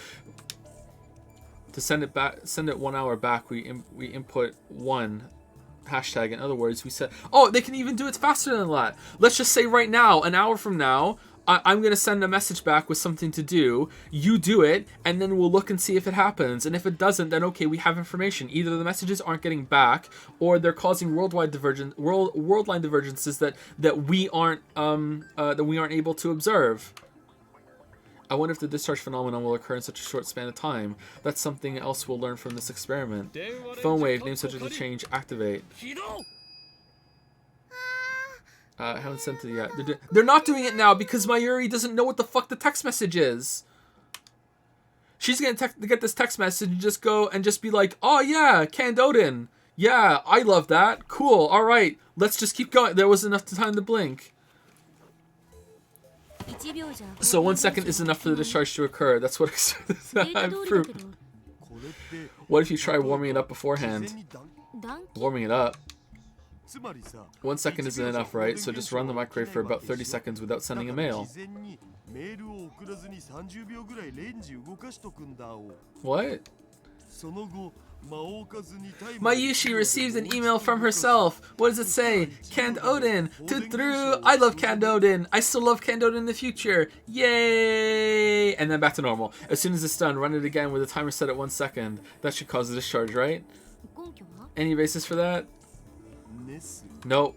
To send it back, send it 1 hour back, we input one hashtag. In other words, we said, oh, they can even do it faster than that. Let's just say right now, an hour from now, I'm going to send a message back with something to do. You do it, and then we'll look and see if it happens. And if it doesn't, then okay, we have information. Either the messages aren't getting back, or they're causing worldline divergences that we aren't able to observe. I wonder if the discharge phenomenon will occur in such a short span of time. That's something else we'll learn from this experiment. Phone wave, name subject to change, activate. I haven't sent it yet. They're not doing it now because Mayuri doesn't know what the fuck the text message is. She's gonna get this text message and just go and just be like, oh yeah, canned Odin. Yeah, I love that. Cool, alright. Let's just keep going. There was enough time to blink. So 1 second is enough for the discharge to occur. That's what I'm proof. What if you try warming it up beforehand? Warming it up? 1 second isn't enough, right? So just run the microwave for about 30 seconds without sending a mail. What? Mayushi receives an email from herself. What does it say? Canned Odin. Tutru. I love canned Odin. I still love canned Odin in the future. Yay! And then back to normal. As soon as it's done, run it again with a timer set at 1 second. That should cause a discharge, right? Any basis for that? Nope.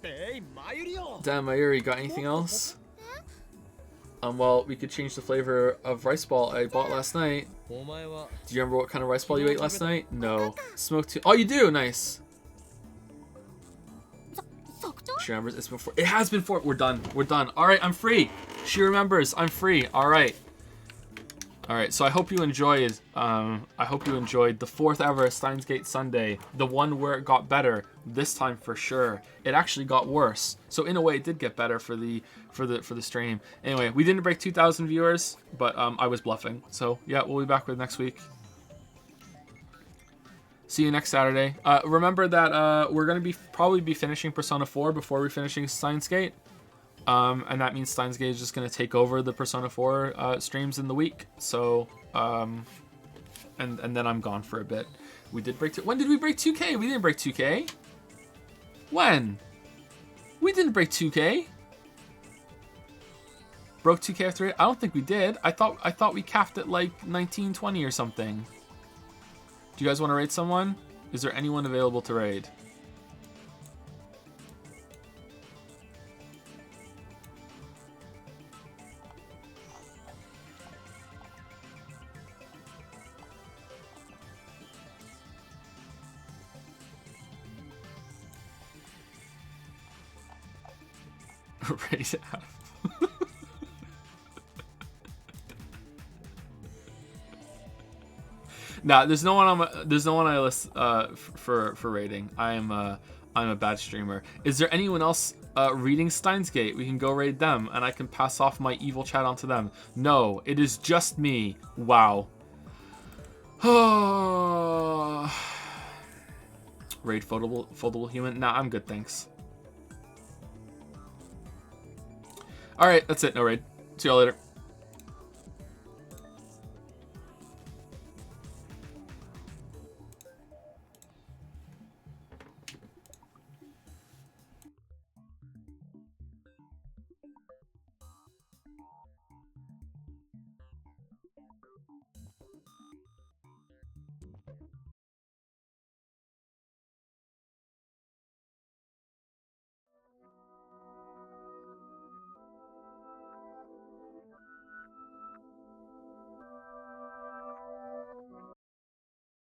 Damn, Mayuri, got anything else? Well, we could change the flavor of rice ball I bought last night. Do you remember what kind of rice ball you ate last night? No. Smoked too. Oh, you do? Nice. She remembers. It's before. It has been 4. We're done. We're done. All right, I'm free. She remembers. I'm free. All right. All right. So I hope you enjoyed. I hope you enjoyed the 4th ever Steins Gate Sunday. The one where it got better. This time for sure. It actually got worse. So in a way, it did get better for the stream. Anyway, we didn't break 2,000 viewers, but I was bluffing. So yeah, we'll be back with next week. See you next Saturday. Remember that we're gonna probably be finishing Persona 4 before we're finishing Steins Gate. And that means Steins Gate is just gonna take over the Persona 4 streams in the week. So and then I'm gone for a bit. We did break. When did we break 2K? We didn't break 2K. When? We didn't break 2K. Broke 2K after it? I don't think we did. I thought we capped at like 1920 or something. Do you guys want to raid someone? Is there anyone available to raid? Raid app. Nah, there's no one on I list for rating. I'm a bad streamer. Is there anyone else reading Steins Gate? We can go raid them, and I can pass off my evil chat onto them. No, it is just me. Wow. Raid foldable human. Nah, I'm good, thanks. All right, that's it. No raid. See y'all later.